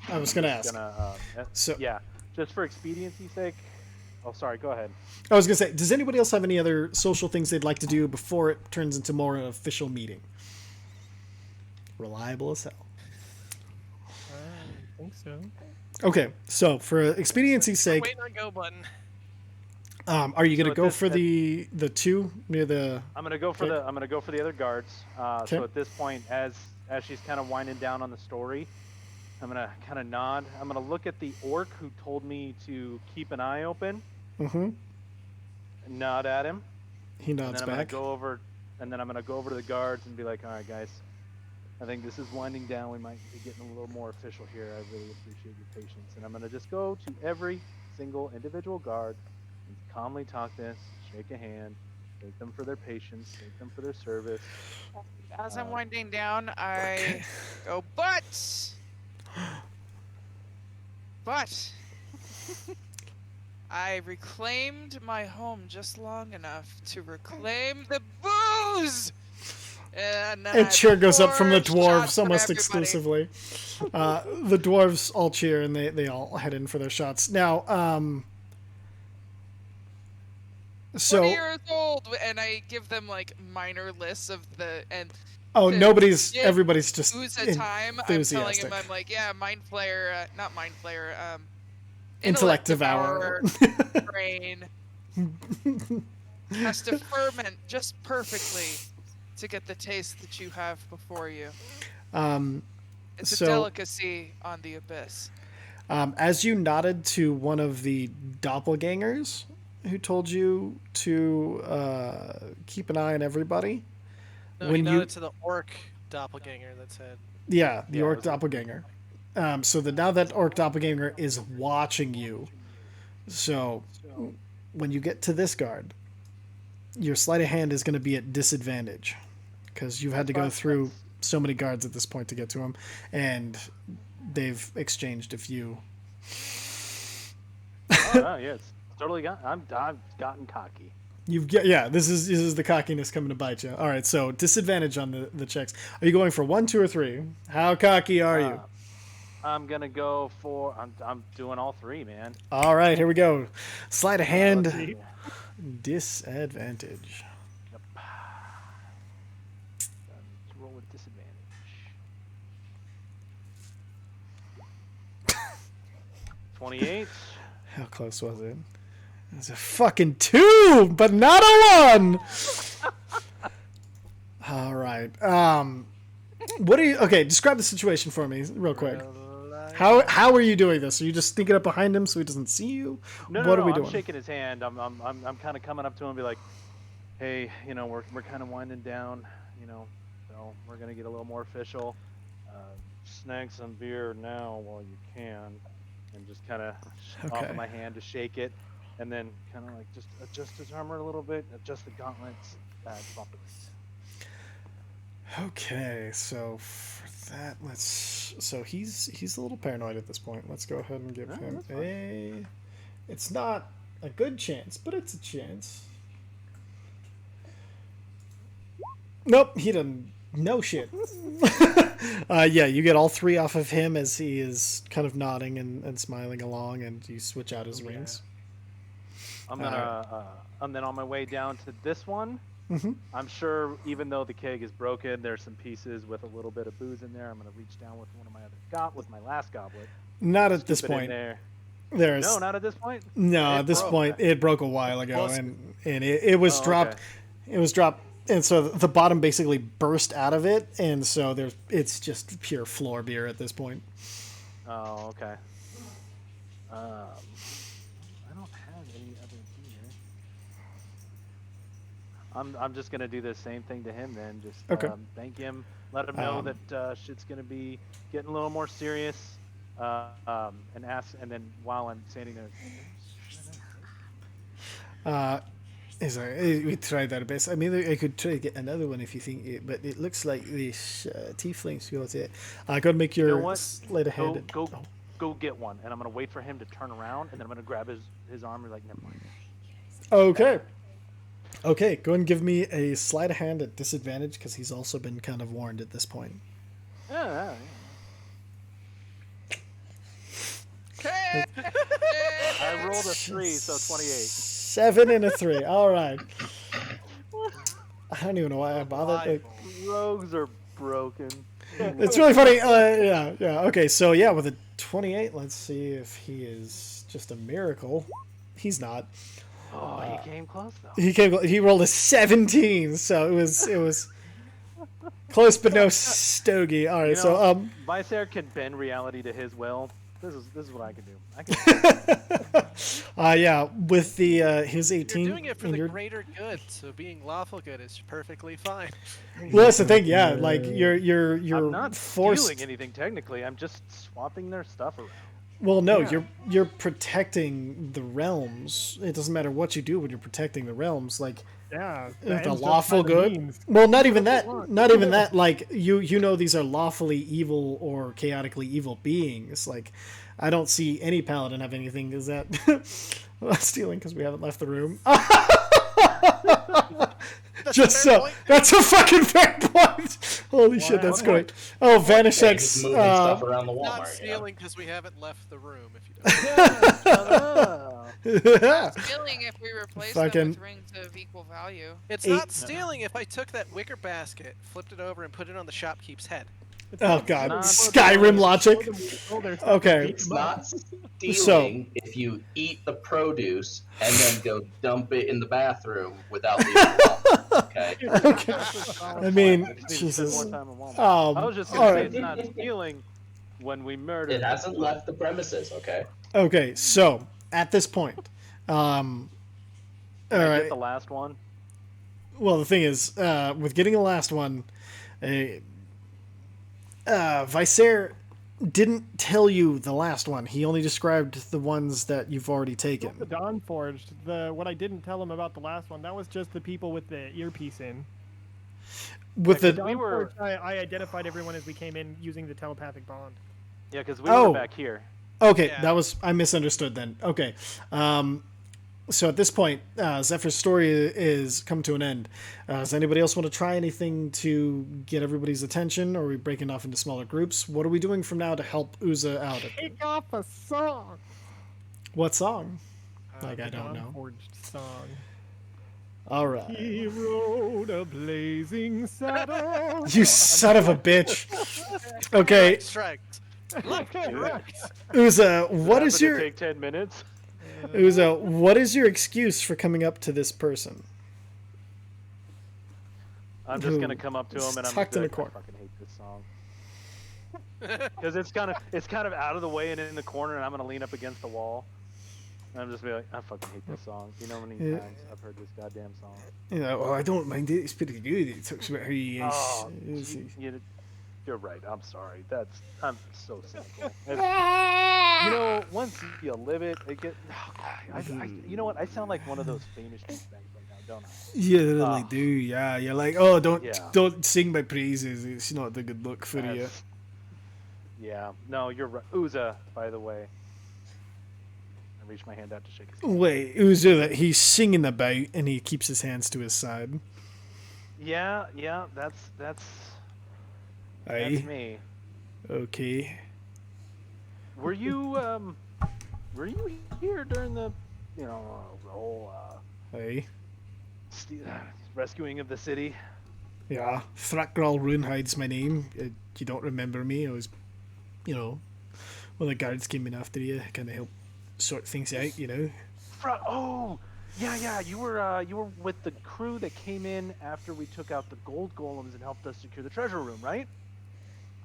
I was going to ask. So- yeah, just for expediency's sake. Oh, sorry. Go ahead. I was going to say, does anybody else have any other social things they'd like to do before it turns into more an official meeting? Reliable as hell. I think so. Okay, so for expediency's sake, Waiting on go button. are you going So to at go this- for at- the two near the? I'm gonna go for Okay. the other guards. Okay. So at this point, as she's kind of winding down on the story, I'm gonna kind of nod. I'm gonna look at the orc who told me to keep an eye open. Mm-hmm. Nod at him. He And nods then I'm back. gonna go over, to the guards and be like, "All right, guys, I think this is winding down. We might be getting a little more official here. I really appreciate your patience." And I'm gonna just go to every single individual guard and calmly talk this, shake a hand, thank them for their patience, thank them for their service. As I'm winding down, I go, but I reclaimed my home just long enough to reclaim the booze. And then And I cheer goes up from the pour shots dwarves for almost everybody. exclusively. The dwarves all cheer and they all head in for their shots. Now, 20 so years old, and I give them like minor lists of oh, yeah, everybody's just booze at time. I'm telling enthusiastic. him, I'm like, yeah, mind flayer, not mind flayer, Intellect Devourer. brain has to ferment just perfectly to get the taste that you have before you. It's so- a delicacy on the abyss. As you nodded to one of the doppelgangers who told you to keep an eye on everybody. No, When he you- nodded to the orc doppelganger that said, Yeah, the Yeah, orc it was- doppelganger. So now that orc doppelganger is watching you. So when you get to this guard, your sleight of hand is going to be at disadvantage because you've had to go through so many guards at this point to get to him, and they've exchanged a few. Oh, no, yeah, it's totally I've gotten cocky. This is the cockiness coming to bite you. All right, so disadvantage on the checks. Are you going for 1, 2, or 3? How cocky are you? I'm gonna go for. I'm doing all three, man. All right, here we go. Sleight of Let's hand, see. disadvantage. Yep. Let's roll with disadvantage. 28. How close was it? It was a fucking 2, but not a 1. All right. What are you? Okay, describe the situation for me real quick. How are you doing this? Are you just sneaking up behind him so he doesn't see you? No, What no, are we I'm doing? shaking his hand. I'm kind of coming up to him and be like, hey, we're kind of winding down, so we're gonna get a little more official. Snag some beer now while you can, and just kind of Okay. offer my hand to shake it, and then kind of like just adjust his armor a little bit, adjust the gauntlets, bump it. Okay, so for that, so he's a little paranoid at this point. Let's go ahead and give No, him that's fine. a. It's not a good chance, but it's a chance. Nope, he doesn't. No shit. Yeah, you get all 3 off of him as he is kind of nodding and smiling along, and you switch out his rings. I'm gonna, and then on my way down to this one, Mhm. I'm sure even though the keg is broken, there's some pieces with a little bit of booze in there. I'm gonna reach down with one of my with my last goblet. Not at this scoop it in point. there. There's No, not at this point. no, It at this broke. point it broke a while ago, Well, and it was Oh, dropped. okay. It was dropped, and so the bottom basically burst out of it, and so it's just pure floor beer at this point. Oh, okay. I don't have any other beer. I'm just gonna do the same thing to him then. Just Okay. thank him, let him know that shit's gonna be getting a little more serious, and ask. And then while I'm standing there, We tried our best. I mean, I could try to get another one if you think it, but it looks like this tiefling's got it. I gotta make you your know what? sleight of hand. Go get one, and I'm gonna wait for him to turn around, and then I'm gonna grab his arm and like, never mind. Okay. Okay, go and give me a sleight of hand at disadvantage because he's also been kind of warned at this point. Yeah. I rolled a 3, so 28. 7 and a 3. All right. I don't even know why I bothered. Rogues are broken. It's really funny. Yeah. Okay, so yeah, with a 28, let's see if he is just a miracle. He's not. Oh, he came close though. He rolled a 17, so it was close but no stogie. All right, so Vicer can bend reality to his will. This is what I can do. I can. yeah, with the his 18. You're doing it for the injured- greater good, so being lawful good is perfectly fine. Well, that's the thing. Yeah, like you're I'm not forced. stealing anything technically. I'm just swapping their stuff around. Well, no, you're protecting the realms. It doesn't matter what you do when you're protecting the realms. Like Yeah. the lawful good. Well, not even that. Not even that. Like you know, these are lawfully evil or chaotically evil beings. Like I don't see any paladin have anything. Is that stealing because we haven't left the room? Just so that's a fucking fair point. Holy shit, that's great. Oh, Vanish Yeah, X. just moving stuff around the Not Walmart. stealing because we haven't left the room. If you don't. Stealing if we replace Fucking- them with rings of equal value. It's Eight- not stealing if I took that wicker basket, flipped it over, and put it on the shopkeep's head. Oh god, Not Skyrim logic. Okay. It's not stealing if you eat the produce and then go dump it in the bathroom without leaving it alone. Okay. I mean, Need to spend Jesus. more time in Walmart. I was just all gonna say right. it's not stealing when we murder. It hasn't left the premises. Okay. Okay, so at this point, all Did I get right. the last one. Well, the thing is, with getting the last one, Vicer didn't tell you the last one. He only described the ones that you've already taken. The Dawnforged. What I didn't tell him about the last one, that was just the people with the earpiece in. With The the We were- Dawnforged, I identified everyone as we came in using the telepathic bond. Yeah, because we Oh. were back here. okay, Yeah. that was I misunderstood then. Okay, so at this point, Zephyr's story is come to an end. Does anybody else want to try anything to get everybody's attention, or are we breaking off into smaller groups? What are we doing from now to help Uza out? Kick off a song. What song? Like, The I don't know. Dawnforged song. All right. He rode a blazing saddle. You son of a bitch. Okay, Strikes. Look, right. Uza, what is Happened to your take 10 minutes? Uza? What is your excuse for coming up to this person? I'm just Who gonna come up to him and I'm tucked just in like, the corner. I fucking hate this song. Because it's kind of out of the way and in the corner, and I'm gonna lean up against the wall. And I'm just be like, I fucking hate this song. You know how many Yeah. times I've heard this goddamn song? You know, oh, I don't mind it. It's pretty good. It talks about how he is. Oh, is- you're right. I'm sorry. I'm so cynical. You know, once you live it, it get. Oh, God, you know what? I sound like one of those famous douchebags right now, don't I? Yeah, they Ah. do. Yeah, you're like, oh, don't Yeah. don't sing my praises. It's not a good look for you. That's- Yeah. No, you're right. Uza, by the way. I reached my hand out to shake his hand. Wait, Uzo, that he's singing about, and he keeps his hands to his side. Yeah, that's Aye. me. Okay. Were you here during the whole Aye. rescuing of the city? Yeah. Thrakgral Runehide's my name. You don't remember me? I was, when the guards came in after you, kind of helped sort things out, you know. Oh, yeah. You were with the crew that came in after we took out the gold golems and helped us secure the treasure room, right?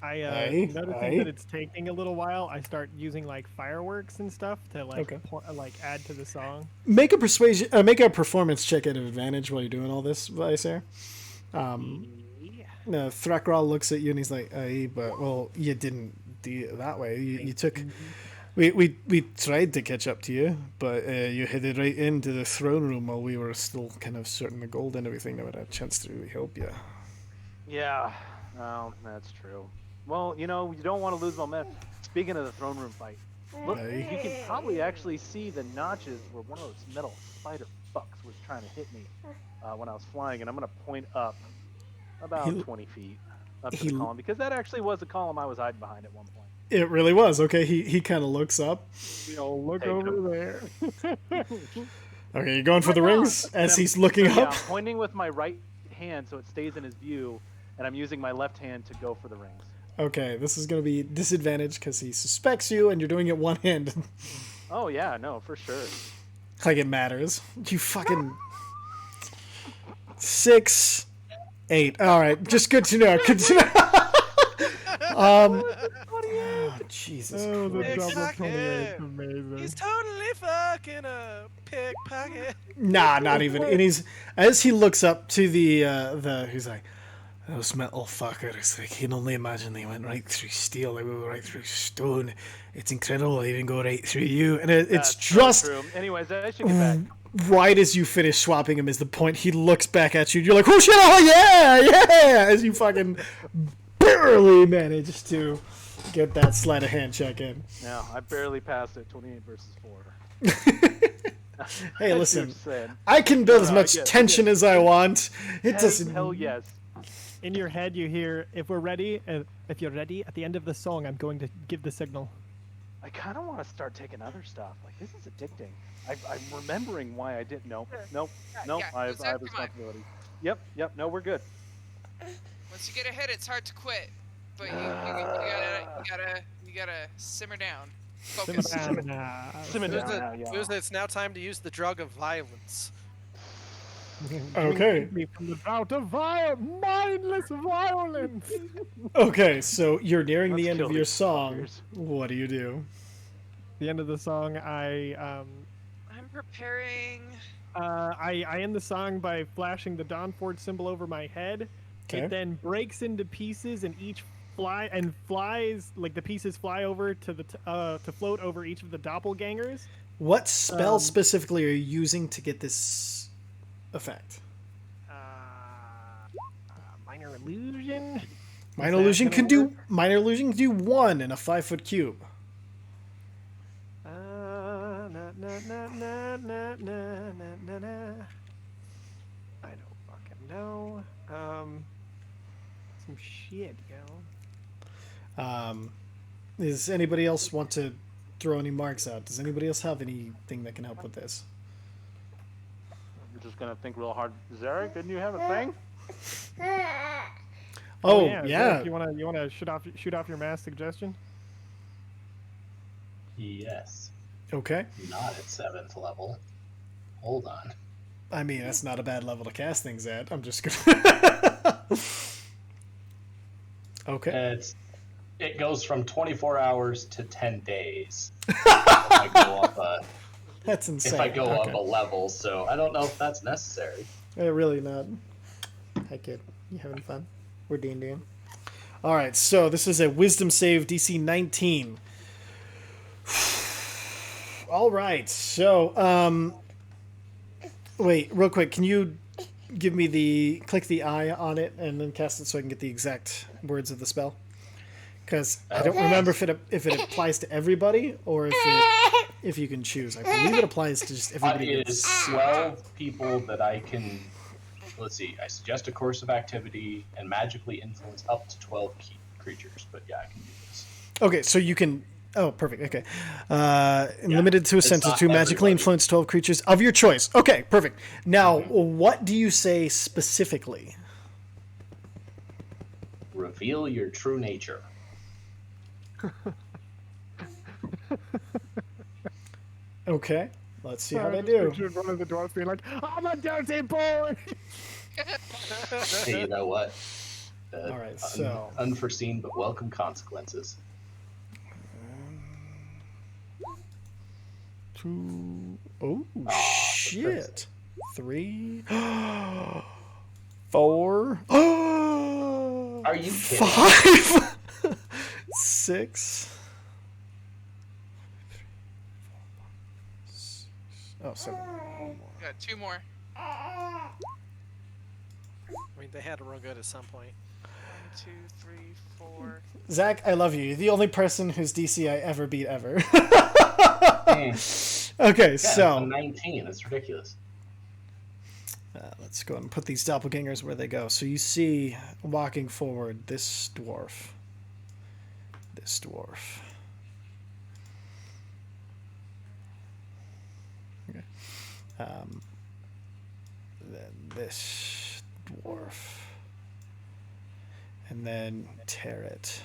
Noticing that it's taking a little while, I start using like fireworks and stuff to like Okay. add to the song. Make a performance check at advantage while you're doing all this, Visair. Thrakral looks at you and he's like, "Aye, but well, you didn't do it that way. You took." We tried to catch up to you, but you headed right into the throne room while we were still kind of sorting the gold and everything. That would have a chance to really help you. Yeah, well, that's true. Well, you don't want to lose momentum. Speaking of the throne room fight, look, Aye. you can probably actually see the notches where one of those metal spider fucks was trying to hit me when I was flying, and I'm going to point up about 20 feet up to the column, because that actually was the column I was hiding behind at one point. It really was. Okay, he kind of looks up. Look over there. Okay, you're going for the rings as he's looking Yeah, up. I'm pointing with my right hand so it stays in his view, and I'm using my left hand to go for the rings. Okay, this is going to be disadvantage because he suspects you and you're doing it one-handed. Oh, yeah, no, for sure. Like it matters. You fucking... 6, 8. All right, just good to know. Good to know. Oh, Jesus Oh, the Christ. double Fuck 28 is him. amazing. He's totally fucking a pickpocket. Nah, not even. And as he looks up to the he's like, those metal fuckers, I can only imagine they went right through steel, they went right through stone. It's incredible they even go right through you. And it's That's just true. Anyways, I should get back. right as you finish swapping him is the point he looks back at you and you're like, oh shit, oh yeah, as you fucking barely manage to get that sleight of hand check in. No, I barely passed it, 28 versus 4. Hey, listen, Saying. I can build as No, much tension as I want. It doesn't. Hell yes. In your head, you hear, if you're ready, at the end of the song, I'm going to give the signal. I kind of want to start taking other stuff. Like, this is addicting. I'm remembering why I didn't. Nope. Yeah, I have Joseph, come on. responsibility. Yep. No, we're good. Once you get a hit, it's hard to quit. But you gotta simmer down. Focus. Simmer down now, y'all. It's now time to use the drug of violence. Okay. Me from the drought of mindless violence. Okay, so you're nearing the Let's end of kill your these song. fuckers. What do you do? The end of the song, I'm preparing. I end the song by flashing the Dawnforged symbol over my head. Okay. It then breaks into pieces, and each flies like the pieces fly over to to float over each of the doppelgangers. What spell specifically are you using to get this effect? Minor illusion. Minor that illusion gonna can do work? minor illusion can do 1 in a 5-foot cube. I don't fucking know. Some shit, yo. Does anybody else want to throw any marks out? Does anybody else have anything that can help with this? I'm just gonna think real hard. Zarek, didn't you have a thing? Oh, yeah. yeah. You wanna shoot off your mass suggestion? Yes. Okay. Not at 7th level. Hold on. I mean, that's not a bad level to cast things at. I'm just gonna. Okay. It goes from 24 hours to 10 days. if I go up That's insane. if I go Okay. up a level, so I don't know if that's necessary. Really not. Hi, kid. You having fun? We're D&Ding. All right, so this is a Wisdom save, DC 19. All right, so wait, real quick, can you give me click the eye on it and then cast it so I can get the exact words of the spell? Because I don't remember if it applies to everybody or if you can choose. I believe it applies to just everybody. It is 12 people that I can. Let's see. I suggest a course of activity and magically influence up to 12 creatures. But yeah, I can do this. Okay, so you can. Oh, perfect. Okay. Limited to a it's sentence not to magically everybody. influence 12 creatures of your choice. Okay, perfect. Now, what do you say specifically? Reveal your true nature. Okay, let's see how they Just do. pictured one of the dwarves being like, "I'm a dirty boy." Hey, you know what? All right, so Unforeseen but welcome consequences. 2. Oh shit! 3. 4. Are you kidding? 5. 6. Oh, 7. Got 2 more. I mean, they had to run good at some point. 1, 2, 3, 4. Zach, I love you. You're the only person whose DC I ever beat ever. Okay, Yeah, so 19. It's ridiculous. let's go and put these doppelgangers where they go. So you see, walking forward, this dwarf. This dwarf. Okay. Then this dwarf. And then Terret.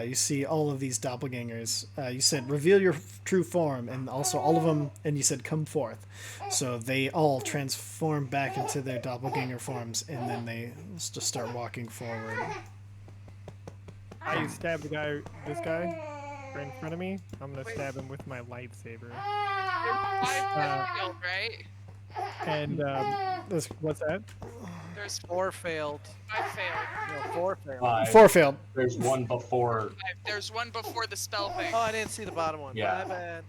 You see all of these doppelgangers. You said, reveal your true form, and also all of them, and you said, come forth. So they all transform back into their doppelganger forms, and then they just start walking forward. I stabbed this guy, right in front of me. I'm gonna stab him with my lightsaber. 5 failed, right? And what's that? There's 4 failed. 5 failed. No, 4 failed. 5. 4 failed. There's one before. 5. There's one before the spell thing. Oh, I didn't see the bottom one. Yeah. My bad.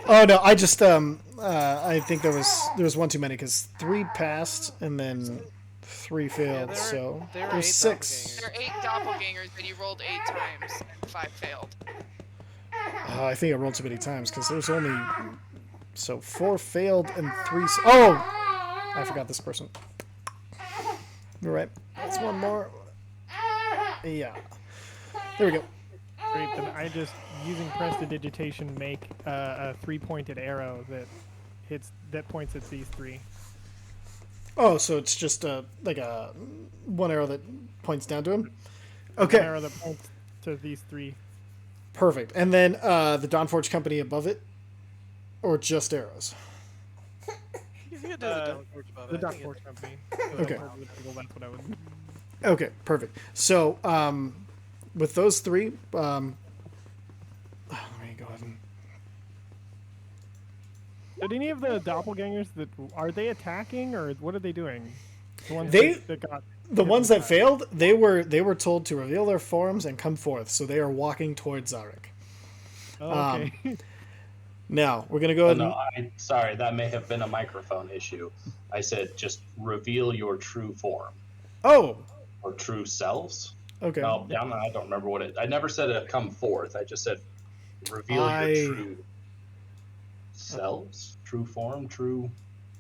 Oh no, I just I think there was one too many because 3 passed and then 3 failed. there- so there were there's 8 6. There are 8 doppelgangers, and you rolled 8 times, and 5 failed. I think I rolled too many times because there's only 4 failed and 3. Oh, I forgot this person. You're right. That's one more. Yeah. There we go. Great. Then I just using prestidigitation make a 3-pointed arrow that points at these 3. Oh, so it's just like a one arrow that points down to him. An Okay. arrow that points to these 3. Perfect. And then the Dawnforged company above it, or just arrows. You can do the Dawnforged above The it. I think Dawnforged company. Okay. Well, that's what I would. Okay, perfect. So with those 3, let me go ahead and. Did any of the doppelgangers are they attacking or what are they doing? The ones They- that got The hit ones with that failed, they were told to reveal their forms and come forth, so they are walking towards Zarek. Oh, okay. Now we're gonna go Oh, ahead. no, sorry, that may have been a microphone issue. I said just reveal your true form Oh, or true selves. okay. No, I don't remember what it. I never said it come forth. I just said reveal I- your true selves, true form, true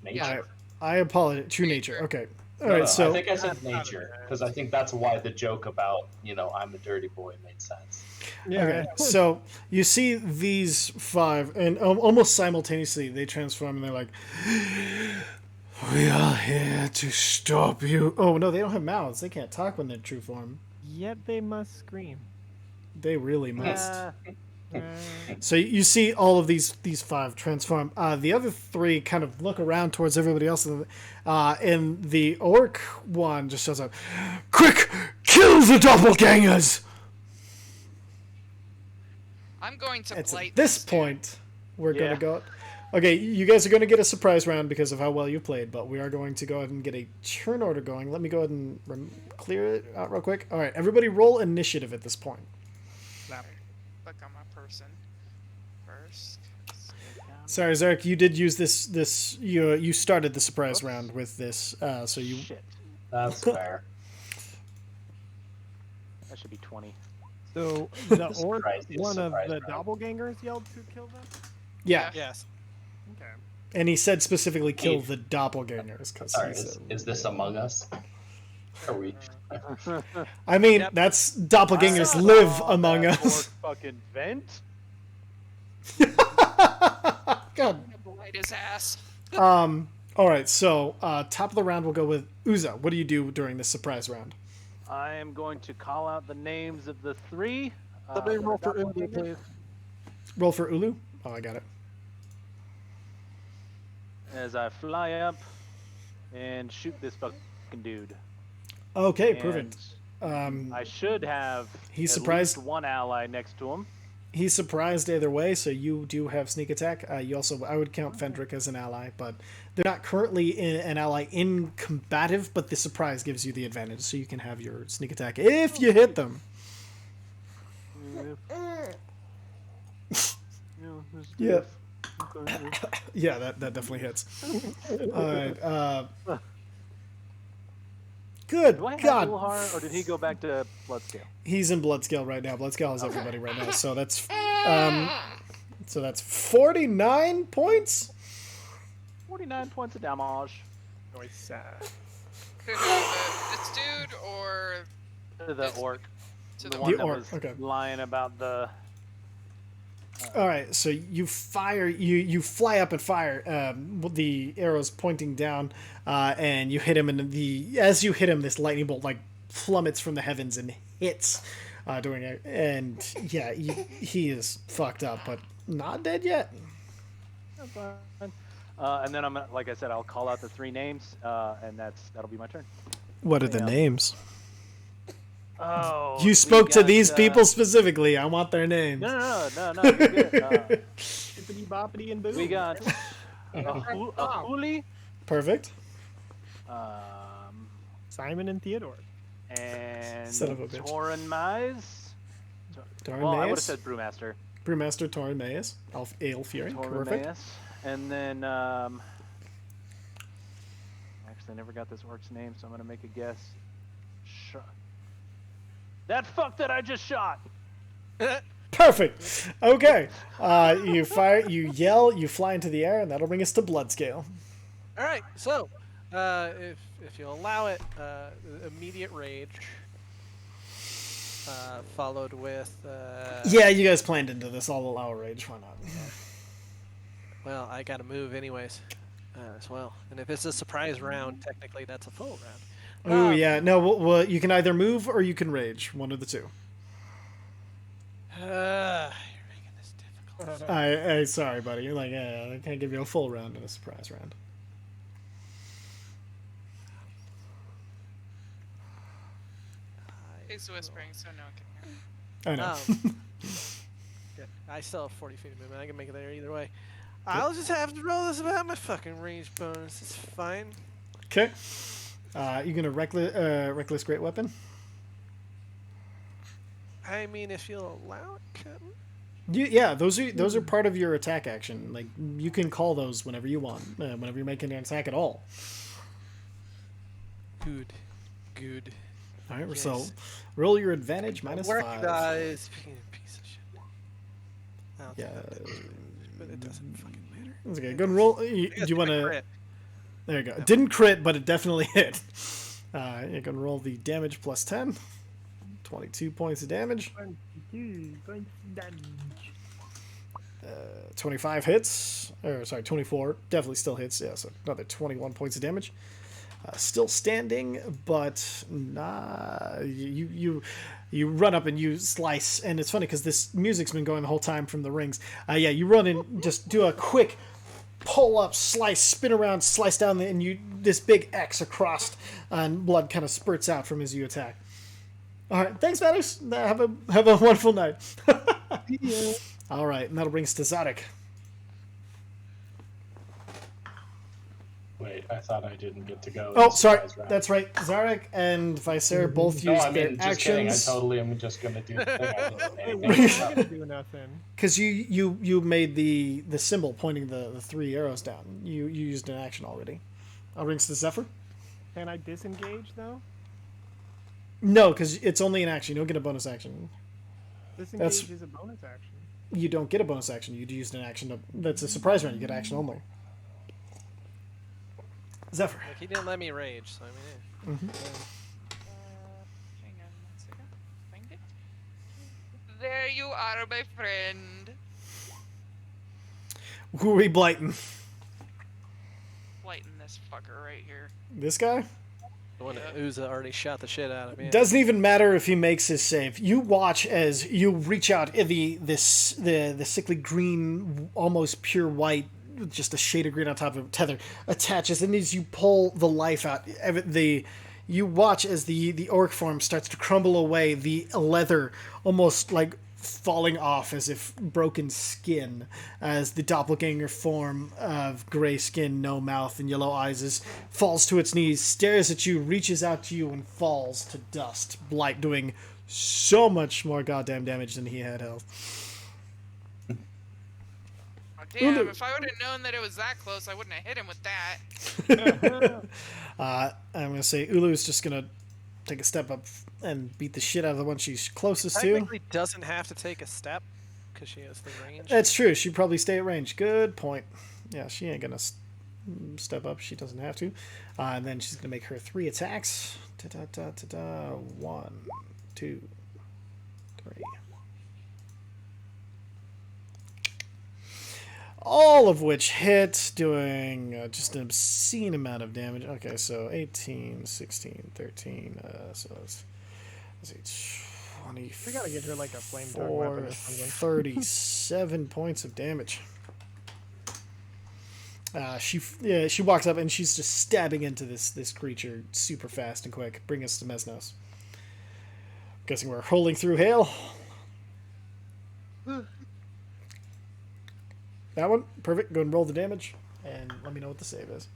nature. I apologize. True nature. Okay. All No, right. no, So I think I said nature because I think that's why the joke about I'm a dirty boy made sense. Yeah. okay. So you see these 5, and almost simultaneously they transform, and they're like, "We are here to stop you." Oh no, they don't have mouths. They can't talk when they're true form. Yet they must scream. They really must. Uh, So you see all of these 5 transform. The other 3 kind of look around towards everybody else, and the orc one just shows up. Quick, kill the doppelgangers! I'm going to It's blight at this dude. point we're Yeah. gonna go. Okay, you guys are gonna get a surprise round because of how well you played, but we are going to go ahead and get a turn order going. Let me go ahead and clear it out real quick. All right, everybody, roll initiative at this point. Click on my person first. Sorry, Zarek, you did use this. You started the surprise round with this, so you. Shit. That's fair. That should be 20. So the orc, Surprise, it's one of surprise the round. doppelgangers yelled to kill them. Yeah, Yes. Okay. and he said specifically kill the doppelgangers because Sorry, is this Among Us? Are we? I mean, Yep. that's doppelgangers I live saw among that us. orc fucking vent. God. Blight his ass. All right, so top of the round, we'll go with Uza. What do you do during this surprise round? I am going to call out the names of the 3 Let me roll for doppelganger. Ulu, please. Roll for Ulu. Oh, I got it. As I fly up and shoot this fucking dude. Okay, And perfect. I should have He's at surprised- least one ally next to him. He's surprised either way, so you do have sneak attack. You also, I would count Fendrick as an ally, but they're not currently an ally in combative, but the surprise gives you the advantage, so you can have your sneak attack if you hit them. Yeah. Yeah, that definitely hits. Alright, good Do I have God. Ulhar, or did he go back to Bloodscale? He's in Bloodscale right now. Bloodscale has everybody right now, so that's 49 points. 49 points of damage. Nice. Who, this dude or To the orc. to The the one The that orc, was okay. lying about the... All right, so you fire, you fly up and fire with the arrows pointing down, and you hit him. And as you hit him, this lightning bolt like plummets from the heavens and hits during it. And yeah, he is fucked up, but not dead yet. and then like I said, I'll call out the 3 names, and that'll be my turn. What are the Yeah. names? Oh, You we spoke to got, these people specifically. I want their names. No, you're good. Bippity boppity and boo. We got a Huli, Perfect. Simon and Theodore. and Son of a bitch. Torin Mize. Torin Well, I would have Maes. said Brewmaster. Brewmaster Torin Maes. Ale Fury. Torin Perfect. Maes. And then, actually, I never got this orc's name, so I'm gonna make a guess. That fuck that I just shot. Perfect. Okay. You fire. You yell. You fly into the air, and that'll bring us to Bloodscale. All right, so if you'll allow it, immediate rage, followed with. Yeah, you guys planned into this. I'll allow rage. Why not? Well, I gotta move anyways, as well. And if it's a surprise round, technically that's a full round. Oh yeah. No. Well, you can either move or you can rage. One of the two. You're making this difficult. I sorry, buddy. You're like, I can't give you a full round and a surprise round. He's whispering, so no one can hear. I know. Good. I still have 40 feet of movement. I can make it there either way. I'll just have to roll this about my fucking range bonus. It's fine. Okay. You gonna reckless great weapon? I mean, if you'll allow it, Captain. Yeah, those are part of your attack action. Like you can call those whenever you want, whenever you're making an attack at all. Good. All right, Yes. so roll your advantage minus 5. Recognize being a piece of shit. I'll Yeah. take that damage, but it doesn't fucking matter. That's okay. Go and roll. Do I guess you want I to? crit. There you go. It didn't crit, but it definitely hit. You can roll the damage plus 10. 22 points of damage. 25 hits. Or sorry, 24. Definitely still hits. Yeah, so another 21 points of damage. Still standing, but nah. You run up and you slice, and it's funny because this music's been going the whole time from the rings. Yeah, you run and just do a quick pull up, slice, spin around, slice down, and this big X across, and blood kind of spurts out from as you attack. All right, thanks, Vanus. Have a wonderful night. All right, and that'll bring us to Zadok. Wait, I thought I didn't get to go. Oh, in sorry, surprise round. that's right. Zarek and Viser both No, used I their mean, just kidding. I actions. totally am just gonna do the thing. I didn't say Hey, anything we're not about gonna it. do nothing. Because you made the symbol pointing the 3 arrows down. You used an action already. I'll ring to Zephyr. Can I disengage though? No, because it's only an action. You don't get a bonus action. Disengage is a bonus action. You don't get a bonus action. You used an action. That's a surprise round. You get action only. Zephyr. Like, he didn't let me rage, so I mean, Hang on 1 second. Find it. There you are, my friend. Who are we blighting? Lighten this fucker right here. This guy? When Uza already shot the shit out of me. Doesn't even matter if he makes his save. You watch as you reach out, the sickly green, almost pure white, with just a shade of green on top of it, tether attaches, and as you pull the life out, you watch as the orc form starts to crumble away, the leather almost like falling off as if broken skin, as the doppelganger form of gray skin, no mouth, and yellow eyes falls to its knees, stares at you, reaches out to you, and falls to dust. Blight doing so much more goddamn damage than he had health. Oh, damn, if I would have known that it was that close, I wouldn't have hit him with that. I'm going to say Ulu's just going to take a step up and beat the shit out of the one she's closest to. Technically doesn't have to take a step because she has the range. That's true. She'd probably stay at range. Good point. Yeah, she ain't going to step up. She doesn't have to. And then she's going to make her 3 attacks. 1, 2, 3. All of which hit, doing just an obscene amount of damage. Okay, so 18, 16, 13. So let's see, 20. We gotta get her like a flame tongue weapon or something. 37 points of damage. She walks up and she's just stabbing into this creature super fast and quick. Bring us to Mesnos. Guessing we're rolling through hail. That one, perfect. Go and roll the damage, and let me know what the save is.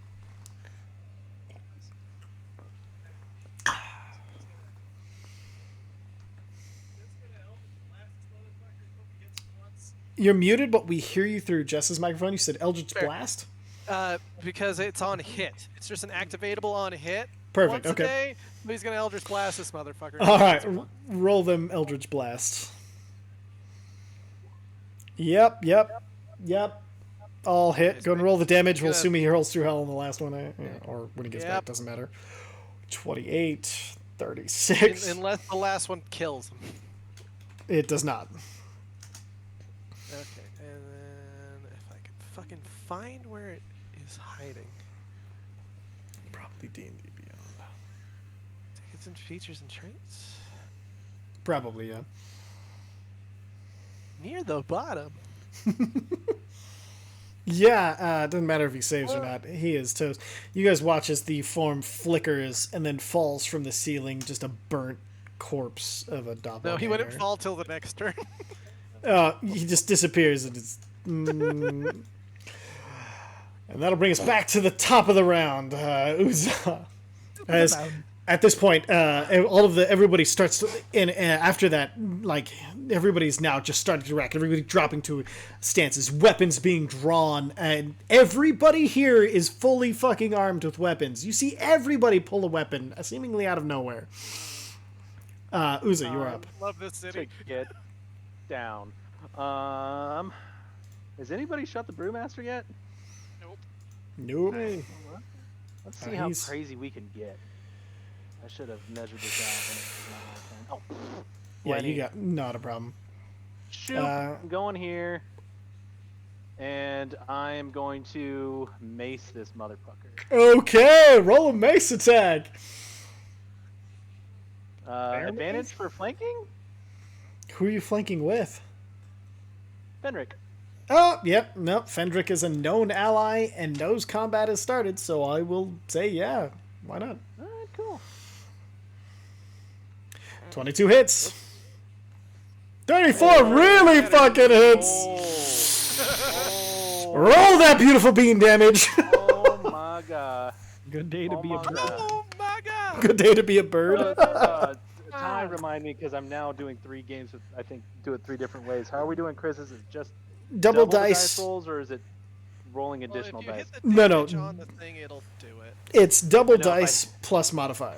You're muted, but we hear you through Jess's microphone. You said Eldritch Blast? Because it's on hit. It's just an activatable on hit. Perfect, Once okay. a day, he's going to Eldritch Blast this motherfucker. All right, roll them Eldritch Blast. Yep. All hit. Go and roll the damage. We'll assume he rolls through hell on the last one, or when he gets back. Doesn't matter. 28, 36. Unless the last one kills him. It does not. Okay, and then if I can fucking find where it is hiding. Probably D&D Beyond. Tickets and features and traits. Probably, yeah. Near the bottom. Yeah, it doesn't matter if he saves or not. He is toast. You guys watch as the form flickers and then falls from the ceiling, just a burnt corpse of a doppelganger. No, he wouldn't fall till the next turn. He just disappears. And it's, and that'll bring us back to the top of the round. Uza. As at this point, everybody starts to, and after that, like everybody's now just starting to rack. Everybody dropping to stances, weapons being drawn, and everybody here is fully fucking armed with weapons. You see everybody pull a weapon, seemingly out of nowhere. Uza, you're up. Love this city. Get down. Has anybody shot the brewmaster yet? Nope. Let's see how crazy we can get. I should have measured this out when it was not my turn. Oh, Yeah, 20. you got not a problem. Shoot, I'm going here, and I am going to mace this motherfucker. Okay, roll a mace attack. Advantage for flanking? Who are you flanking with? Fenric. Oh, yep, nope. Fendrick is a known ally and knows combat has started, so I will say yeah. Why not? Alright, cool. 22 hits. 34 really fucking hits. Roll that beautiful bean damage. Oh my god. Good day to be a bird. Oh my god! Good day to be a bird. Ty, remind me, because I'm now doing 3 games with, I think, do it 3 different ways. How are we doing, Chris? Is it just Double the dice. rolls, or is it rolling additional if you dice? hit the No. damage on the thing, it'll do it. It's double No, if I- dice plus modifier.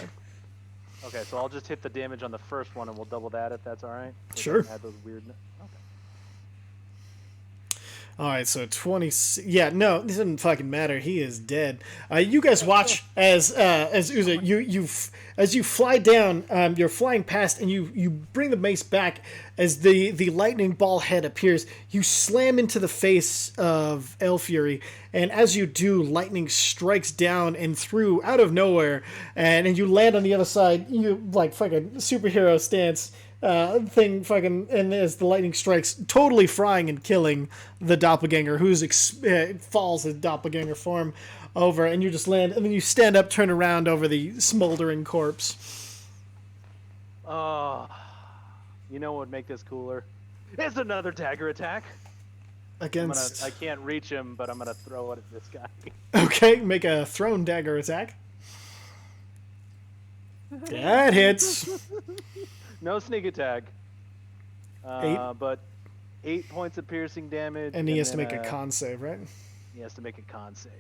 Okay, so I'll just hit the damage on the first one, and we'll double that if that's all right. So it Sure. doesn't add those weird. Okay. All right, so 20. Yeah, no, this doesn't fucking matter. He is dead. You guys watch as Uza, as you fly down. You're flying past, and you bring the mace back as the lightning ball head appears. You slam into the face of El Fury, and as you do, lightning strikes down and through out of nowhere, and you land on the other side. You like fucking superhero stance. Thing fucking, and as the lightning strikes, totally frying and killing the doppelganger, who's falls in doppelganger form over, and you just land, and then you stand up, turn around over the smoldering corpse. Oh, you know what would make this cooler? It's another dagger attack. Against. I can't reach him, but I'm gonna throw it at this guy. Okay, make a thrown dagger attack. That hits. No sneak attack. 8. But 8 points of piercing damage. And he has to then, make a con save, right? He has to make a con save.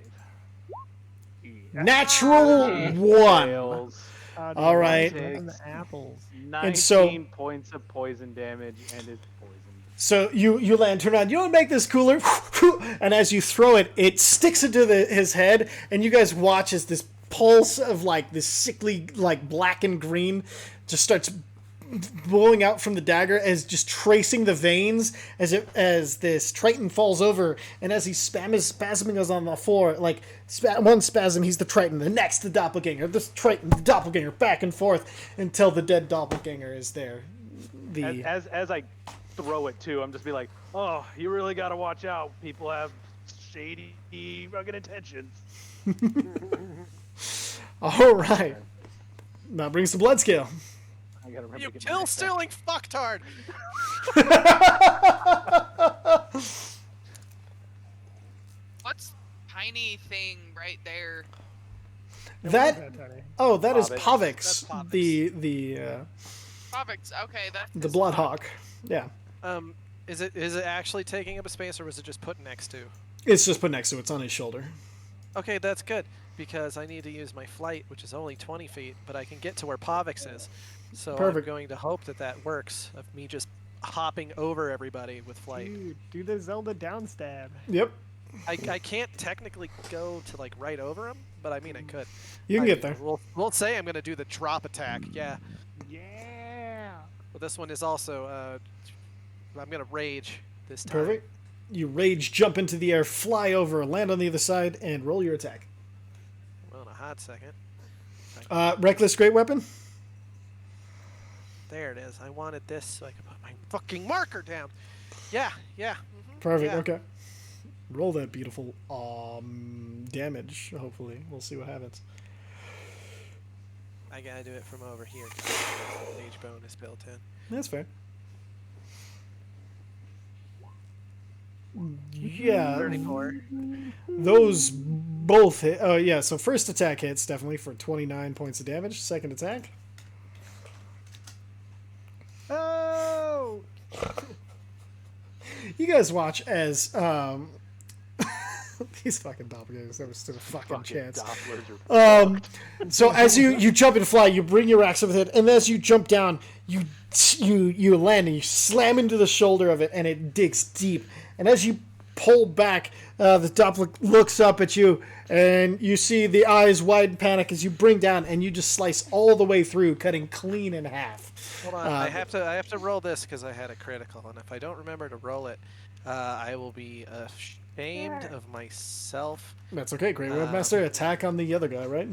Natural 1. Fails. All right. And the apples. 19 points of poison damage and is poisoned. So you land, turn around. You don't make this cooler, and as you throw it, it sticks into his head, and you guys watch as this pulse of like this sickly like black and green just starts blowing out from the dagger, as just tracing the veins as this Triton falls over, and as he's spasming us on the floor, like one spasm, he's the Triton, the next the doppelganger, this Triton, the doppelganger, back and forth until the dead doppelganger is there. As I throw it too, I'm just be like, oh, you really got to watch out. People have shady, rugged intentions. All right, that brings the blood scale. I gotta remember You to get kill my stealing fucktard! What's tiny thing right there? That is Pavix. Pavix, That's Pavix. the Perfect. Okay, that's the Bloodhawk. Yeah, Is it actually taking up a space, or was it just put next to? it's just put next to it. It's on his shoulder. Okay, that's good, because I need to use my flight, which is only 20 feet, but I can get to where Pavix is. So Perfect. I'm going to hope that works, of me just hopping over everybody with flight. Dude, do the Zelda downstab. Yep, I can't technically go to like right over him, but I mean I could. you can get there. We'll say I'm going to do the drop attack, yeah. Yeah. But this one is also, I'm going to rage this time. Perfect. You rage, jump into the air, fly over, land on the other side, and roll your attack. Well, in a hot second. Reckless great weapon. There it is. I wanted this so I could put my fucking marker down. Yeah. Perfect. Yeah. Okay. Roll that beautiful damage. Hopefully, we'll see what happens. I gotta do it from over here because there's a rage bonus built in. That's fair. Yeah. 34. Those both hit. Oh yeah. So first attack hits definitely for 29 points of damage. Second attack. Oh! You guys watch as these fucking doppelgangers never stood a fucking chance. Dopplers are So as you jump and fly, you bring your axe over the head, and as you jump down, you land and you slam into the shoulder of it, and it digs deep. And as you pull back, the doppler looks up at you, and you see the eyes wide in panic as you bring down, and you just slice all the way through, cutting clean in half. Hold on. I have to roll this because I had a critical, and if I don't remember to roll it, I will be ashamed of myself. That's okay. Great Webmaster, attack on the other guy, right?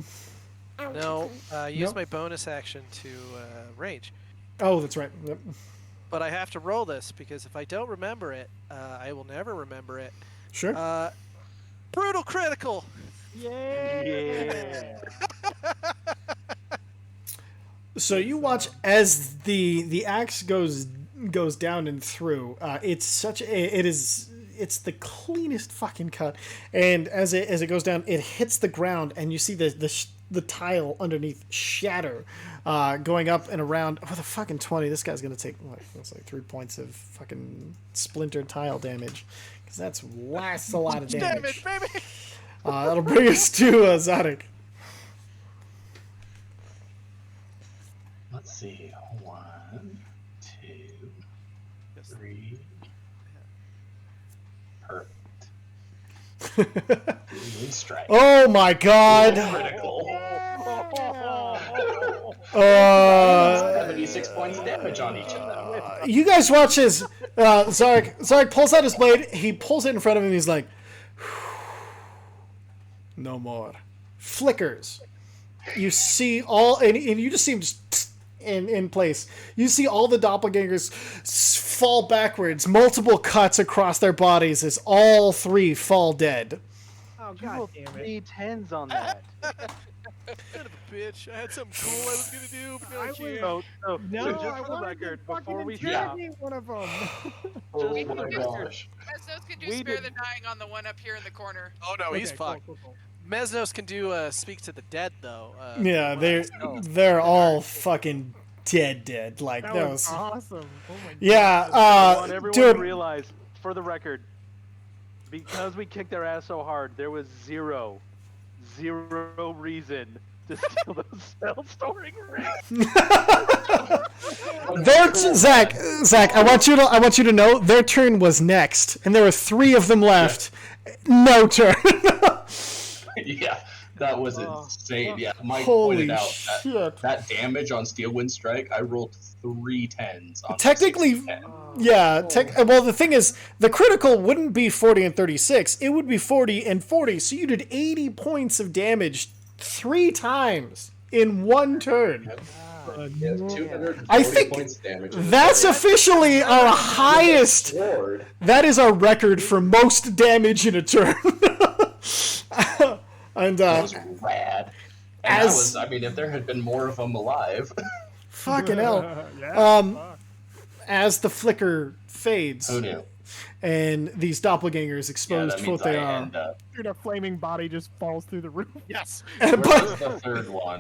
No, use Nope. my bonus action to rage. Oh, that's right. Yep. But I have to roll this because if I don't remember it, I will never remember it. Sure. Brutal critical. Yeah. So you watch as the axe goes down and through. It's the cleanest fucking cut, and as it goes down, it hits the ground, and you see the tile underneath shatter, going up and around. With a fucking 20, this guy's gonna take that's like 3 points of fucking splintered tile damage, because that's a lot of damage. Baby. That'll bring us to Zadok. Let's see. 1, 2, 3. Perfect. Moon strike. Oh my god! Critical. Uh, 76 points of damage on each of them. you guys watch as Zarek pulls out his blade. He pulls it in front of him. He's like, no more. Flickers. You see all, and you just see him just in place. You see all the doppelgangers fall backwards, multiple cuts across their bodies as all three fall dead. Oh You god rolled damn it. 3 10s on that. Son of a bitch! I had something cool I was gonna do, but I I was- can't. So No, just I for the wanted record, to fucking before we interrogate stop, one of them. Oh We my can do- gosh. Mesnos can do We spare did- the dying on the one up here in the corner. Oh no, he's Okay, cool, fucked. cool, cool. Mesnos can do speak to the dead though. Yeah, when they're all fucking dead. Like That that was was. awesome. Oh my Yeah, I want everyone dude. to realize, for the record, because we kicked their ass so hard, there was zero reason to steal those spell storing rings. Zach, I want you to know their turn was next, and there were 3 of them left. No turn. Yeah, that was insane. Yeah, Mike Holy pointed out shit. that damage on Steel Wind Strike, I rolled 3 10s on Technically, 10. yeah. Well, the thing is, the critical wouldn't be 40 and 36. It would be 40 and 40. So you did 80 points of damage 3 times in one turn. Yeah, 240 I think points of damage. That's officially our highest. Lord. That is our record for most damage in a turn. And That was rad. And that as- was, I mean, if there had been more of them alive. fucking hell. Yeah. fuck. As the flicker fades Who knew? and these doppelgangers Yeah, exposed that for means what they I are. end up. Dude, a flaming body just falls through the roof. Yes. Where's But, the third one?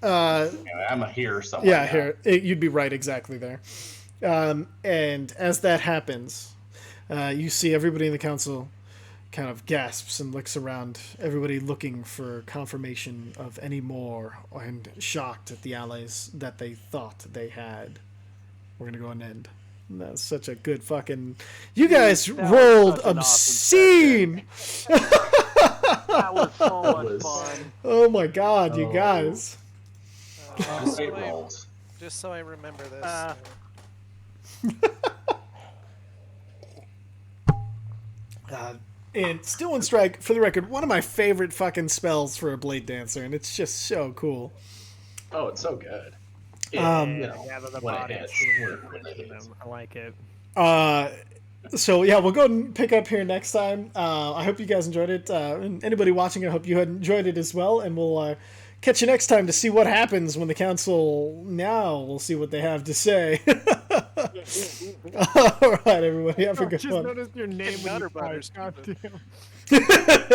uh, Anyway, I'm here somewhere. yeah, now. here. You'd be right exactly there. And as that happens, you see everybody in the council kind of gasps and looks around, everybody looking for confirmation of any more and shocked at the allies that they thought they had. We're going to go and end. And that's such a good fucking... You guys that was rolled such an awesome obscene! That was so That much was- fun. Oh my god, you Oh. guys. Just eight rolls. Just so I remember this. And Still and Strike, for the record, one of my favorite fucking spells for a Blade Dancer, and it's just so cool. Oh, it's so good. Yeah, the when it body. hits, when it really hits. I like it. So yeah, we'll go ahead and pick up here next time. I hope you guys enjoyed it. And anybody watching, I hope you had enjoyed it as well. And we'll catch you next time to see what happens when the council. Now we'll see what they have to say. All right, everybody, have a I good just one. noticed your name when you Nutter butters, fired. God damn.